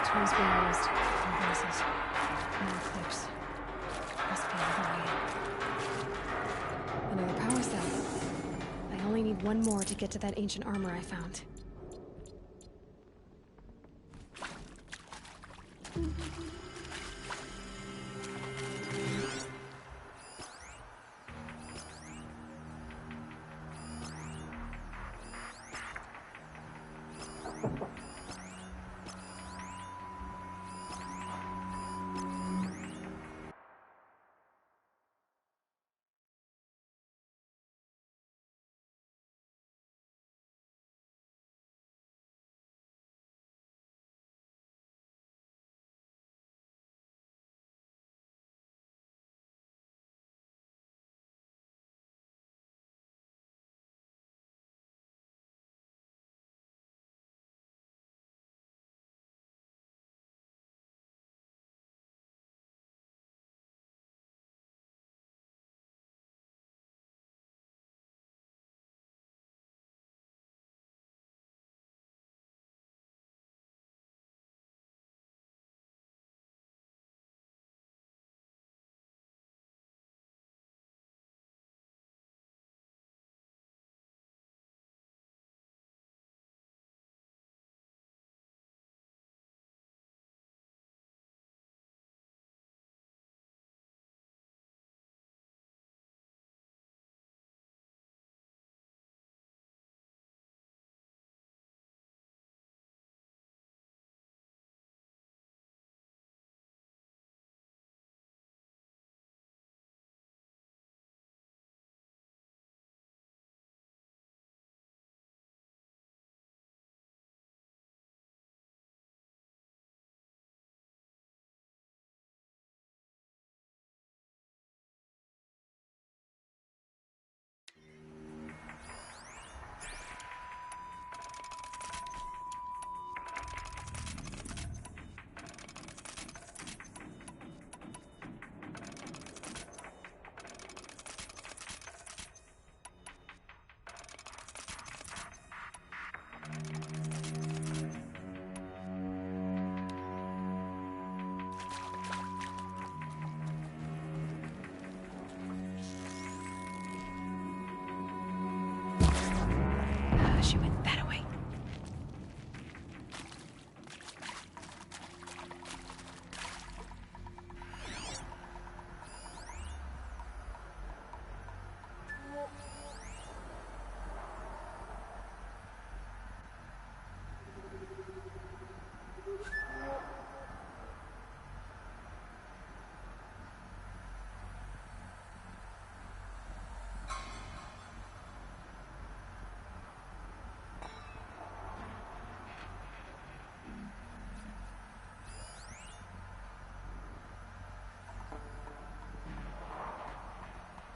Tools being used. Devices. More clips. Must be another way in. Another power cell. I only need one more to get to that ancient armor I found.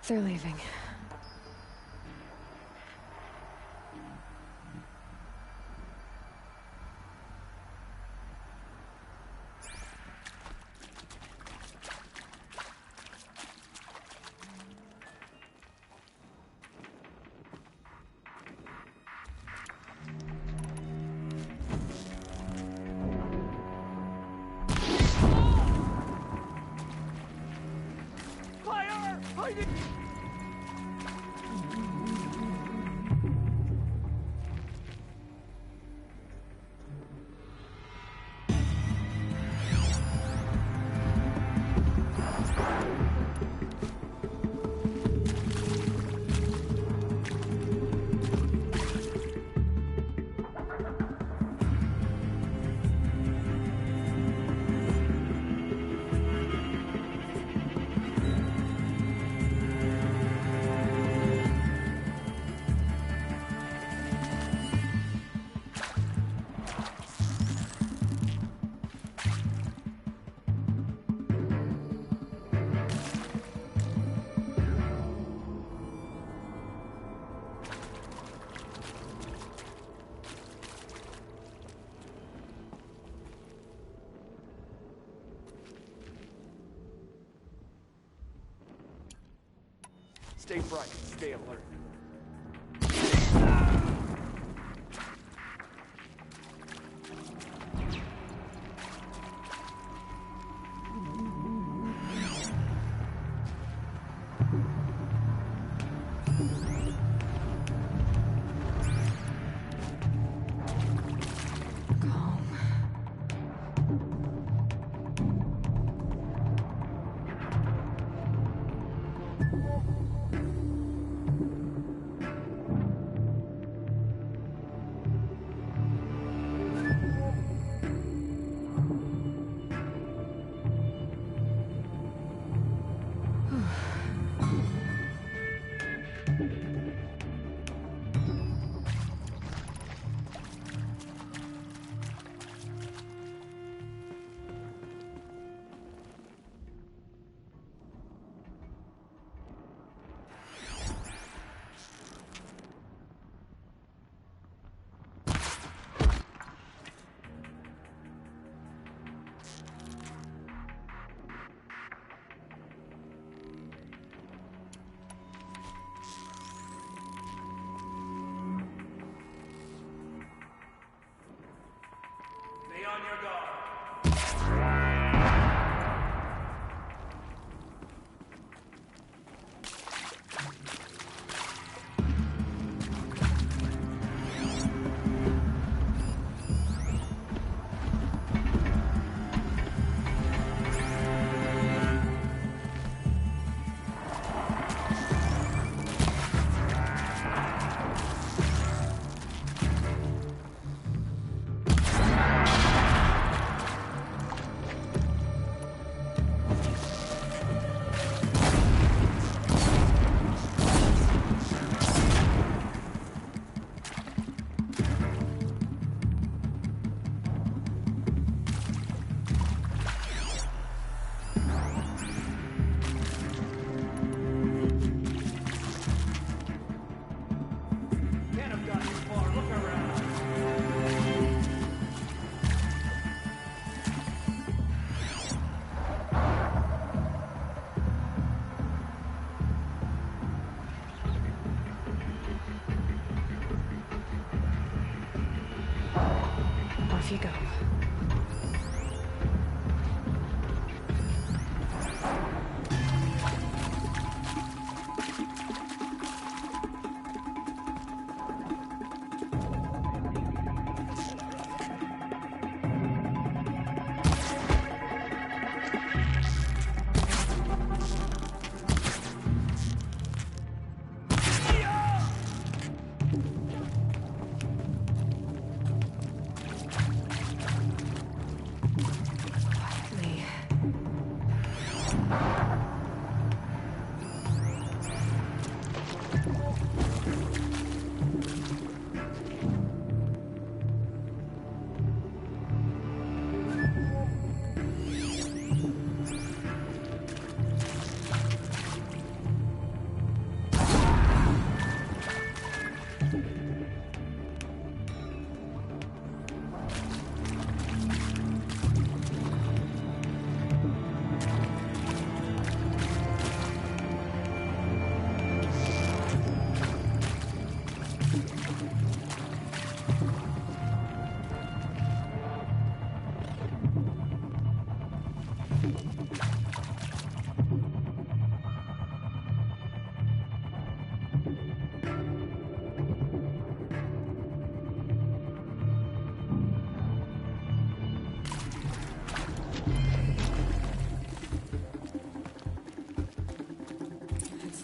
They're leaving. Stay bright, stay alert. Stay on your guard. Off you go.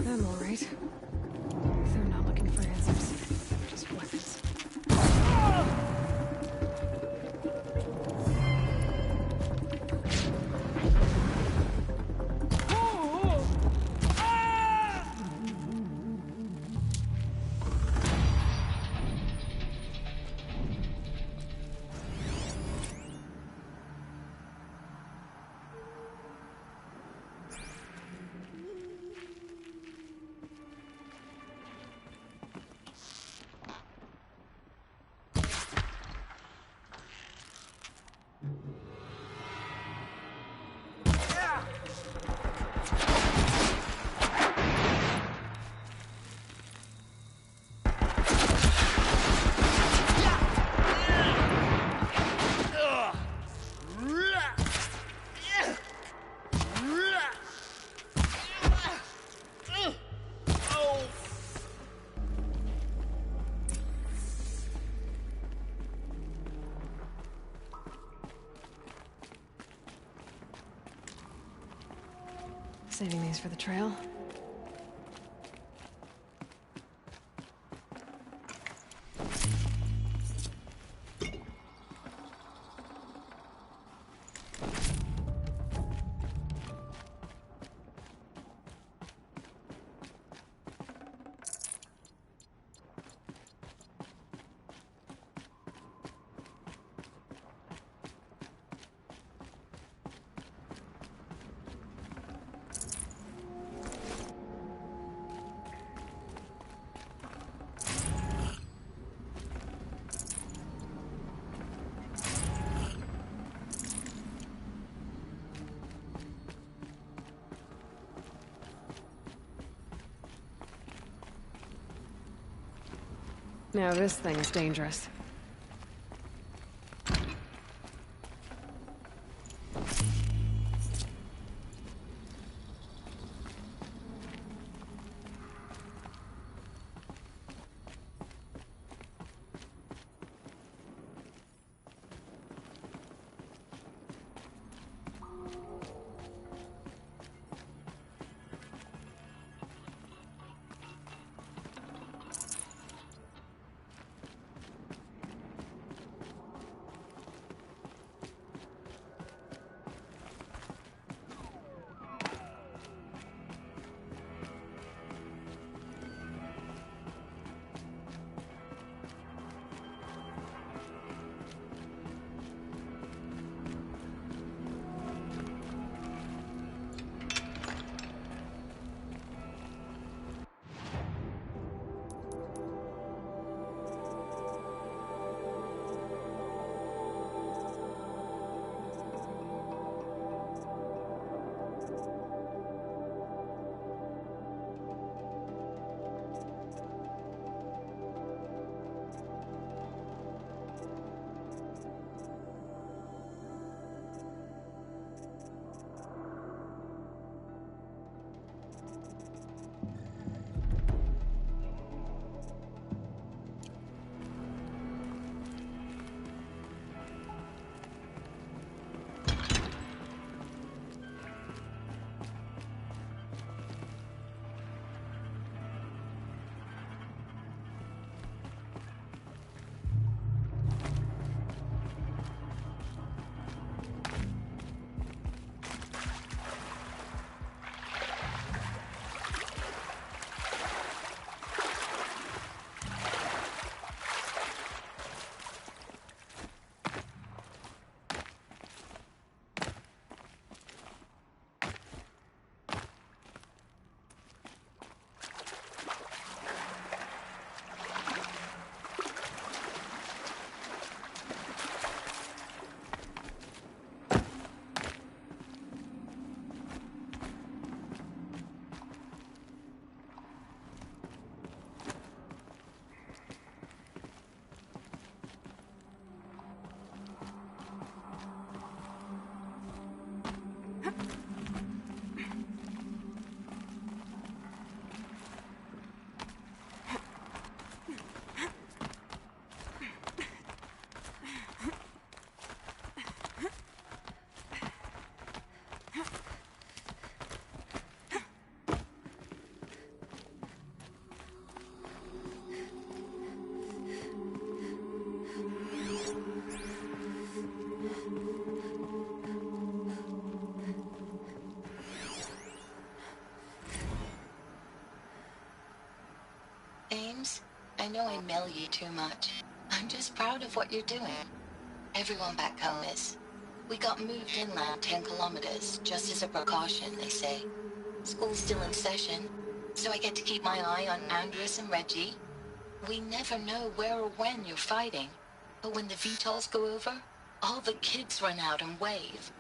them, all right. They're not looking for answers, just weapons. Saving these for the trail. Now this thing is dangerous. email you too much. I'm just proud of what you're doing. Everyone back home is. We got moved inland 10 kilometers, just as a precaution, they say. School's still in session, so I get to keep my eye on Andres and Reggie. We never know where or when you're fighting, but when the VTOLs go over, all the kids run out and wave.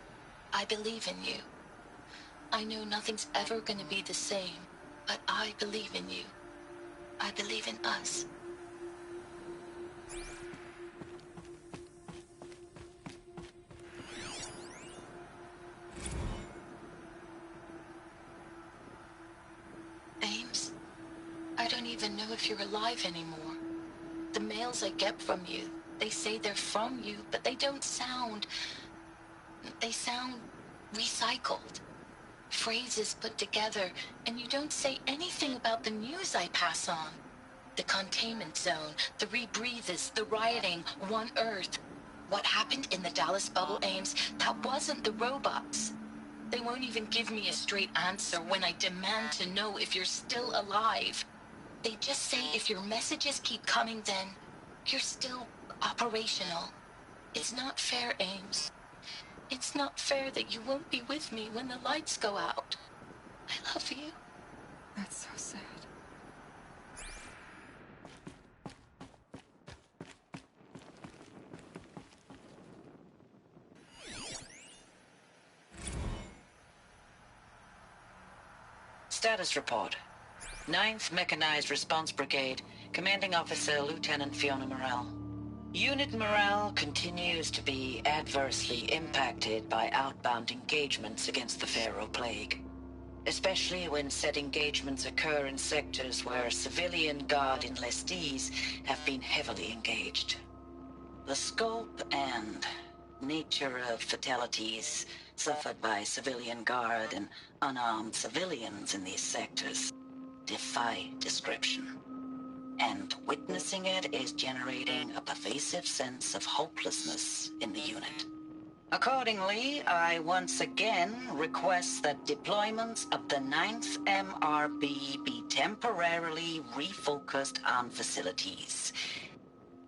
I believe in you. I know nothing's ever gonna be the same, but I believe in you. I believe in us. Ames, I don't even know if you're alive anymore. The mails I get from you, they say they're from you, but they don't sound... They sound recycled. Phrases put together, and you don't say anything about the news I pass on. The containment zone, the rebreathers, the rioting, One Earth. What happened in the Dallas bubble, Ames, that wasn't the robots. They won't even give me a straight answer when I demand to know if you're still alive. They just say if your messages keep coming, then you're still operational. It's not fair, Ames. It's not fair that you won't be with me when the lights go out. I love you. That's so sad. Status report. 9th Mechanized Response Brigade, Commanding Officer Lieutenant Fiona Morell. Unit morale continues to be adversely impacted by outbound engagements against the Pharaoh Plague, especially when said engagements occur in sectors where civilian guard enlistees have been heavily engaged. The scope and nature of fatalities suffered by civilian guard and unarmed civilians in these sectors defy description. And witnessing it is generating a pervasive sense of hopelessness in the unit. Accordingly, I once again request that deployments of the 9th MRB be temporarily refocused on facilities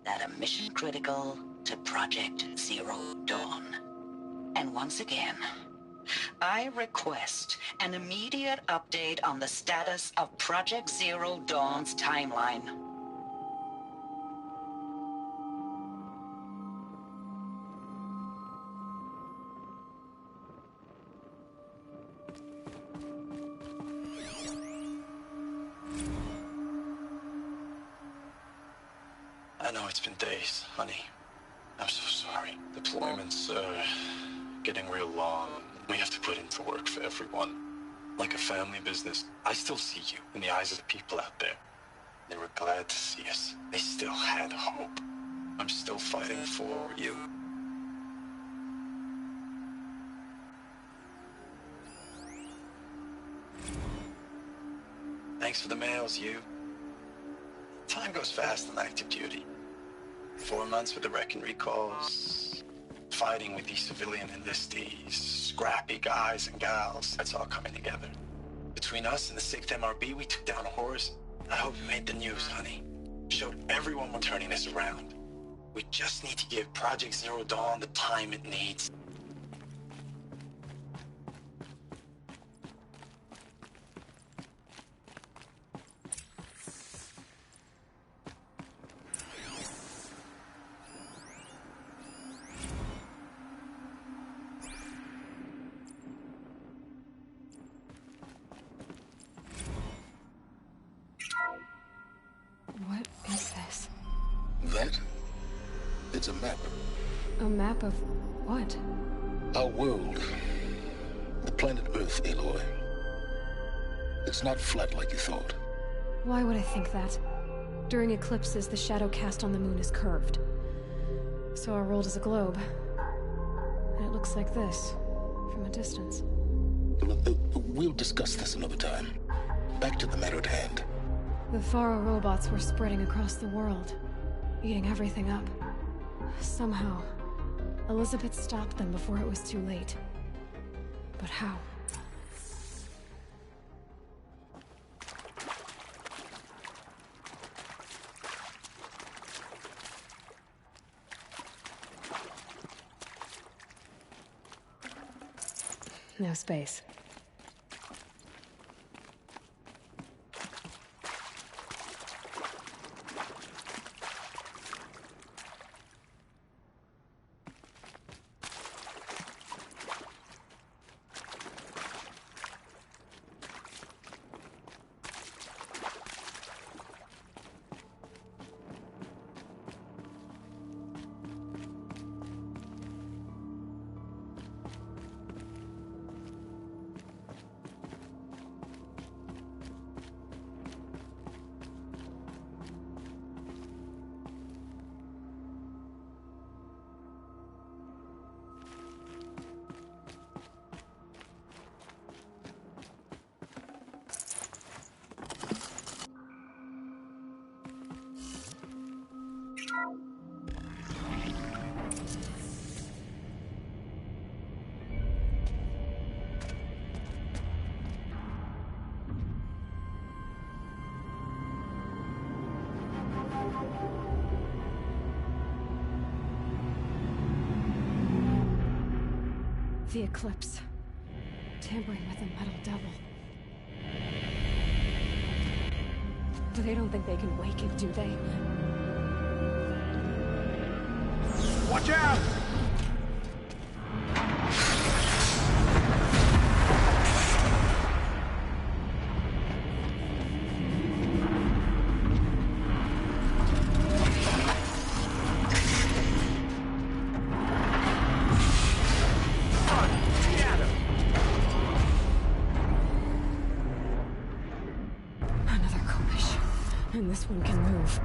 that are mission critical to Project Zero Dawn. And once again, I request an immediate update on the status of Project Zero Dawn's timeline. I know it's been days, honey. I'm so sorry. Deployments are getting real long. We have to put into work for everyone. Like a family business. I still see you in the eyes of the people out there. They were glad to see us. They still had hope. I'm still fighting for you. Thanks for the mails, you. Time goes fast on active duty. 4 months with the wreck and recalls. Fighting with these civilian enlistees. Scrappy guys and gals. That's all coming together. Between us and the 6th MRB, we took down Horus. I hope you made the news, honey. Showed everyone we're turning this around. We just need to give Project Zero Dawn the time it needs. What is this? That? It's a map. A map of what? Our world. The planet Earth, Aloy. It's not flat like you thought. Why would I think that? During eclipses, the shadow cast on the moon is curved. So our world is a globe. And it looks like this, from a distance. We'll discuss this another time. Back to the matter at hand. The Faro robots were spreading across the world, eating everything up. Somehow, Elizabeth stopped them before it was too late. But how? No space. The Eclipse. Tampering with the Metal Devil. They don't think they can wake it, do they? Watch out! Another Kopish. And this one can move.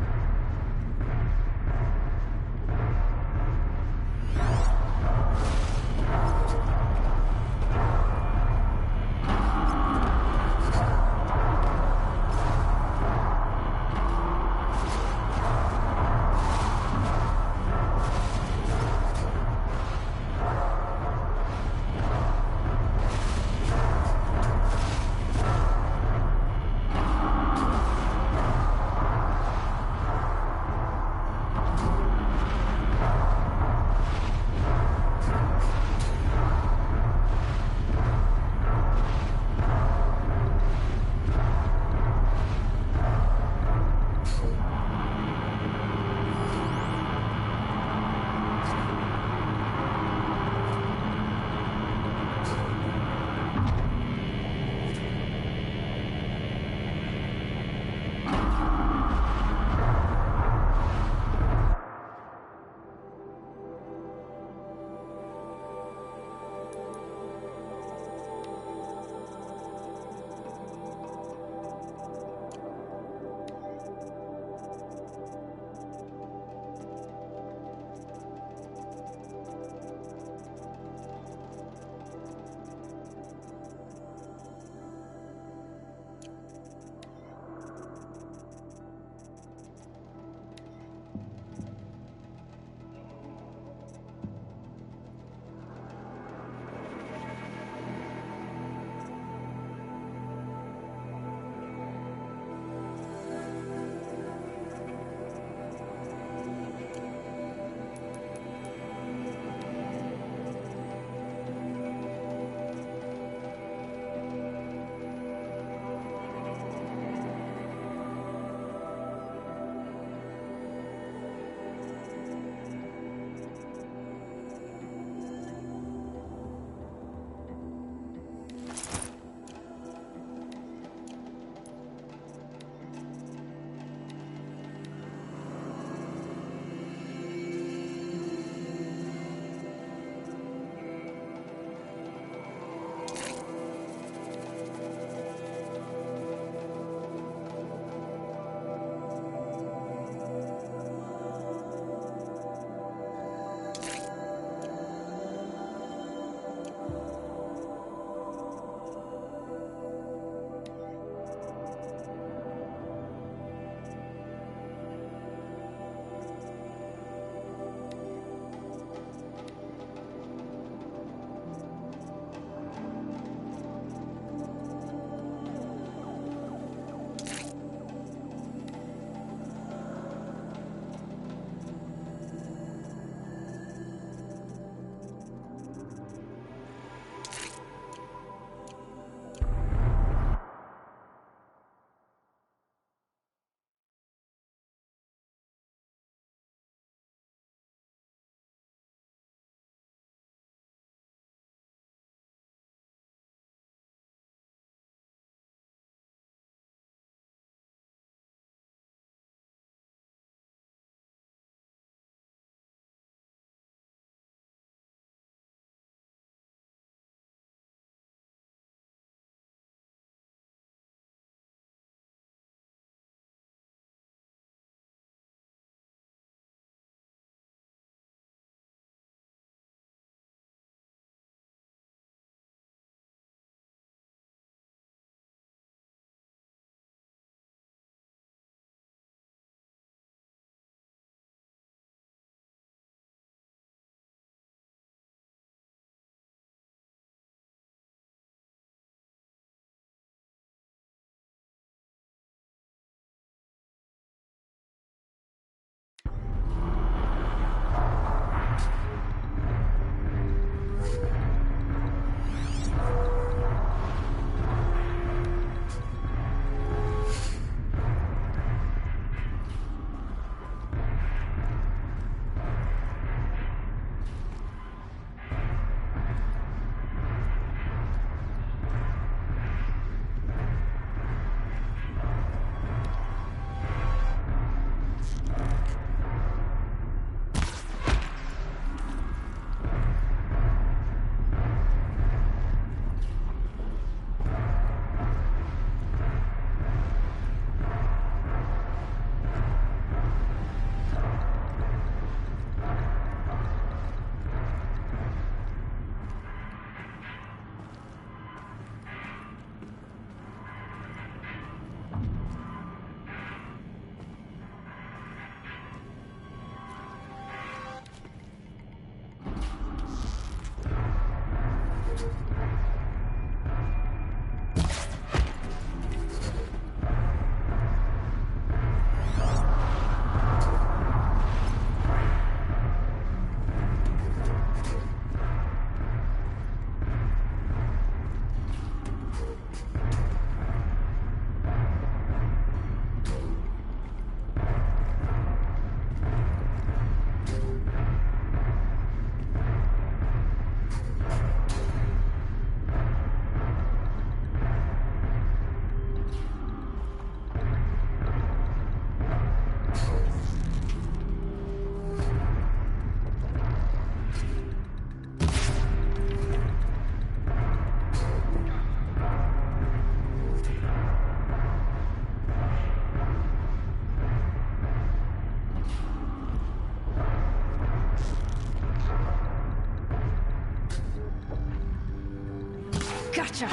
Gotcha.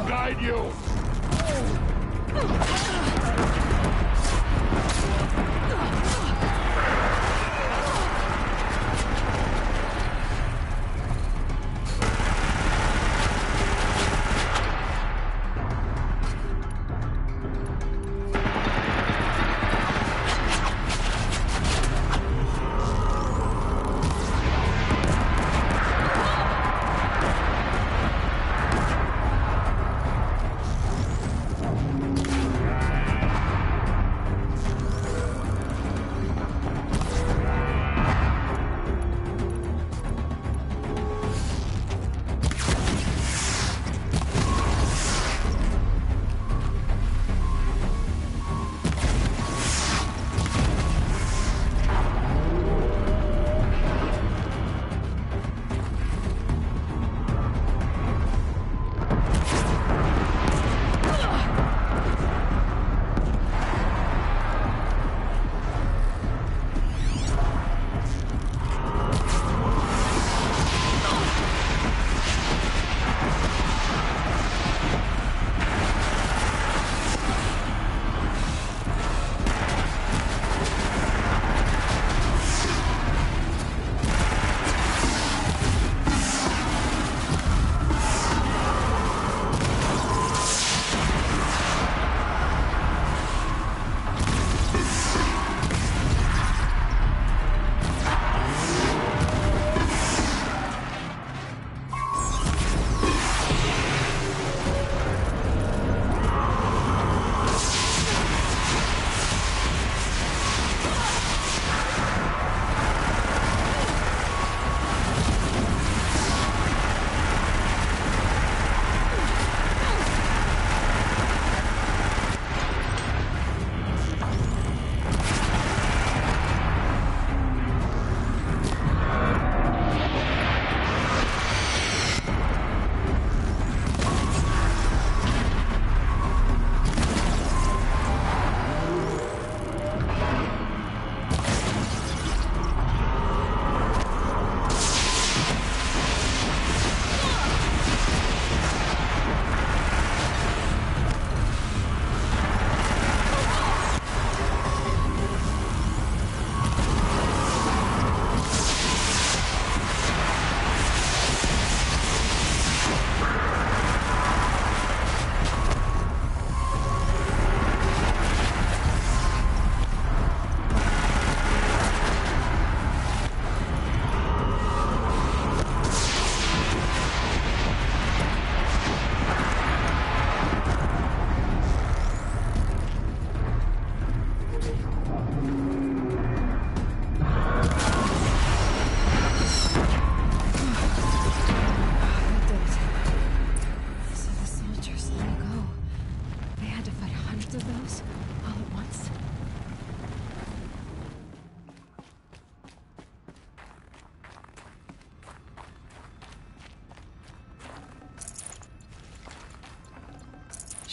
Guide you!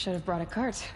Should have brought a cart.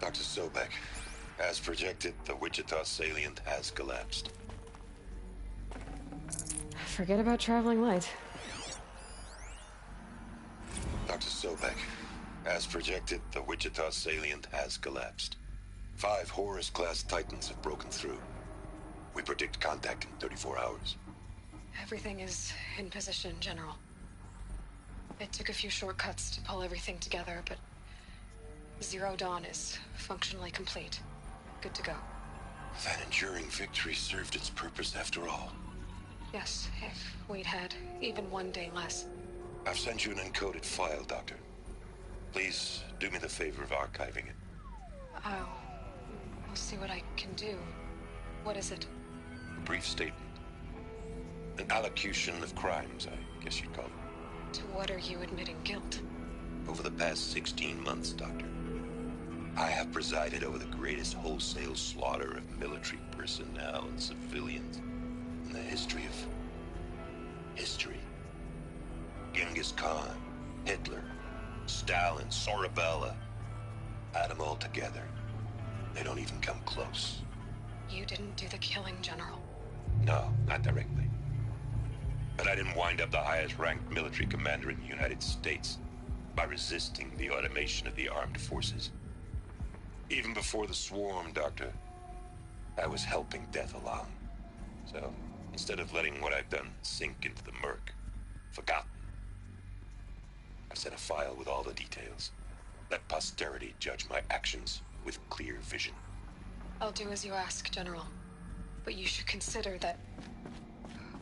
Dr. Sobek, as projected, the Wichita salient has collapsed. Forget about traveling light. Dr. Sobek, as projected, the Wichita salient has collapsed. 5 Horus-class Titans have broken through. We predict contact in 34 hours. Everything is in position, General. It took a few shortcuts to pull everything together, but Zero Dawn is functionally complete. Good to go. That enduring victory served its purpose after all. Yes, if we'd had even one day less. I've sent you an encoded file, Doctor. Please do me the favor of archiving it. I'll see what I can do. What is it? A brief statement. An allocution of crimes, I guess you'd call it. To what are you admitting guilt? Over the past 16 months, Doctor, I have presided over the greatest wholesale slaughter of military personnel and civilians in the history of history. Genghis Khan, Hitler, Stalin, Sorabella. Add them all together. They don't even come close. You didn't do the killing, General. No, not directly. But I didn't wind up the highest-ranked military commander in the United States by resisting the automation of the armed forces. Even before the swarm, Doctor, I was helping death along. So, instead of letting what I've done sink into the murk, forgotten, I've sent a file with all the details. Let posterity judge my actions with clear vision. I'll do as you ask, General. But you should consider that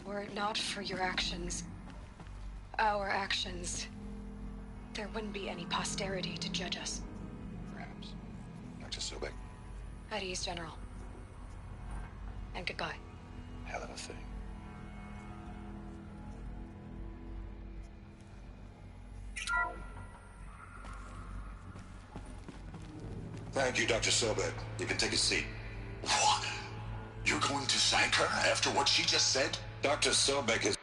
were it not for your actions, our actions, there wouldn't be any posterity to judge us. Perhaps. Dr. Sobek. At ease, General. And goodbye. Hell of a thing. Thank you, Dr. Sobek. You can take a seat. What? You're going to thank her after what she just said? Dr. Sobek is...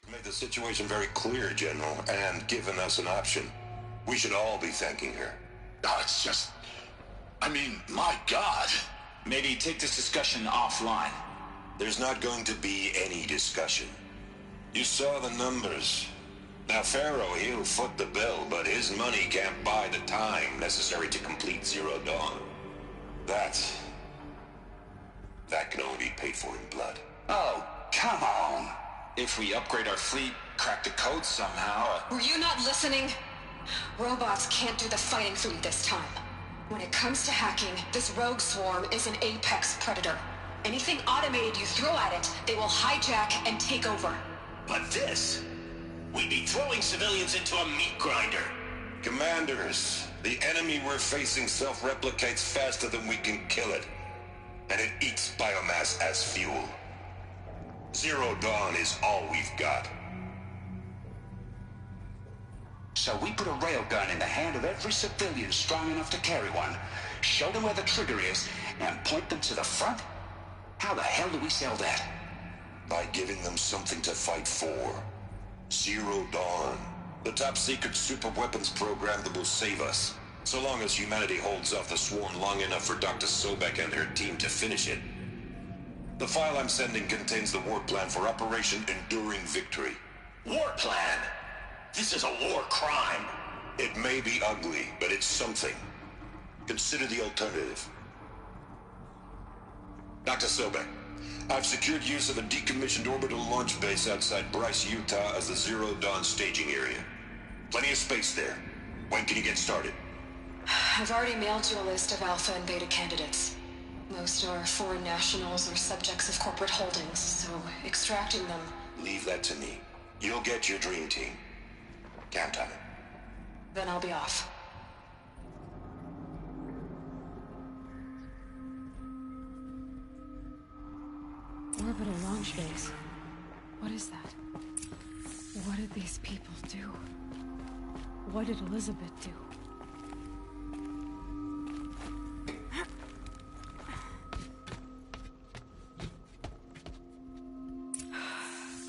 made the situation very clear, General, and given us an option. We should all be thanking her. Oh, it's just... I mean, my God. Maybe take this discussion offline. There's not going to be any discussion. You saw the numbers. Now, Pharaoh, he'll foot the bill, but his money can't buy the time necessary to complete Zero Dawn. That can only be paid for in blood. Oh, come on. If we upgrade our fleet, crack the code somehow... Were you not listening? Robots can't do the fighting for you this time. When it comes to hacking, this rogue swarm is an apex predator. Anything automated you throw at it, they will hijack and take over. But this... we'd be throwing civilians into a meat grinder. Commanders, the enemy we're facing self-replicates faster than we can kill it. And it eats biomass as fuel. Zero Dawn is all we've got. So we put a railgun in the hand of every civilian strong enough to carry one, show them where the trigger is, and point them to the front? How the hell do we sell that? By giving them something to fight for. Zero Dawn. The top-secret super-weapons program that will save us. So long as humanity holds off the swarm long enough for Dr. Sobek and her team to finish it. The file I'm sending contains the war plan for Operation Enduring Victory. War plan? This is a war crime. It may be ugly, but it's something. Consider the alternative. Dr. Sobek, I've secured use of a decommissioned orbital launch base outside Bryce, Utah as the Zero Dawn staging area. Plenty of space there. When can you get started? I've already mailed you a list of Alpha and Beta candidates. Most are foreign nationals or subjects of corporate holdings, so extracting them... Leave that to me. You'll get your dream team. Count on it. Then I'll be off. Orbital launch base. What is that? What did these people do? What did Elizabeth do?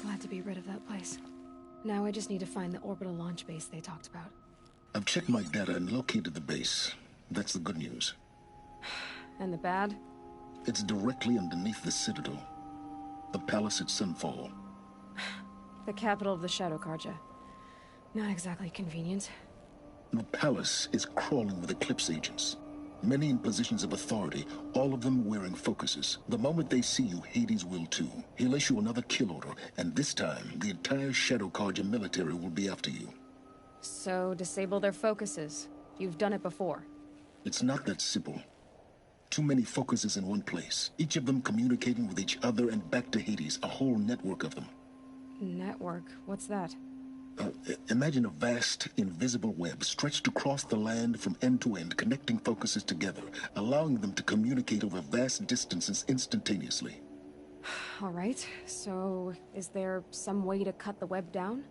Glad to be rid of that place. Now I just need to find the orbital launch base they talked about. I've checked my data and located the base. That's the good news. And the bad? It's directly underneath the Citadel. The palace at Sunfall. The capital of the Shadow Carja. Not exactly convenient. The palace is crawling with Eclipse agents. Many in positions of authority, all of them wearing focuses. The moment they see you, Hades will too. He'll issue another kill order, and this time, the entire Shadow Carja military will be after you. So, disable their focuses. You've done it before. It's not that simple. Too many focuses in one place, each of them communicating with each other and back to Hades, a whole network of them. Network? What's that? Imagine a vast, invisible web stretched across the land from end to end, connecting focuses together, allowing them to communicate over vast distances instantaneously. All right, so is there some way to cut the web down?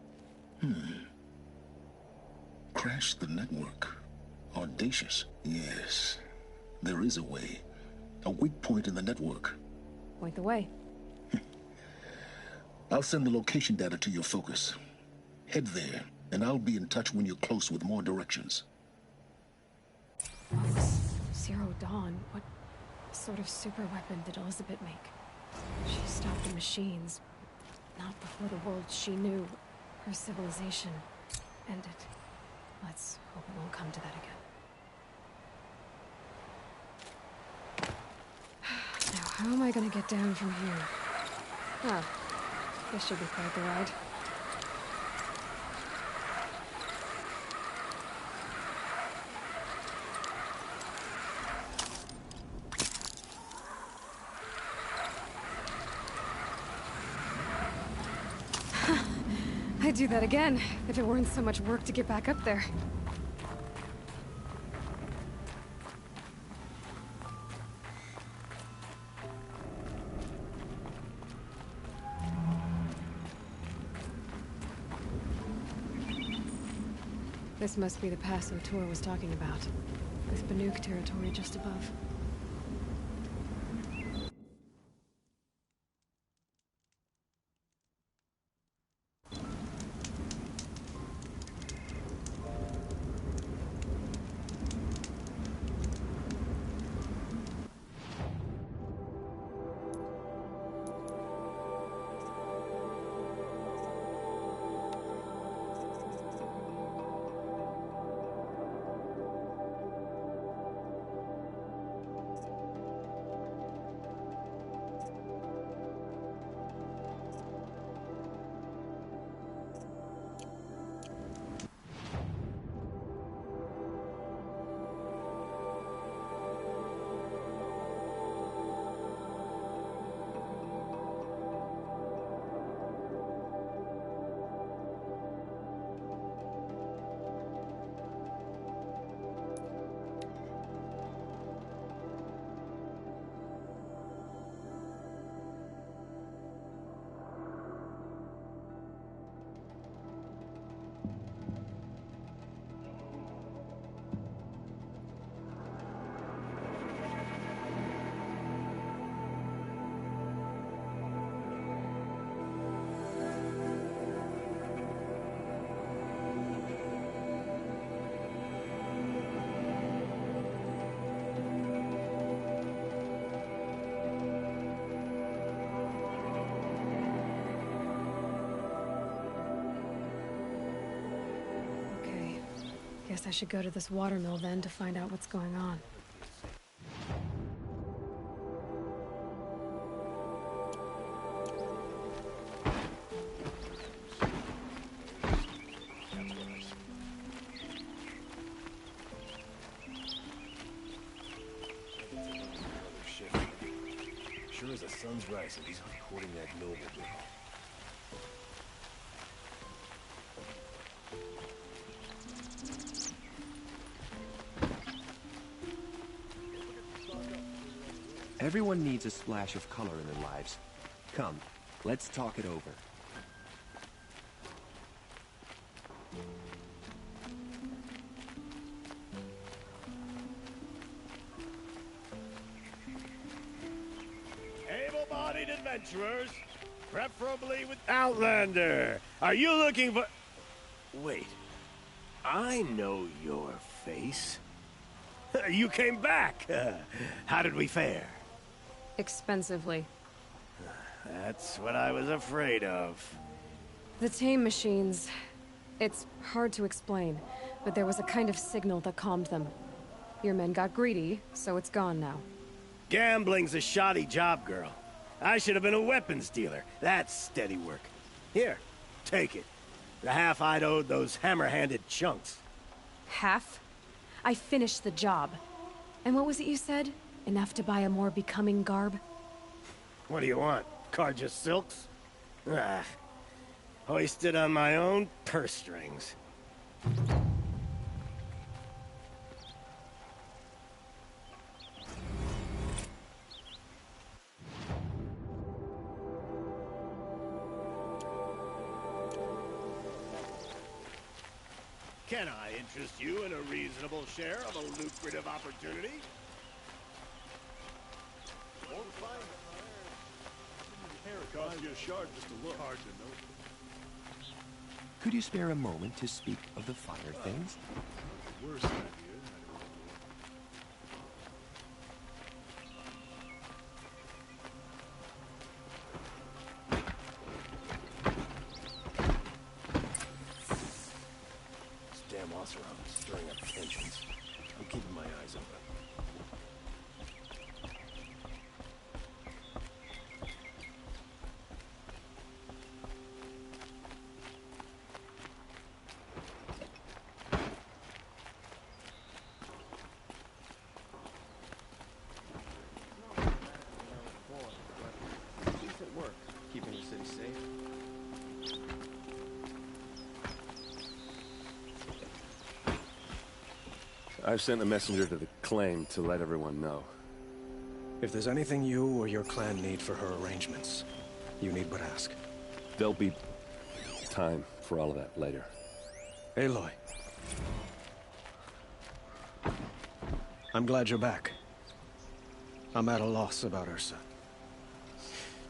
Crash the network. Audacious. Yes, there is a way. A weak point in the network. Point the way. I'll send the location data to your focus. Head there, and I'll be in touch when you're close with more directions. Zero Dawn, what sort of super weapon did Elizabeth make? She stopped the machines, not before the world she knew, her civilization, ended. Let's hope it won't come to that again. Now, how am I gonna get down from here? Oh, this should be quite the ride. I'd do that again, if it weren't so much work to get back up there. This must be the pass O'Toole was talking about, with Banuk territory just above. Guess I should go to this watermill then to find out what's going on. Sure as the sun's rising, he's recording that noble girl. Everyone needs a splash of color in their lives. Come, let's talk it over. Able-bodied adventurers, preferably with Outlander. Are you looking for... Wait, I know your face. You came back. How did we fare? Expensively. That's what I was afraid of. The tame machines... It's hard to explain, but there was a kind of signal that calmed them. Your men got greedy, so it's gone now. Gambling's a shoddy job, girl. I should have been a weapons dealer. That's steady work. Here, take it. The half I'd owed those hammer-handed chunks. Half? I finished the job. And what was it you said? Enough to buy a more becoming garb? What do you want? Carja silks? Ah, hoisted on my own purse strings. Can I interest you in a reasonable share of a lucrative opportunity? Won't find it. Cost you a shard just to look. Hard to know. Could you spare a moment to speak of the finer things? Worst idea. Damn Oseram stirring up tensions. I'm keeping my eyes open. Decent work, keeping the city safe. I've sent a messenger to the claim to let everyone know. If there's anything you or your clan need for her arrangements, you need but ask. There'll be time for all of that later. Aloy. I'm glad you're back. I'm at a loss about Ursa.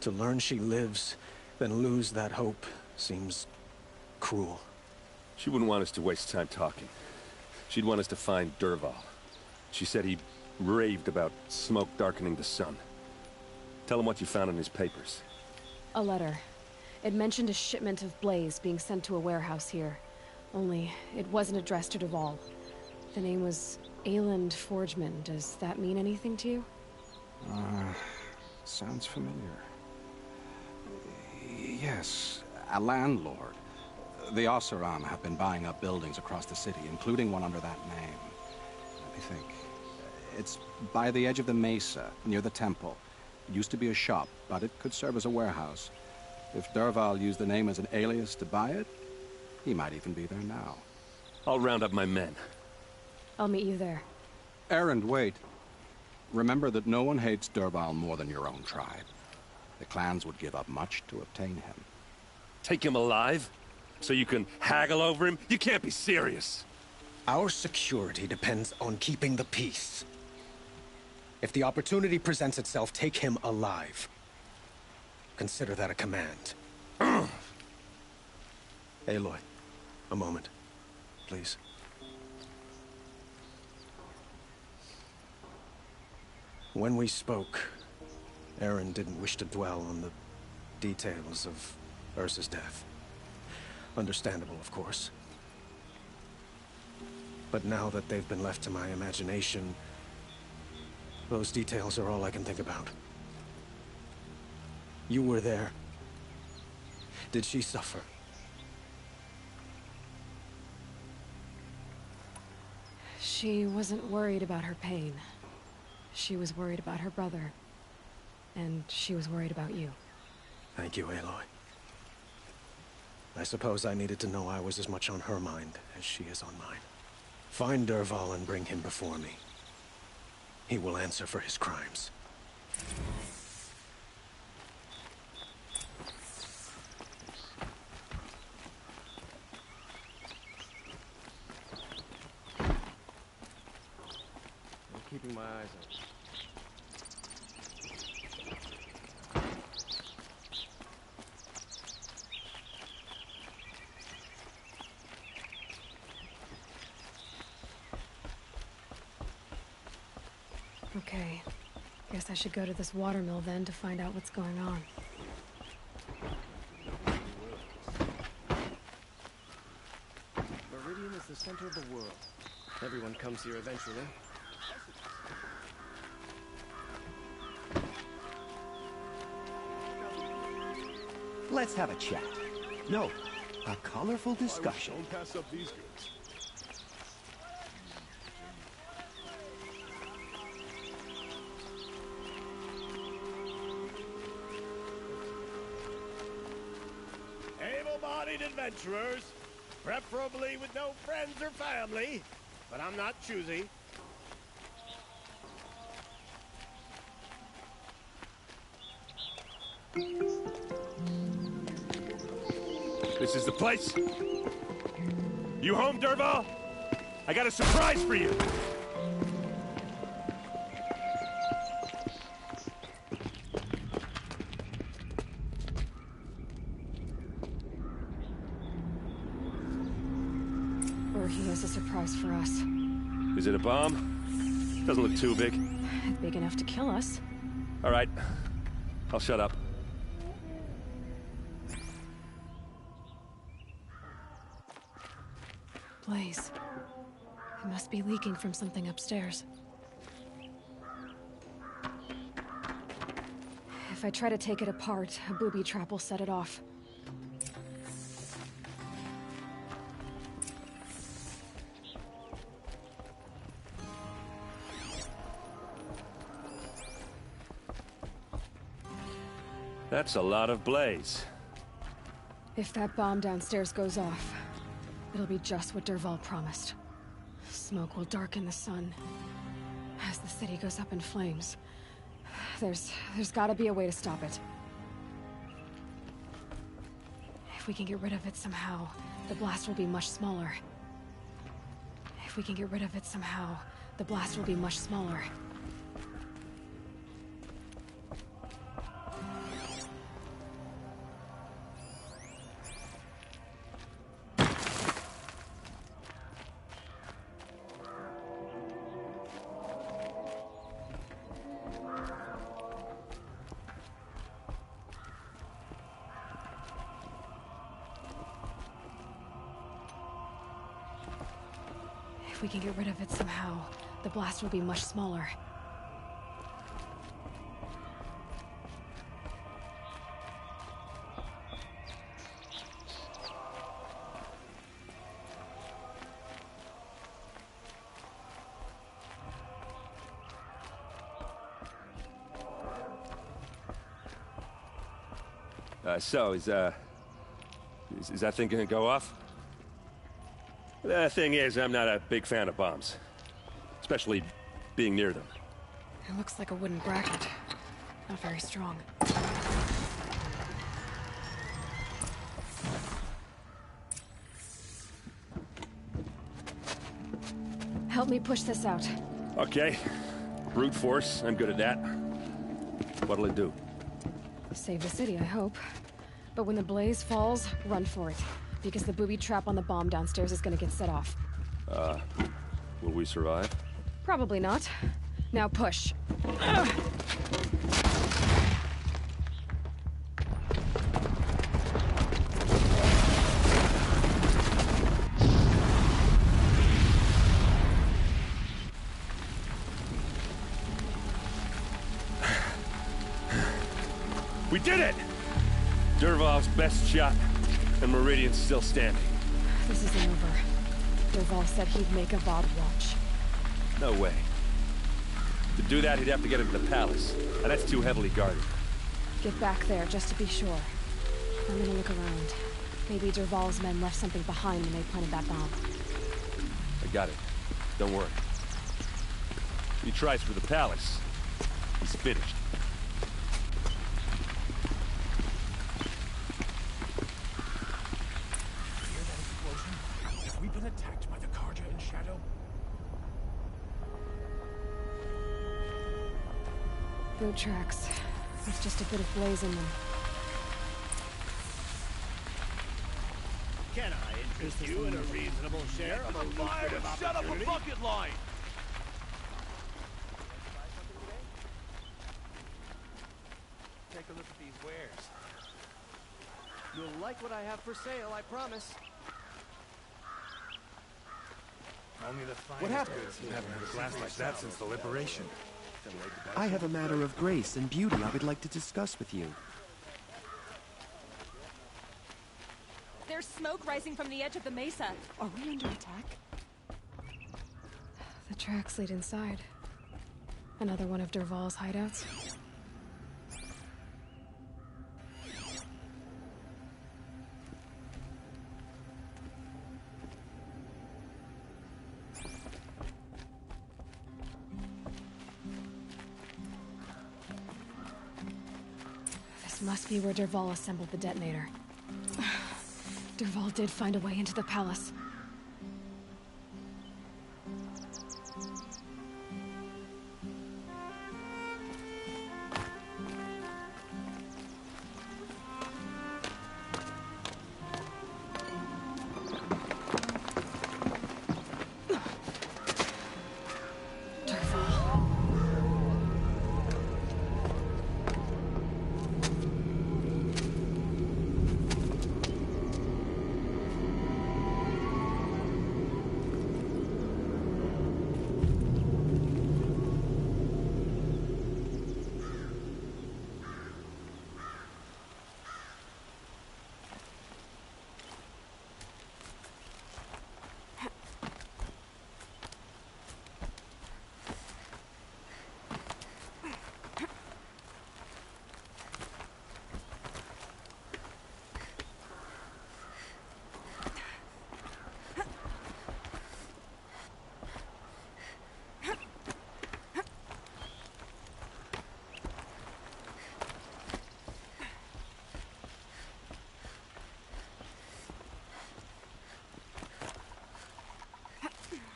To learn she lives, then lose that hope, seems cruel. She wouldn't want us to waste time talking. She'd want us to find Dervahl. She said he raved about smoke darkening the sun. Tell him what you found in his papers. A letter. It mentioned a shipment of Blaze being sent to a warehouse here. Only, it wasn't addressed to Dervahl. The name was Ayland Forgeman. Does that mean anything to you? Sounds familiar. Yes, a landlord. The Oseram have been buying up buildings across the city, including one under that name. Let me think. It's by the edge of the mesa, near the temple. It used to be a shop, but it could serve as a warehouse. If Dervahl used the name as an alias to buy it, he might even be there now. I'll round up my men. I'll meet you there. Erend, wait. Remember that no one hates Dervahl more than your own tribe. The clans would give up much to obtain him. Take him alive? So you can haggle over him? You can't be serious. Our security depends on keeping the peace. If the opportunity presents itself, take him alive. Consider that a command. Aloy, a moment, please. When we spoke, Erend didn't wish to dwell on the details of Ursa's death. Understandable, of course. But now that they've been left to my imagination, those details are all I can think about. You were there. Did she suffer? She wasn't worried about her pain. She was worried about her brother. And she was worried about you. Thank you, Aloy. I suppose I needed to know I was as much on her mind as she is on mine. Find Dervahl and bring him before me. He will answer for his crimes. I'm keeping my eyes open. Okay. Guess I should go to this watermill then to find out what's going on. Meridian is the center of the world. Everyone comes here eventually. Let's have a chat. No, a colorful discussion. Don't pass up these goods. Able-bodied adventurers, preferably with no friends or family, but I'm not choosy. This is the place? You home, Dervahl? I got a surprise for you! Or he has a surprise for us. Is it a bomb? Doesn't look too big. Big enough to kill us. All right. I'll shut up. Blaze. It must be leaking from something upstairs. If I try to take it apart, a booby trap will set it off. That's a lot of blaze. If that bomb downstairs goes off, it'll be just what Dervahl promised. Smoke will darken the sun. As the city goes up in flames, there's gotta be a way to stop it. If we can get rid of it somehow, the blast will be much smaller. If we can get rid of it somehow, the blast will be much smaller. If we can get rid of it somehow, the blast will be much smaller. So, is that thing gonna go off? The thing is, I'm not a big fan of bombs. Especially being near them. It looks like a wooden bracket. Not very strong. Help me push this out. Okay. Brute force, I'm good at that. What'll it do? Save the city, I hope. But when the blaze falls, run for it. Because the booby trap on the bomb downstairs is gonna get set off. Will we survive? Probably not. Now push. We did it! Dervahl's best shot, and Meridian's still standing. This isn't over. Dervahl said he'd make a Vought watch. No way. To do that, he'd have to get into the palace, and that's too heavily guarded. Get back there, just to be sure. I'm gonna look around. Maybe Dervahl's men left something behind when they planted that bomb. I got it. Don't worry. He tries for the palace. He's finished. Attacked by the Carja in shadow? Boot tracks. There's just a bit of blaze in them. Can I interest you in a reasonable share of a lucrative Set up a opportunity? bucket line! Take a look at these wares. You'll like what I have for sale, I promise. Only the finest What happened? goods haven't had a glass like that since the liberation. I have a matter of grace and beauty I would like to discuss with you. There's smoke rising from the edge of the mesa. Are we under attack? The tracks lead inside. Another one of Dervahl's hideouts. This must be where Dervahl assembled the detonator. Dervahl did find a way into the palace.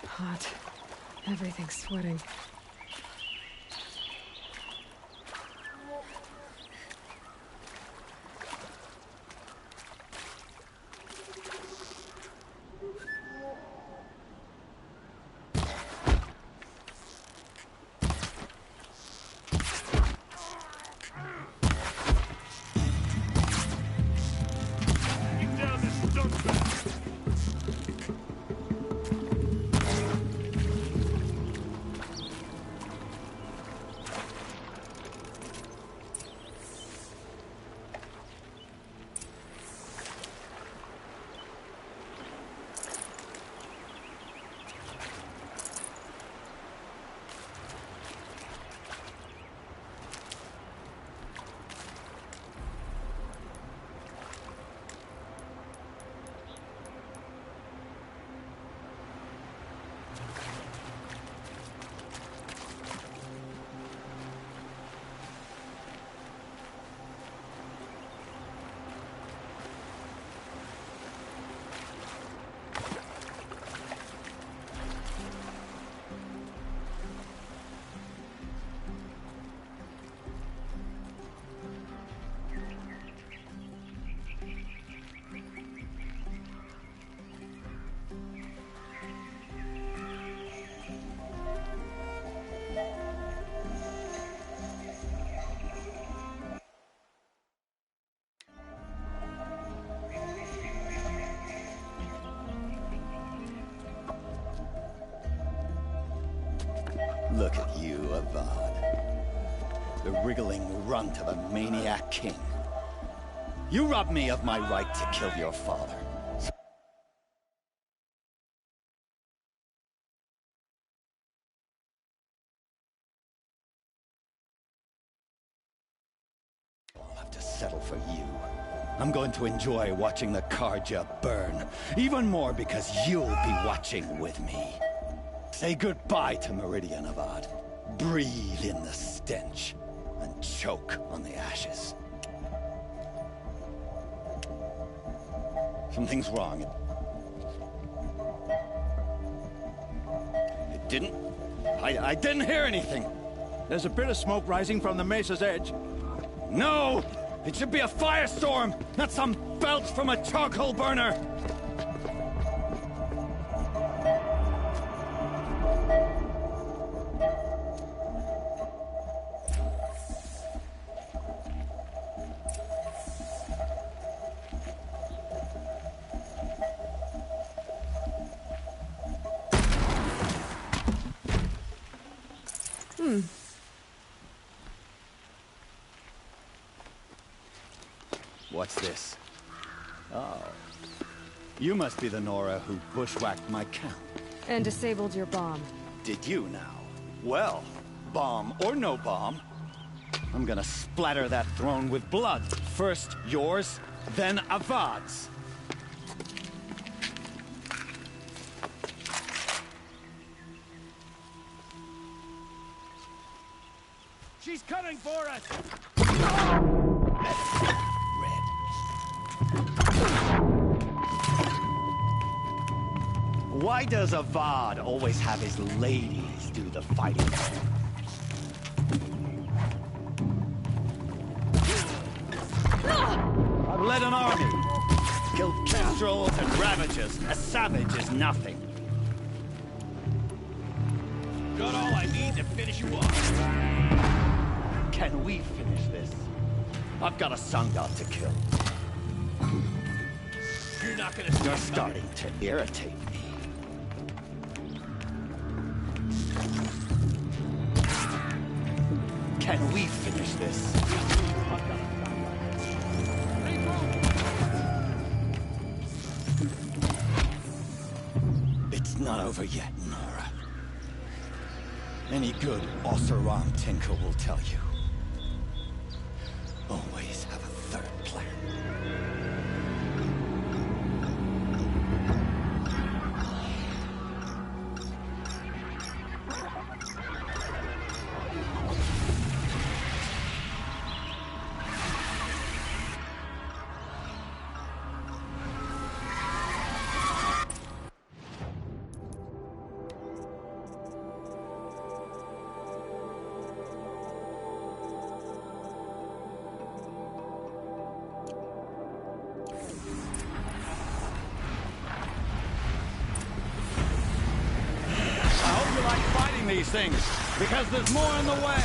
Hot. Everything's sweating. Look at you, Avad. The wriggling runt of a maniac king. You robbed me of my right to kill your father. I'll have to settle for you. I'm going to enjoy watching the Carja burn. Even more because you'll be watching with me. Say goodbye to Meridian, Avad. Breathe in the stench and choke on the ashes. Something's wrong. didn't. I didn't hear anything. There's a bit of smoke rising from the mesa's edge. No! It should be a firestorm, not some belch from a charcoal burner! What's this? Oh. You must be the Nora who bushwhacked my camp. And disabled your bomb. Did you now? Well, bomb or no bomb, I'm gonna splatter that throne with blood. First yours, then Avad's. She's coming for us! Why does Avad always have his ladies do the fighting? I've led an army. Killed kestrels and ravagers. A savage is nothing. Got all I need to finish you off. Can we finish this? I've got a sun god to kill. You're not gonna... You're starting to irritate me. Can we finish this? It's not over yet, Nora. Any good Oseram tinker will tell you. Always have a third plan. These things, because there's more in the way.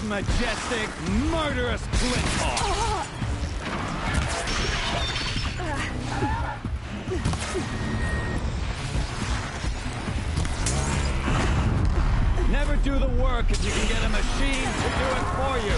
Majestic, murderous Glinthawks! Never do the work if you can get a machine to do it for you.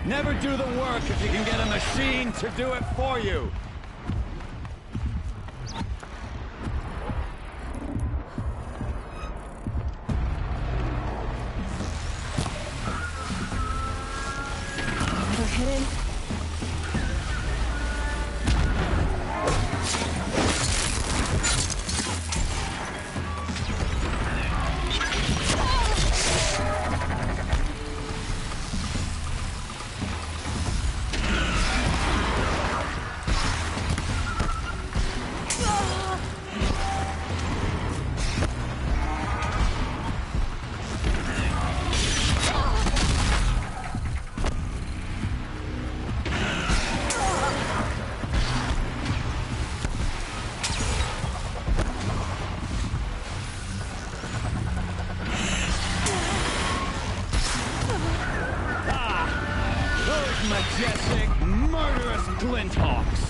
Never do the work if you can get a machine to do it for you. They're hidden. Majestic, murderous Glinthawks!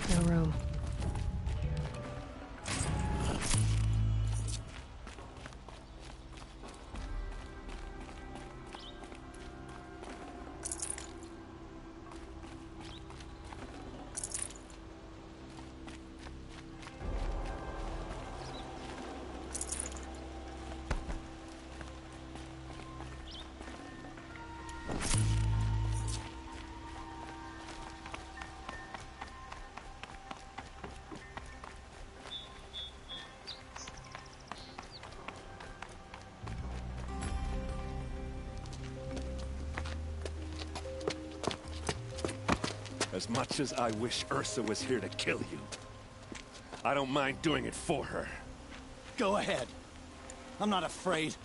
No room. As much as I wish Ursa was here to kill you, I don't mind doing it for her. Go ahead. I'm not afraid.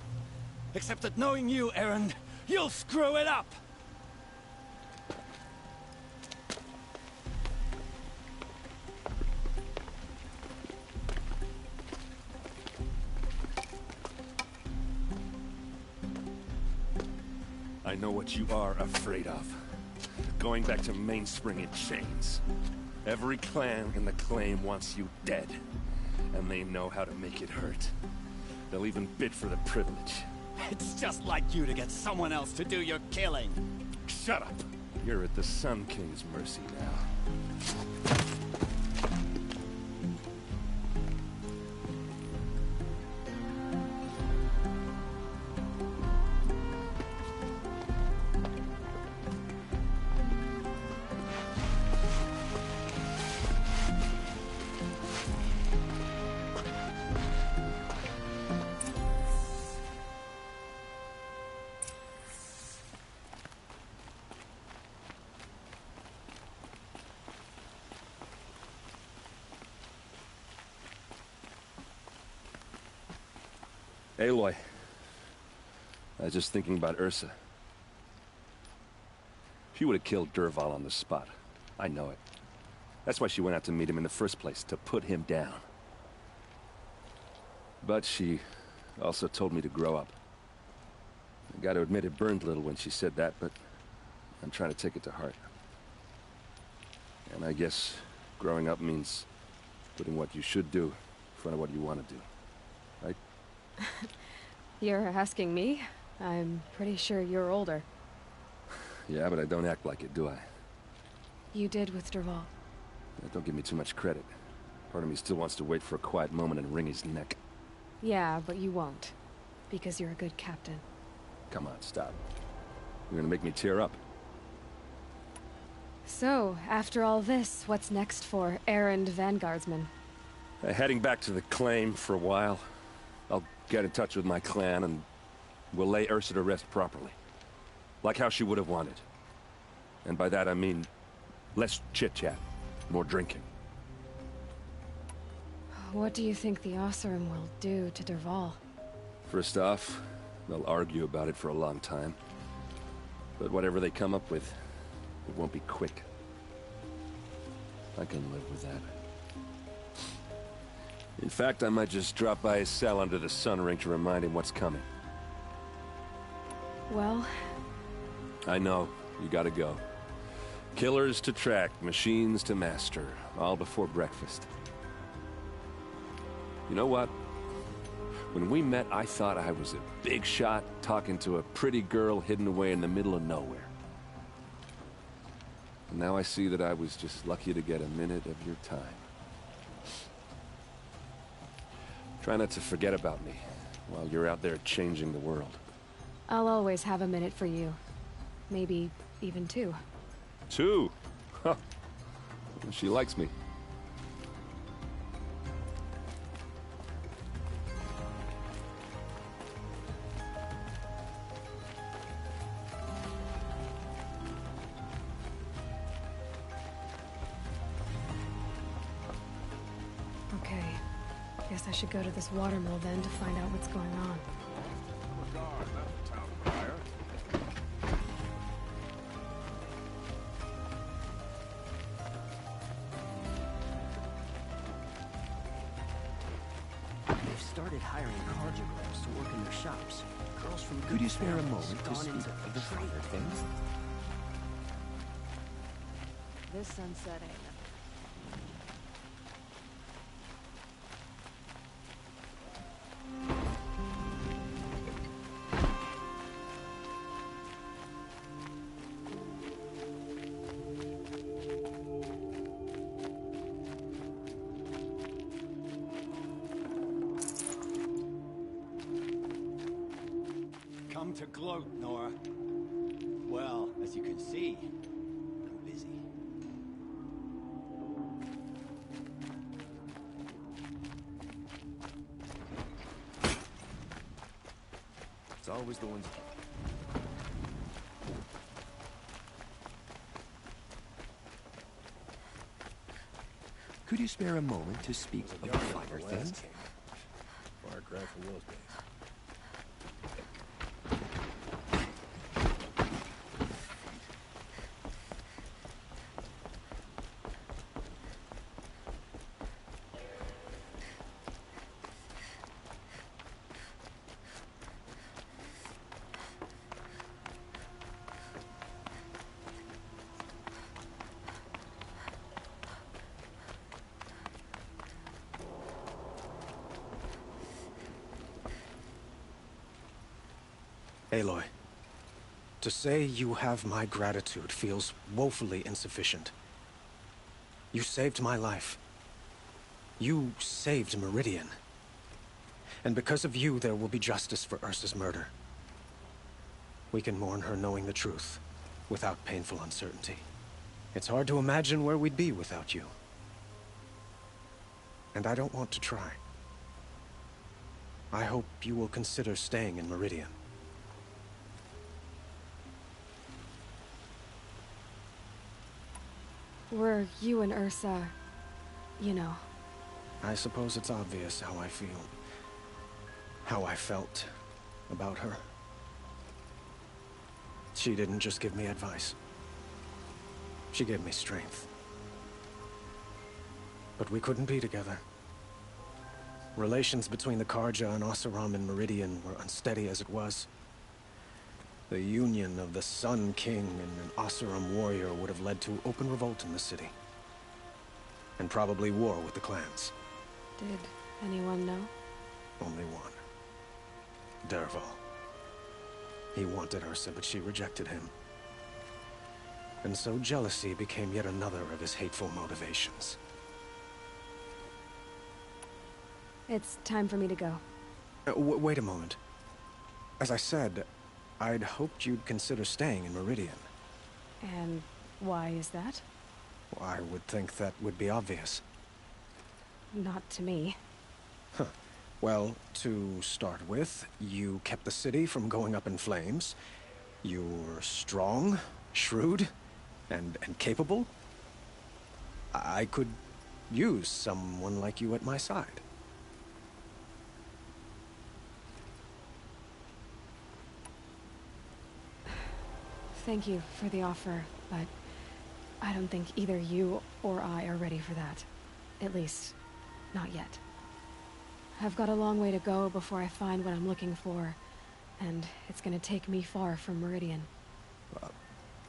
Except that knowing you, Erend, you'll screw it up! I know what you are afraid of. Going back to Mainspring in chains. Every clan in the Claim wants you dead. And they know how to make it hurt. They'll even bid for the privilege. It's just like you to get someone else to do your killing. Shut up! You're at the Sun King's mercy now. Aloy, I was just thinking about Ursa. She would have killed Dervahl on the spot. I know it. That's why she went out to meet him in the first place, to put him down. But she also told me to grow up. I gotta admit it burned a little when she said that, but I'm trying to take it to heart. And I guess growing up means putting what you should do in front of what you want to do. Right? You're asking me? I'm pretty sure you're older. Yeah, but I don't act like it, do I? You did with Dervahl. Yeah, don't give me too much credit. Part of me still wants to wait for a quiet moment and wring his neck. Yeah, but you won't. Because you're a good captain. Come on, stop. You're gonna make me tear up. So, after all this, what's next for Erend Vanguardsman? Heading back to the claim for a while. I'll get in touch with my clan and we'll lay Ursa to rest properly. Like how she would have wanted. And by that I mean less chit-chat, more drinking. What do you think the Oseram will do to Dervahl? First off, they'll argue about it for a long time. But whatever they come up with, it won't be quick. I can live with that. In fact, I might just drop by his cell under the sun ring to remind him what's coming. Well... I know, you gotta go. Killers to track, machines to master, all before breakfast. You know what? When we met, I thought I was a big shot talking to a pretty girl hidden away in the middle of nowhere. And now I see that I was just lucky to get a minute of your time. Try not to forget about me while you're out there changing the world. I'll always have a minute for you. Maybe even two. Two? Huh. She likes me. Okay. Guess I should go to this watermill then to find out what's going on. They've started hiring Carja girls to work in their shops. Girls from Could you spare a moment to gone speak into of the finer things? This sunset ain't Come to gloat, Nora. Well, as you can see, I'm busy. It's always the ones... Could you spare a moment to speak of the finer things? Far cry from those days. Aloy, to say you have my gratitude feels woefully insufficient. You saved my life. You saved Meridian. And because of you, there will be justice for Ursa's murder. We can mourn her knowing the truth, without painful uncertainty. It's hard to imagine where we'd be without you. And I don't want to try. I hope you will consider staying in Meridian. Were you and Ursa, you know? I suppose it's obvious how I feel. How I felt about her. She didn't just give me advice. She gave me strength. But we couldn't be together. Relations between the Carja and Oseram and Meridian were unsteady as it was. The union of the Sun King and an Oseram warrior would have led to open revolt in the city. And probably war with the clans. Did anyone know? Only one. Dervahl. He wanted Ursa, but she rejected him. And so jealousy became yet another of his hateful motivations. It's time for me to go. Wait a moment. As I said, I'd hoped you'd consider staying in Meridian. And why is that? I would think that would be obvious. Not to me. Huh. Well, to start with, you kept the city from going up in flames. You're strong, shrewd, and capable. I could use someone like you at my side. Thank you for the offer, but I don't think either you or I are ready for that. At least, not yet. I've got a long way to go before I find what I'm looking for, and it's gonna take me far from Meridian.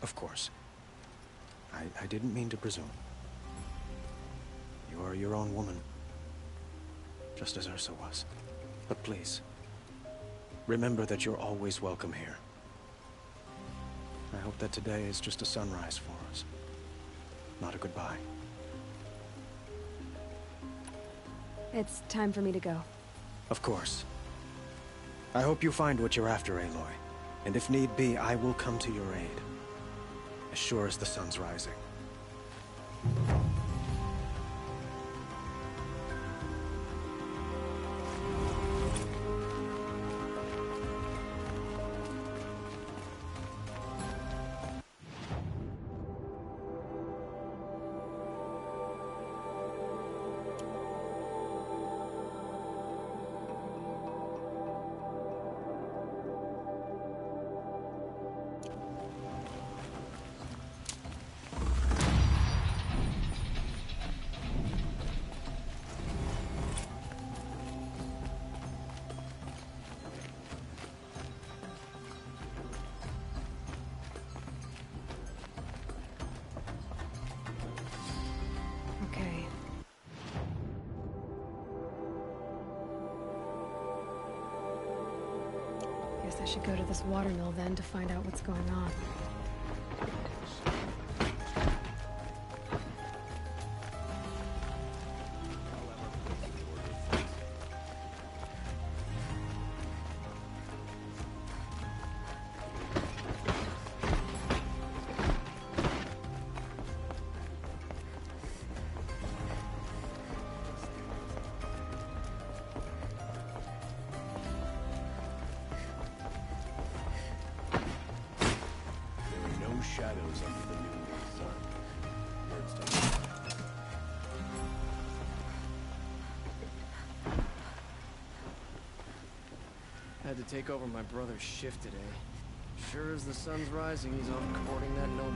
Of course. I didn't mean to presume. You are your own woman, just as Ursa was. But please, remember that you're always welcome here. I hope that today is just a sunrise for us, not a goodbye. It's time for me to go. Of course. I hope you find what you're after, Aloy. And if need be, I will come to your aid. As sure as the sun's rising. Guess I should go to this watermill then to find out what's going on. Shadows under the new sun. Words don't Had to take over my brother's shift today. Sure as the sun's rising, he's off courting that noble girl.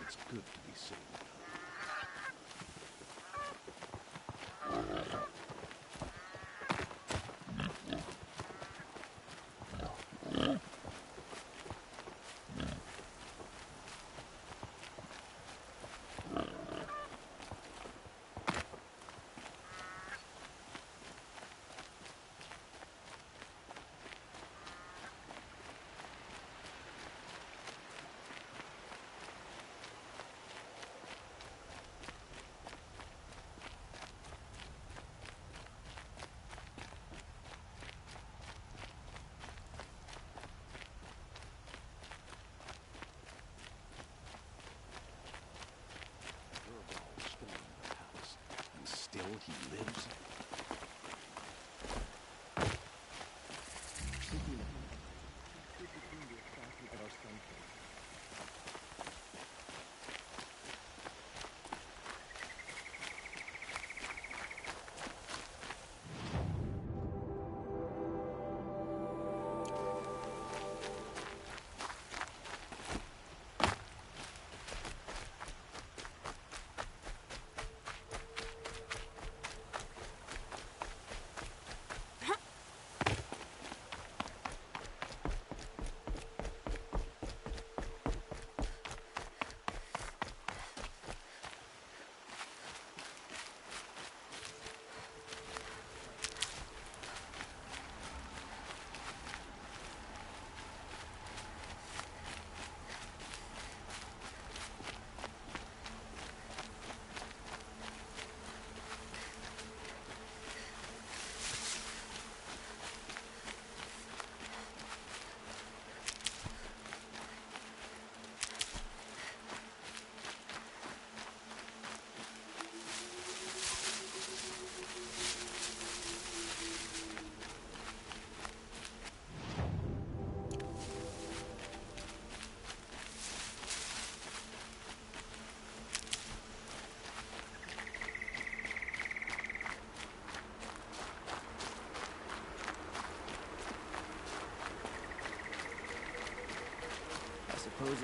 It's good to be seen.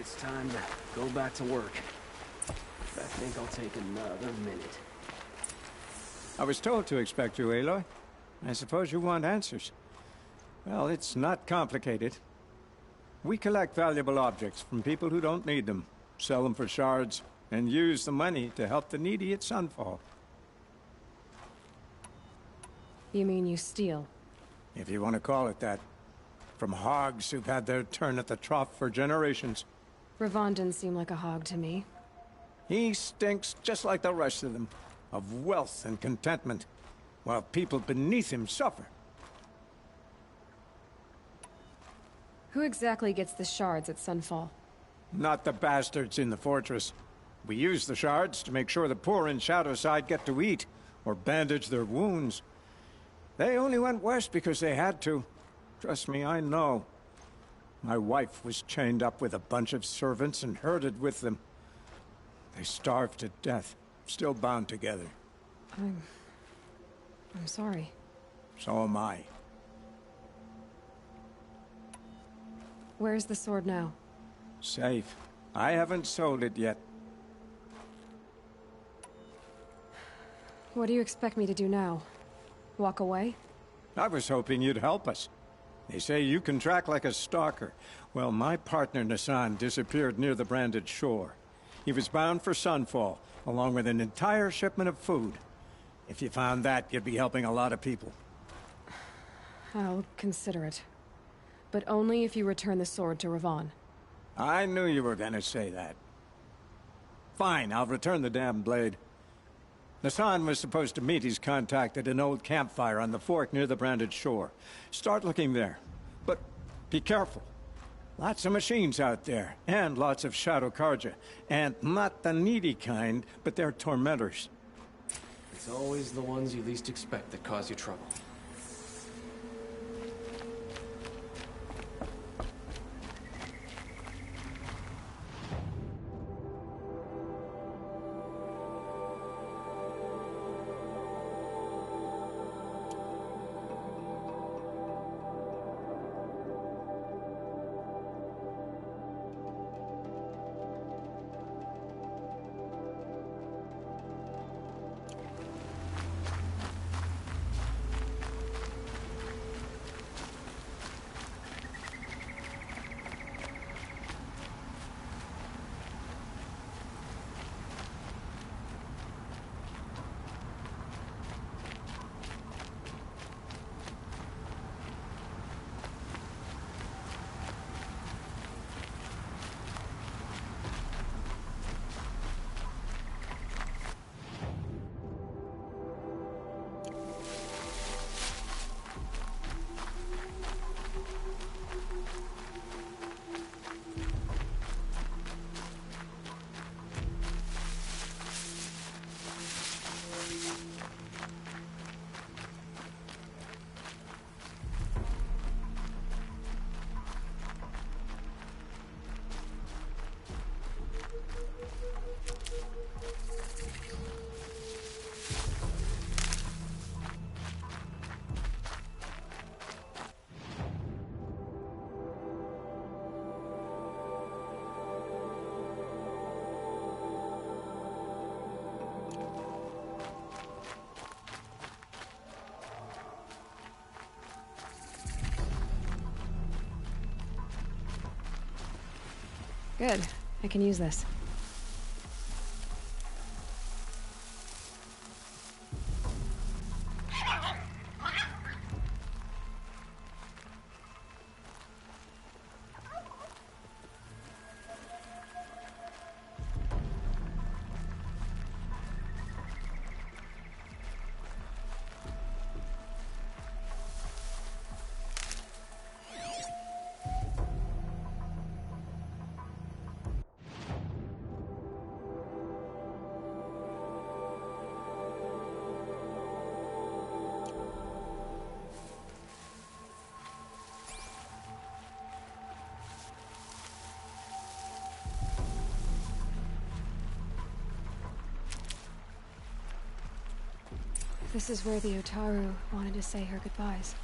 it's time to go back to work. I think I'll take another minute. I was told to expect you, Aloy. I suppose you want answers. Well, it's not complicated. We collect valuable objects from people who don't need them, sell them for shards, and use the money to help the needy at Sunfall. You mean you steal? If you want to call it that. From hogs who've had their turn at the trough for generations. Ravon didn't seem like a hog to me. He stinks just like the rest of them, of wealth and contentment, while people beneath him suffer. Who exactly gets the shards at Sunfall? Not the bastards in the fortress. We use the shards to make sure the poor in Shadowside get to eat, or bandage their wounds. They only went west because they had to. Trust me, I know. My wife was chained up with a bunch of servants and herded with them. They starved to death, still bound together. I'm sorry. So am I. Where's the sword now? Safe. I haven't sold it yet. What do you expect me to do now? Walk away? I was hoping you'd help us. They say you can track like a stalker. Well, my partner Nassan disappeared near the Branded Shore. He was bound for Sunfall, along with an entire shipment of food. If you found that, you'd be helping a lot of people. I'll consider it. But only if you return the sword to Ravon. I knew you were gonna say that. Fine, I'll return the damn blade. Nassan was supposed to meet his contact at an old campfire on the fork near the Branded Shore. Start looking there. But be careful. Lots of machines out there, and lots of Shadow Karja. And not the needy kind, but they're tormentors. It's always the ones you least expect that cause you trouble. Good. I can use this. This is where the Otaru wanted to say her goodbyes.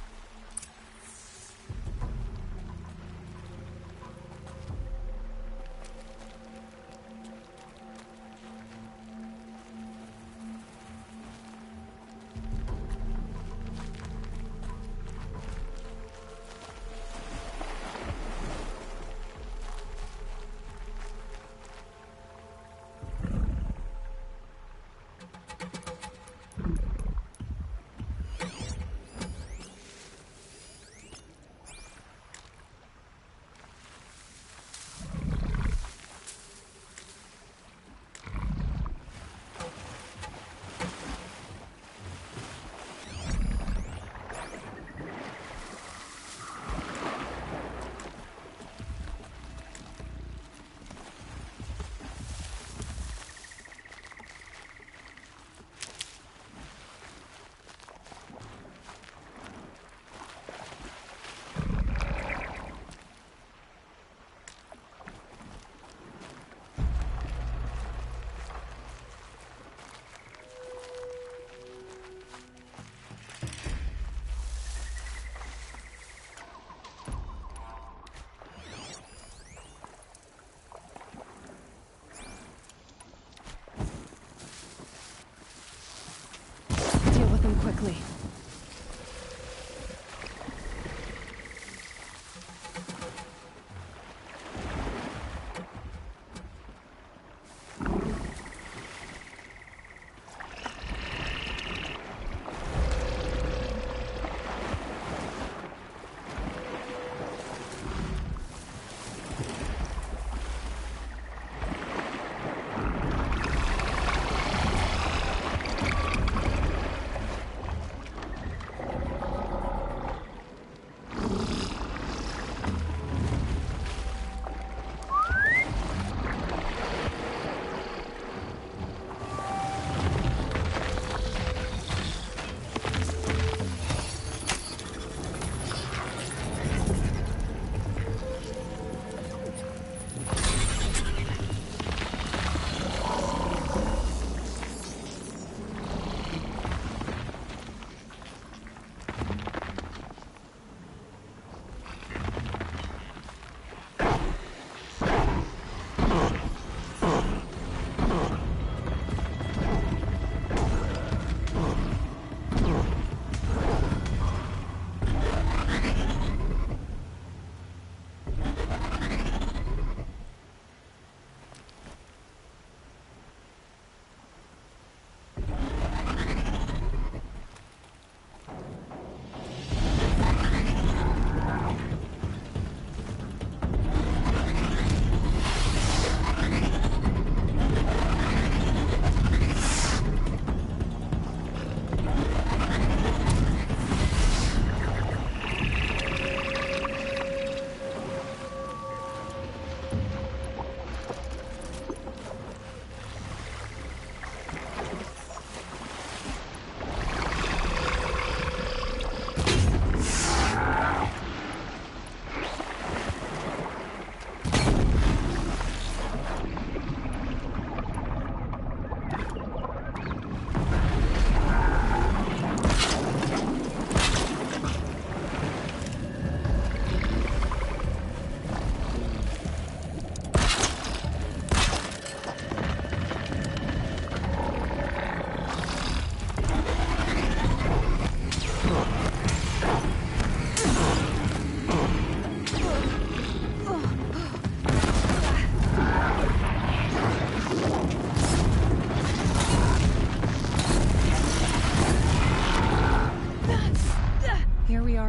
quickly.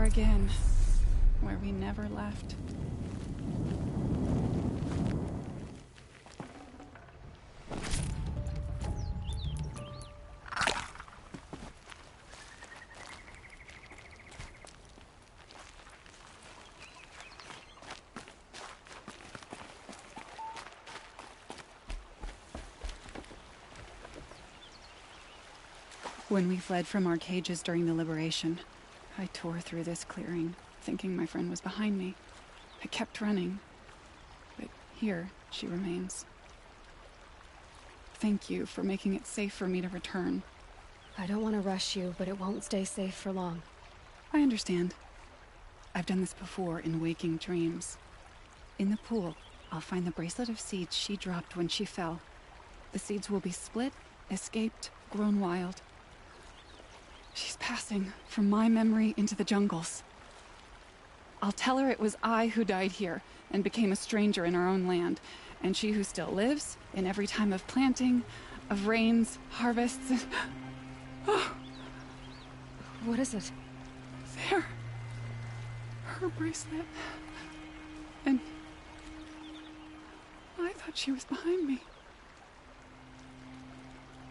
Again, where we never left. When we fled from our cages during the liberation, I tore through this clearing, thinking my friend was behind me. I kept running, but here she remains. Thank you for making it safe for me to return. I don't want to rush you, but it won't stay safe for long. I understand. I've done this before in waking dreams. In the pool, I'll find the bracelet of seeds she dropped when she fell. The seeds will be split, escaped, grown wild. She's passing from my memory into the jungles. I'll tell her it was I who died here and became a stranger in our own land, and she who still lives in every time of planting, of rains, harvests, and... Oh. What is it? There. Her bracelet. And... I thought she was behind me.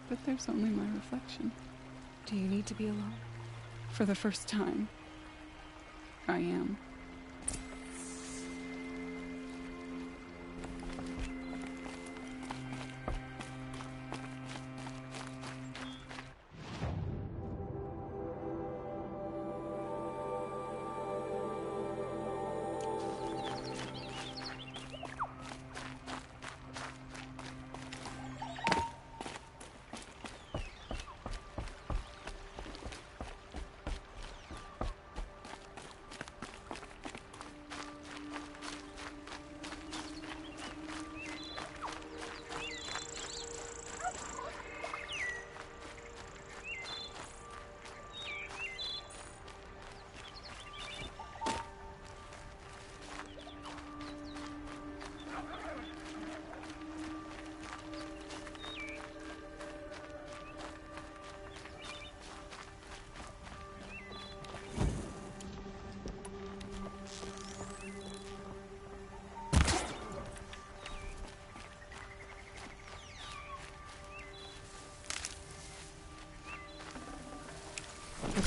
But there's only my reflection. Do you need to be alone? For the first time, I am.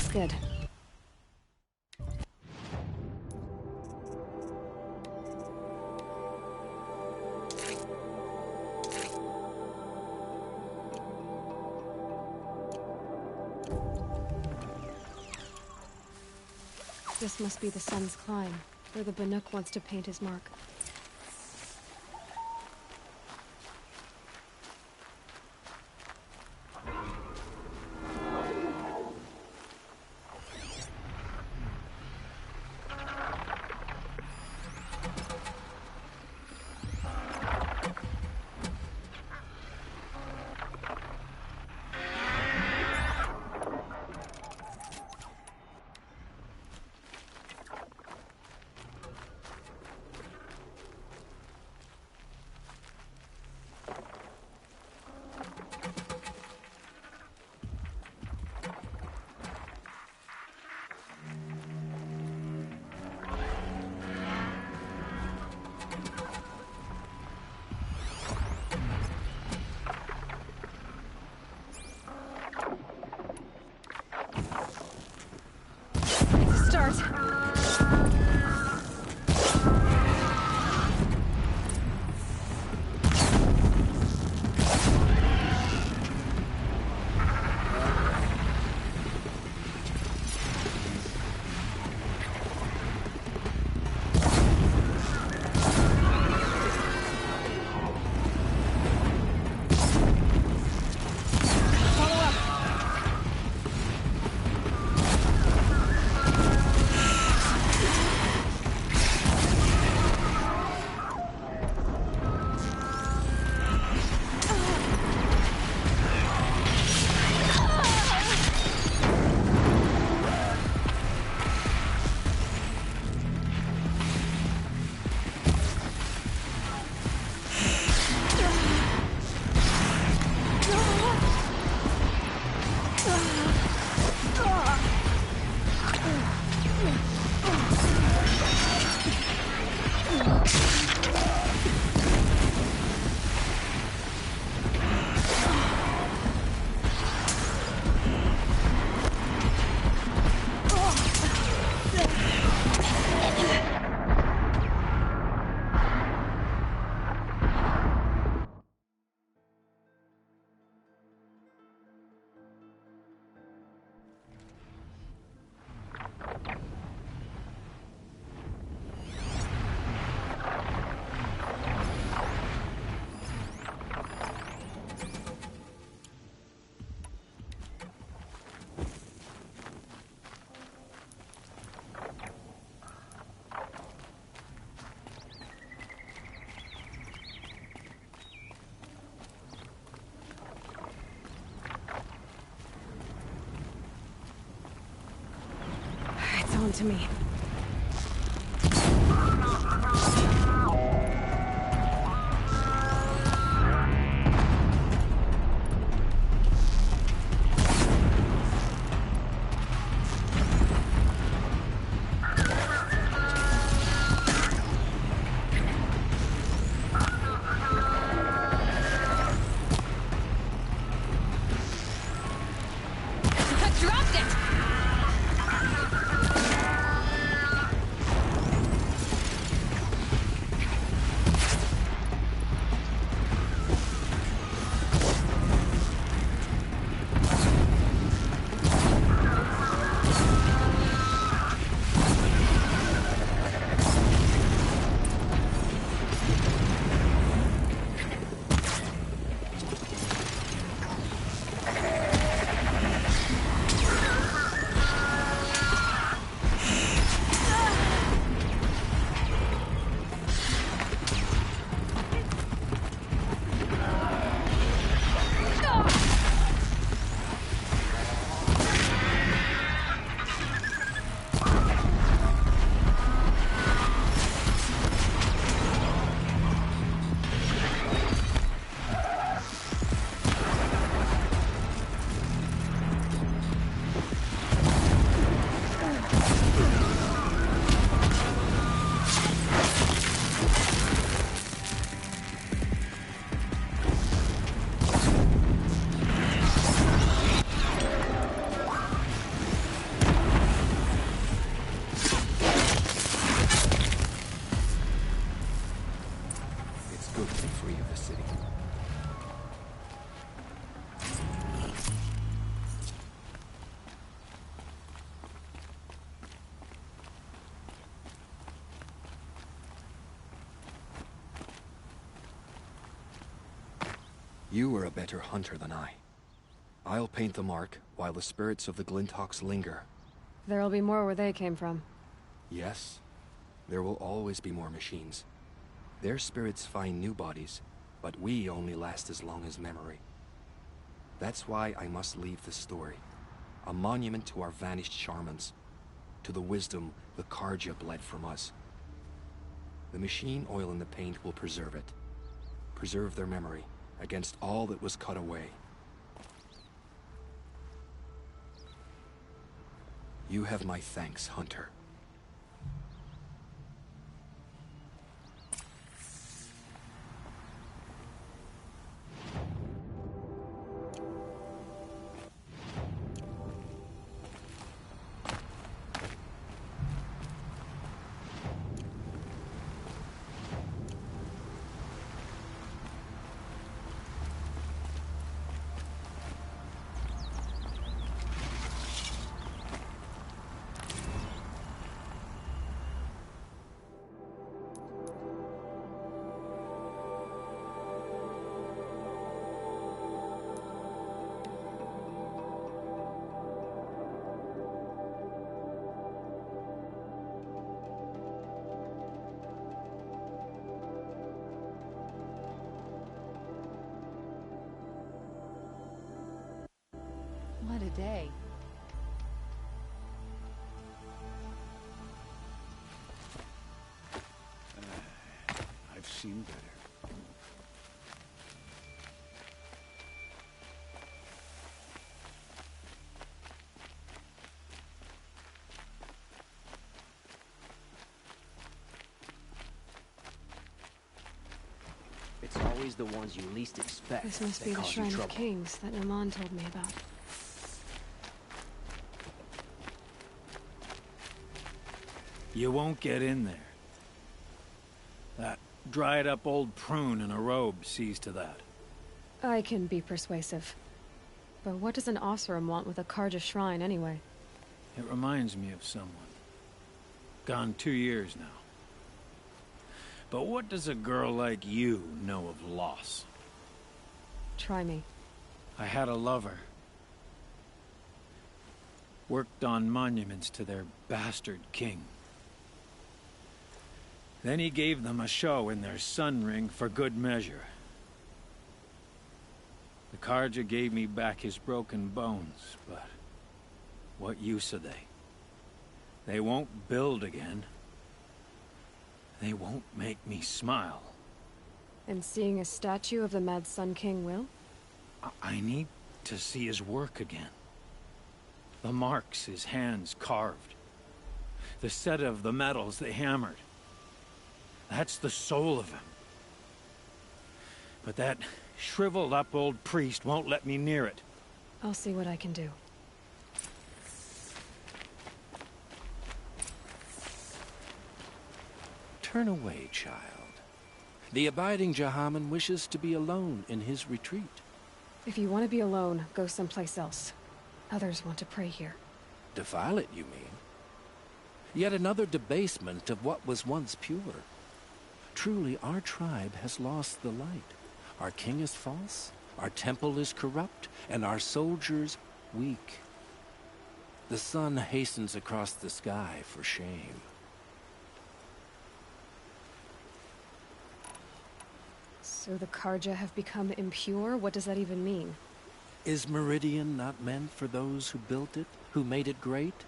Looks good. This must be the Sun's Climb, where the Banuk wants to paint his mark. It's on to me. You were a better hunter than I. I'll paint the mark while the spirits of the Glinthawks linger. There'll be more where they came from. Yes, there will always be more machines. Their spirits find new bodies, but we only last as long as memory. That's why I must leave this story. A monument to our vanished shamans, to the wisdom the Carja bled from us. The machine oil in the paint will preserve it. Preserve their memory against all that was cut away. You have my thanks, Hunter. What a day. I've seen better. It's always the ones you least expect This must that be the cause you Shrine of trouble. Kings that Naman told me about. You won't get in there. That dried-up old prune in a robe sees to that. I can be persuasive. But what does an Oseram want with a Carja shrine, anyway? It reminds me of someone. Gone 2 years now. But what does a girl like you know of loss? Try me. I had a lover. Worked on monuments to their bastard king. Then he gave them a show in their sun ring for good measure. The Carja gave me back his broken bones, but what use are they? They won't build again. They won't make me smile. And seeing a statue of the Mad Sun King will? I need to see his work again. The marks his hands carved. The set of the metals they hammered. That's the soul of him. But that shriveled up old priest won't let me near it. I'll see what I can do. Turn away, child. The abiding Jahaman wishes to be alone in his retreat. If you want to be alone, go someplace else. Others want to pray here. Defile it, you mean? Yet another debasement of what was once pure. Truly, our tribe has lost the light. Our king is false, our temple is corrupt, and our soldiers weak. The sun hastens across the sky for shame. So the Carja have become impure? What does that even mean? Is Meridian not meant for those who built it, who made it great?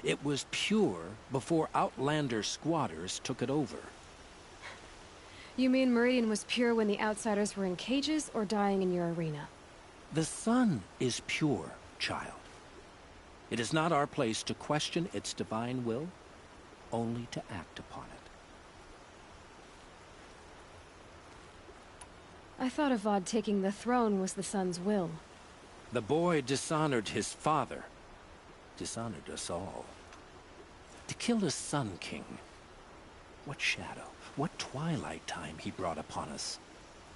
It was pure before outlander squatters took it over. You mean Meridian was pure when the outsiders were in cages or dying in your arena? The sun is pure, child. It is not our place to question its divine will, only to act upon it. I thought Avad taking the throne was the sun's will. The boy dishonored his father, dishonored us all. To kill a Sun King. What shadow, what twilight time he brought upon us.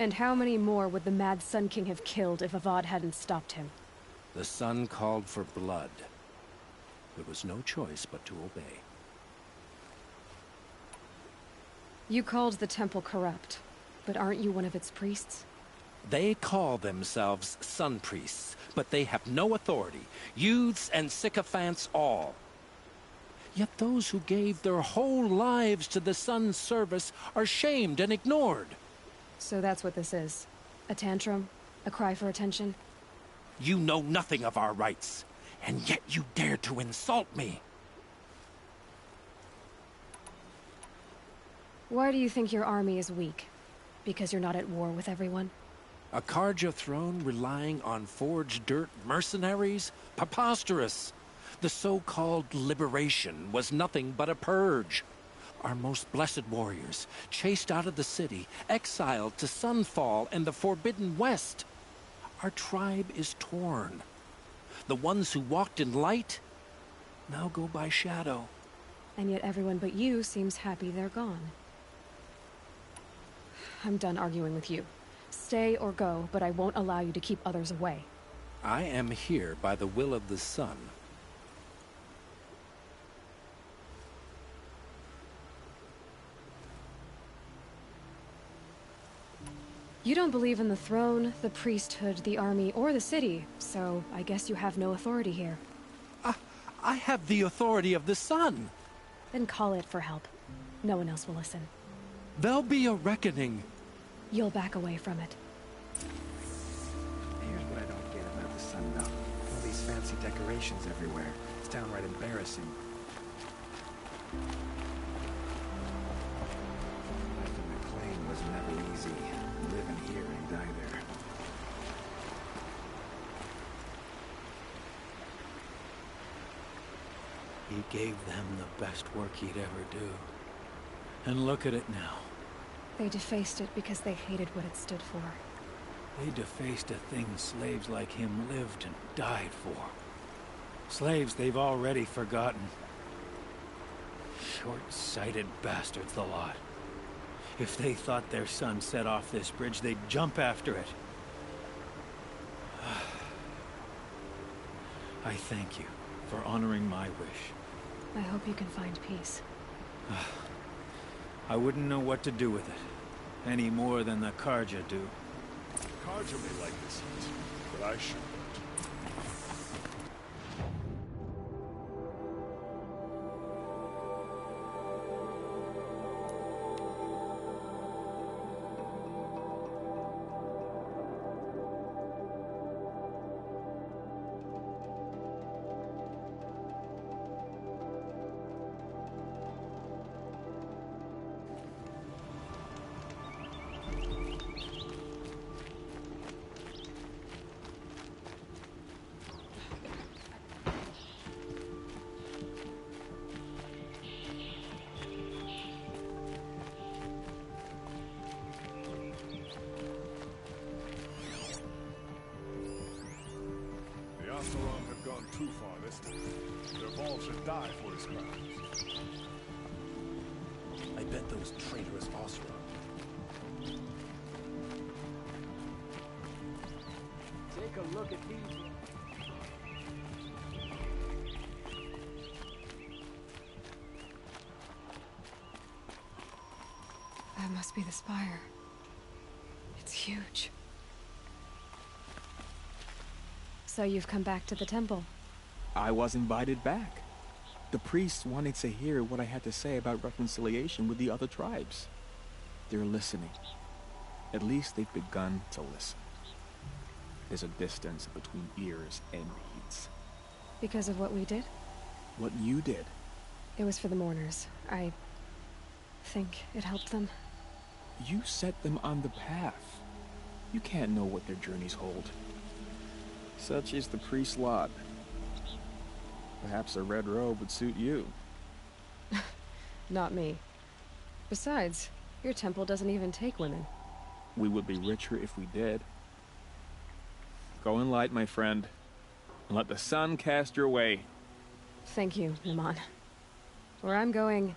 And how many more would the Mad Sun King have killed if Avad hadn't stopped him? The sun called for blood. There was no choice but to obey. You called the temple corrupt, but aren't you one of its priests? They call themselves Sun Priests, but they have no authority. Youths and sycophants all. Yet those who gave their whole lives to the Sun's service are shamed and ignored. So that's what this is. A tantrum? A cry for attention? You know nothing of our rights, and yet you dare to insult me. Why do you think your army is weak? Because you're not at war with everyone? A Carja throne relying on forged dirt mercenaries? Preposterous! The so-called liberation was nothing but a purge. Our most blessed warriors, chased out of the city, exiled to Sunfall and the Forbidden West. Our tribe is torn. The ones who walked in light now go by shadow. And yet everyone but you seems happy they're gone. I'm done arguing with you. Stay or go, but I won't allow you to keep others away. I am here by the will of the Sun. You don't believe in the throne, the priesthood, the army, or the city, so I guess you have no authority here. I have the authority of the Sun. Then call it for help. No one else will listen. There'll be a reckoning. You'll back away from it. Here's what I don't get about the Sun Belt. All these fancy decorations everywhere. It's downright embarrassing. Life in McLean was never easy. Living here and die there. He gave them the best work he'd ever do. And look at it now. They defaced it because they hated what it stood for. They defaced a thing slaves like him lived and died for. Slaves they've already forgotten. Short-sighted bastards, the lot. If they thought their son set off this bridge, they'd jump after it. I thank you for honoring my wish. I hope you can find peace. I wouldn't know what to do with it, any more than the Carja do. Carja may like this heat, but I shouldn't. The Oseram have gone too far this time. Their balls should die for his crimes. I bet those traitorous Oseram. Take a look at these. That must be the spire. It's huge. So you've come back to the temple? I was invited back. The priests wanted to hear what I had to say about reconciliation with the other tribes. They're listening. At least they've begun to listen. There's a distance between ears and reeds. Because of what we did? What you did. It was for the mourners. I think it helped them. You set them on the path. You can't know what their journeys hold. Such is the priest's lot. Perhaps a red robe would suit you. Not me. Besides, your temple doesn't even take women. We would be richer if we did. Go in light, my friend, and let the sun cast your way. Thank you, Naman. Where I'm going,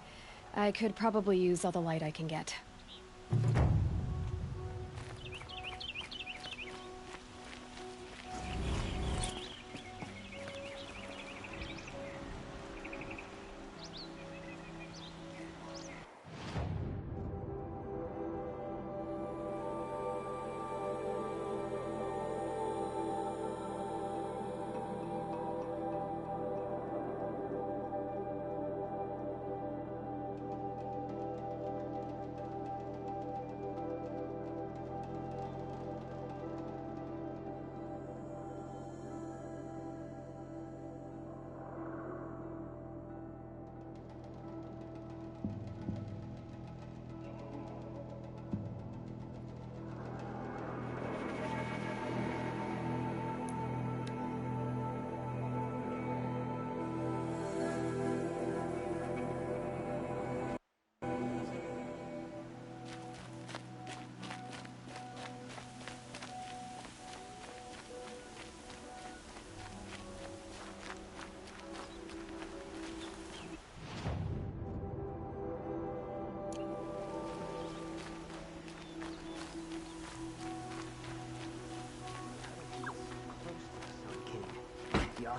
I could probably use all the light I can get.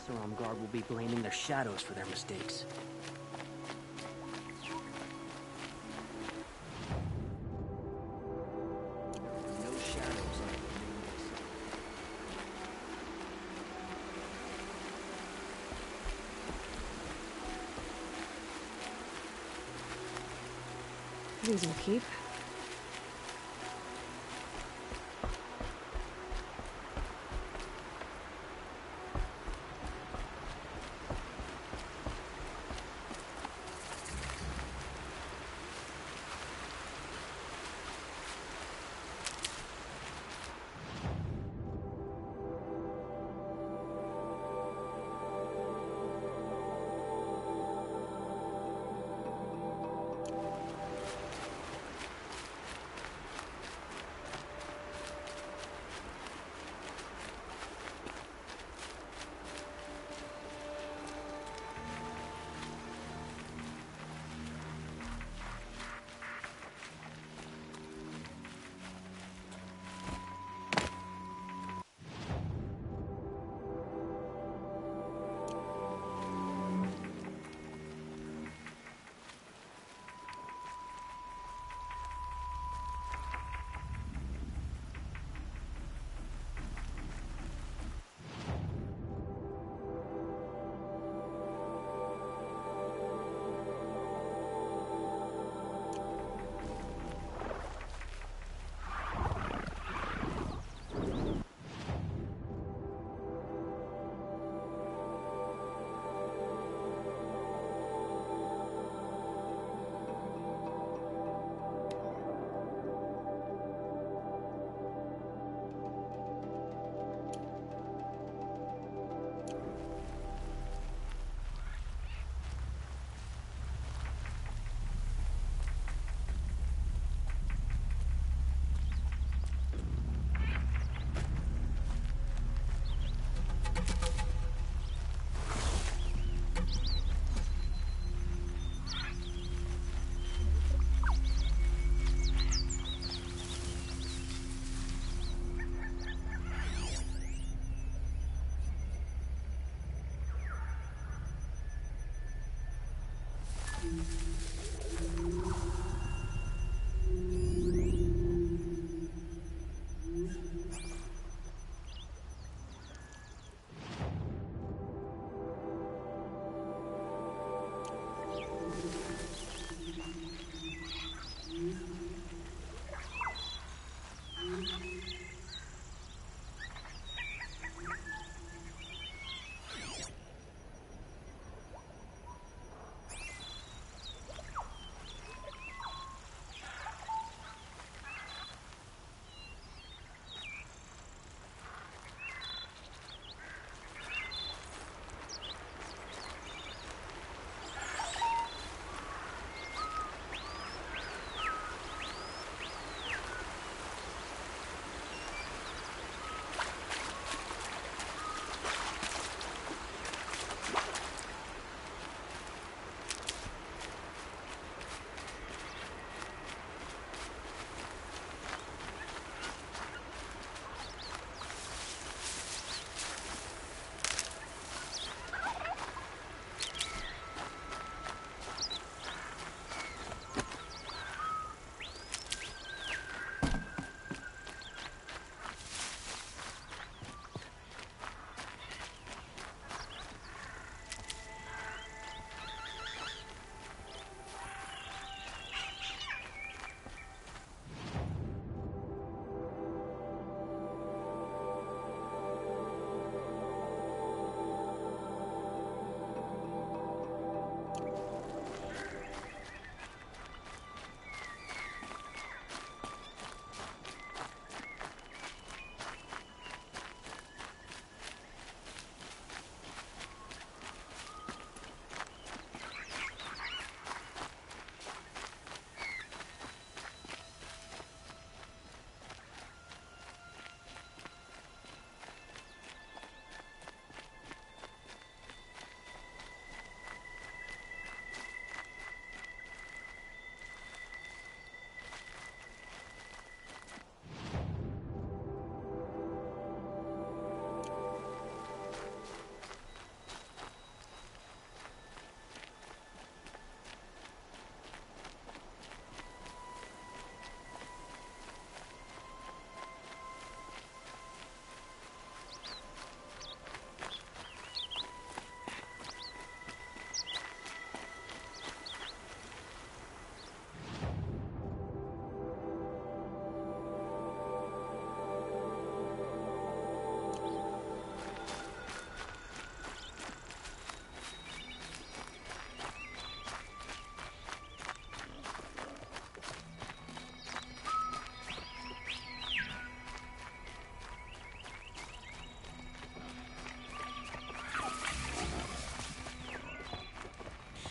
Oseram Guard will be blaming their shadows for their mistakes. No shadows on the new Mesa. These will keep.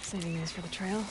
Saving these for the trail.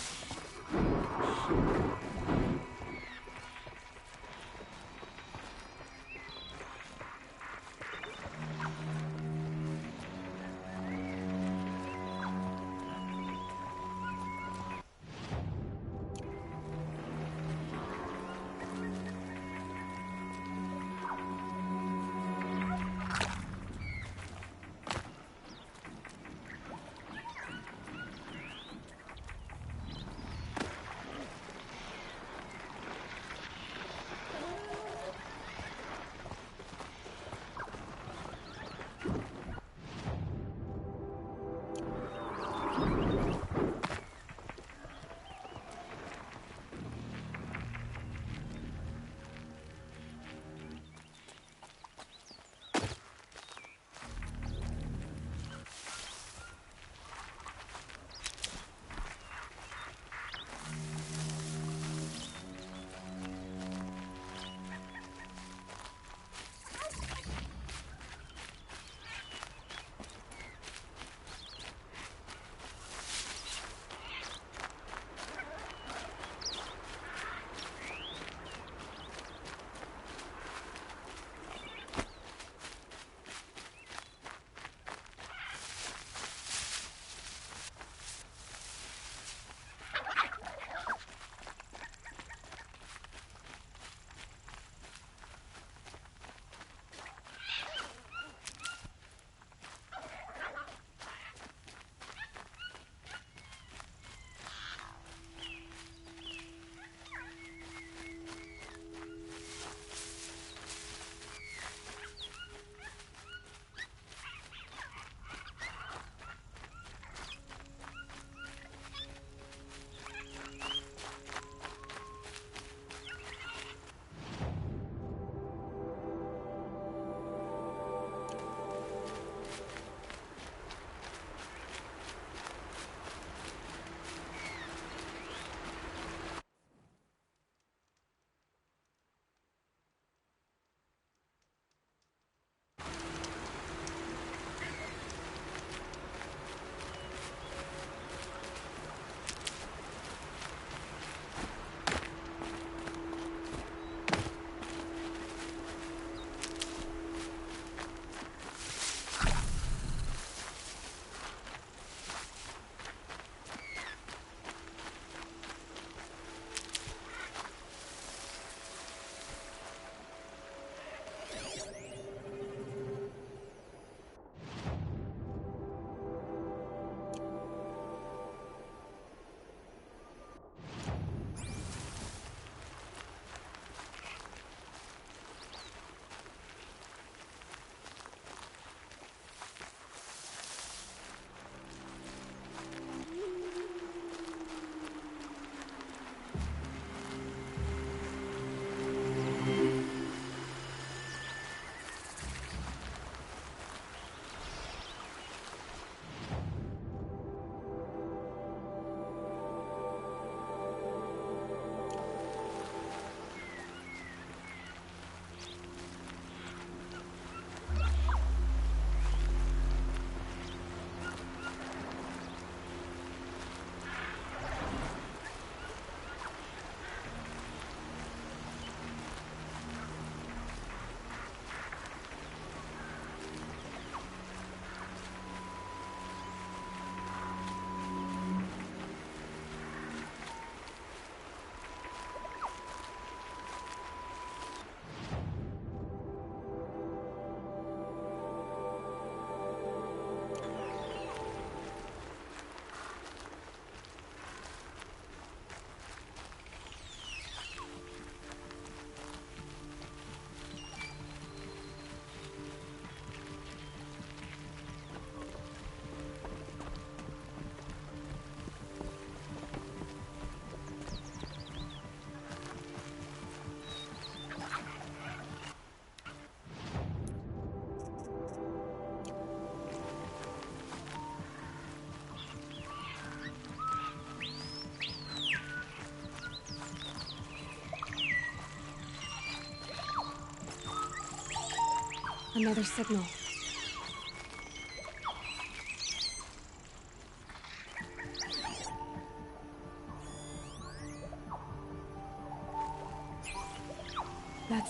Another signal.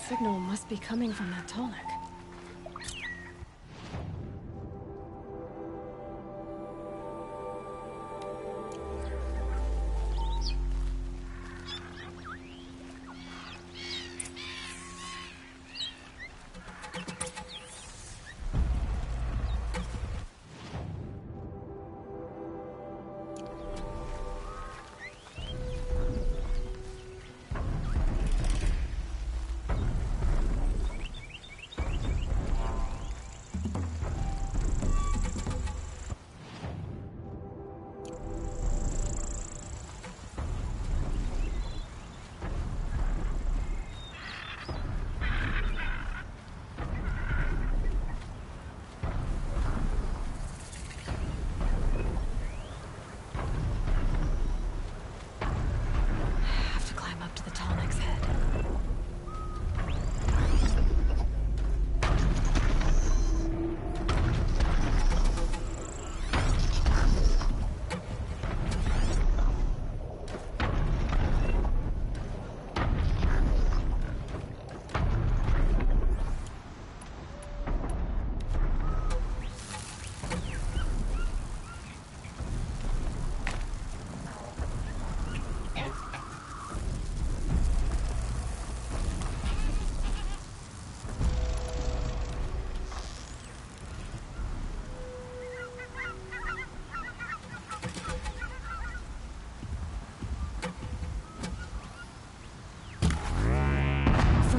signal must be coming from that Tallneck.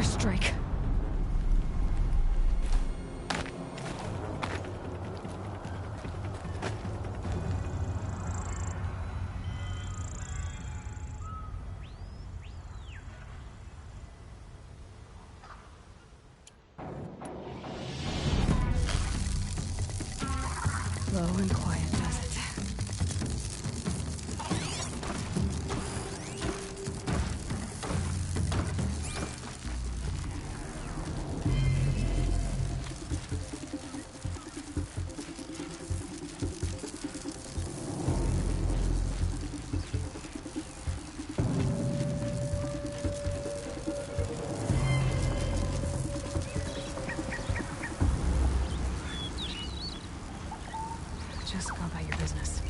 Strike. Low and quiet does it. Just go about your business.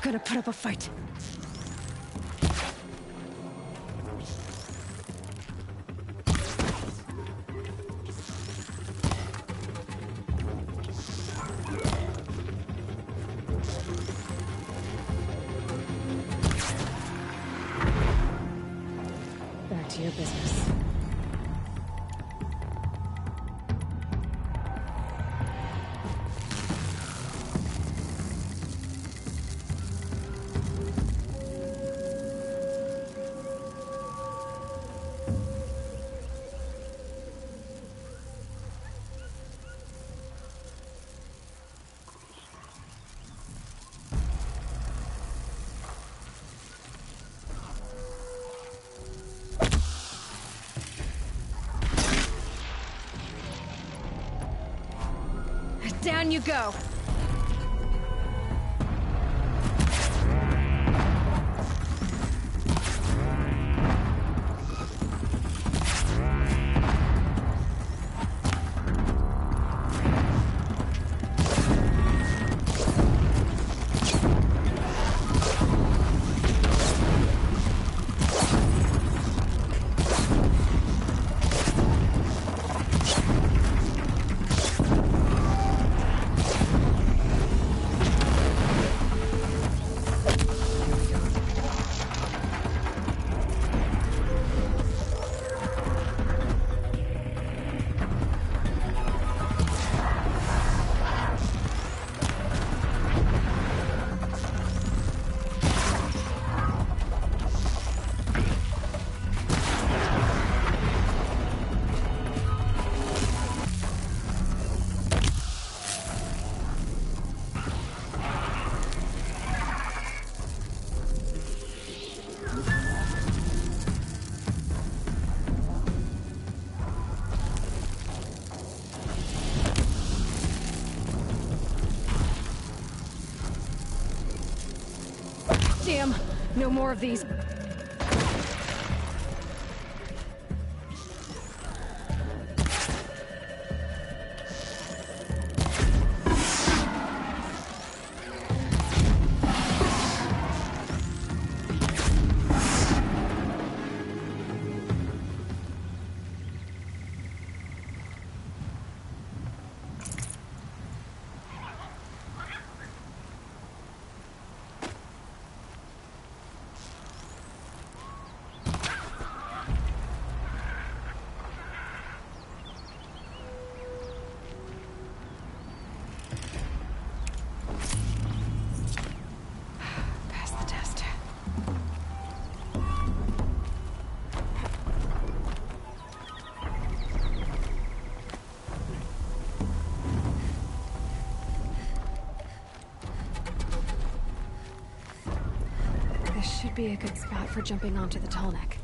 Gonna put up a fight. Back to your business. Down you go. Damn, no more of these. Should be a good spot for jumping onto the Tallneck.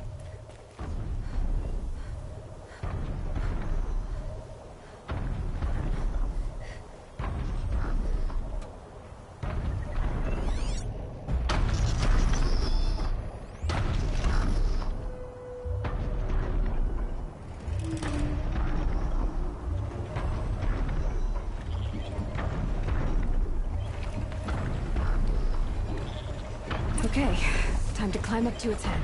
Okay, time to climb up to its head.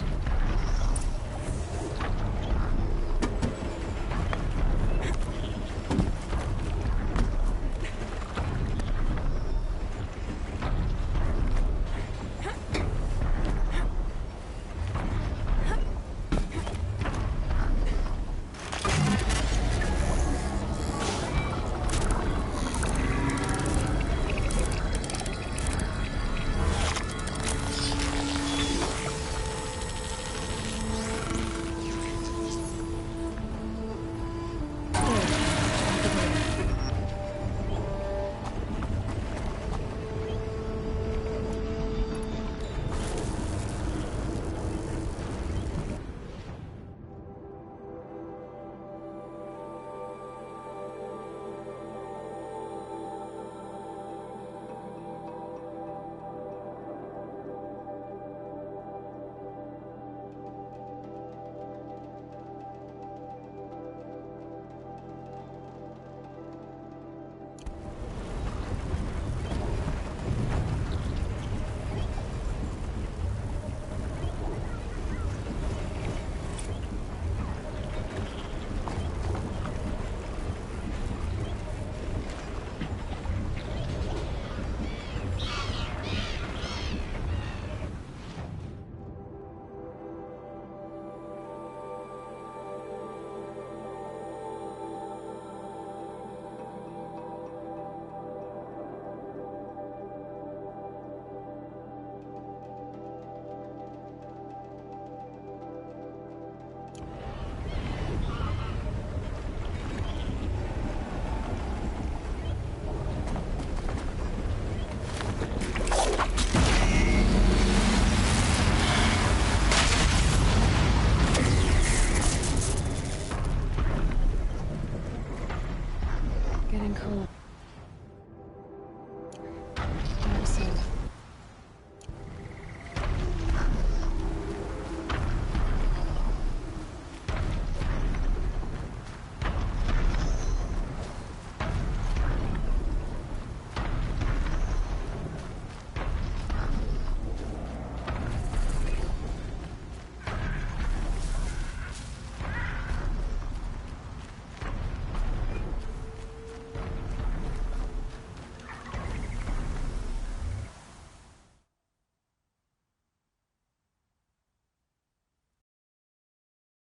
Getting cool.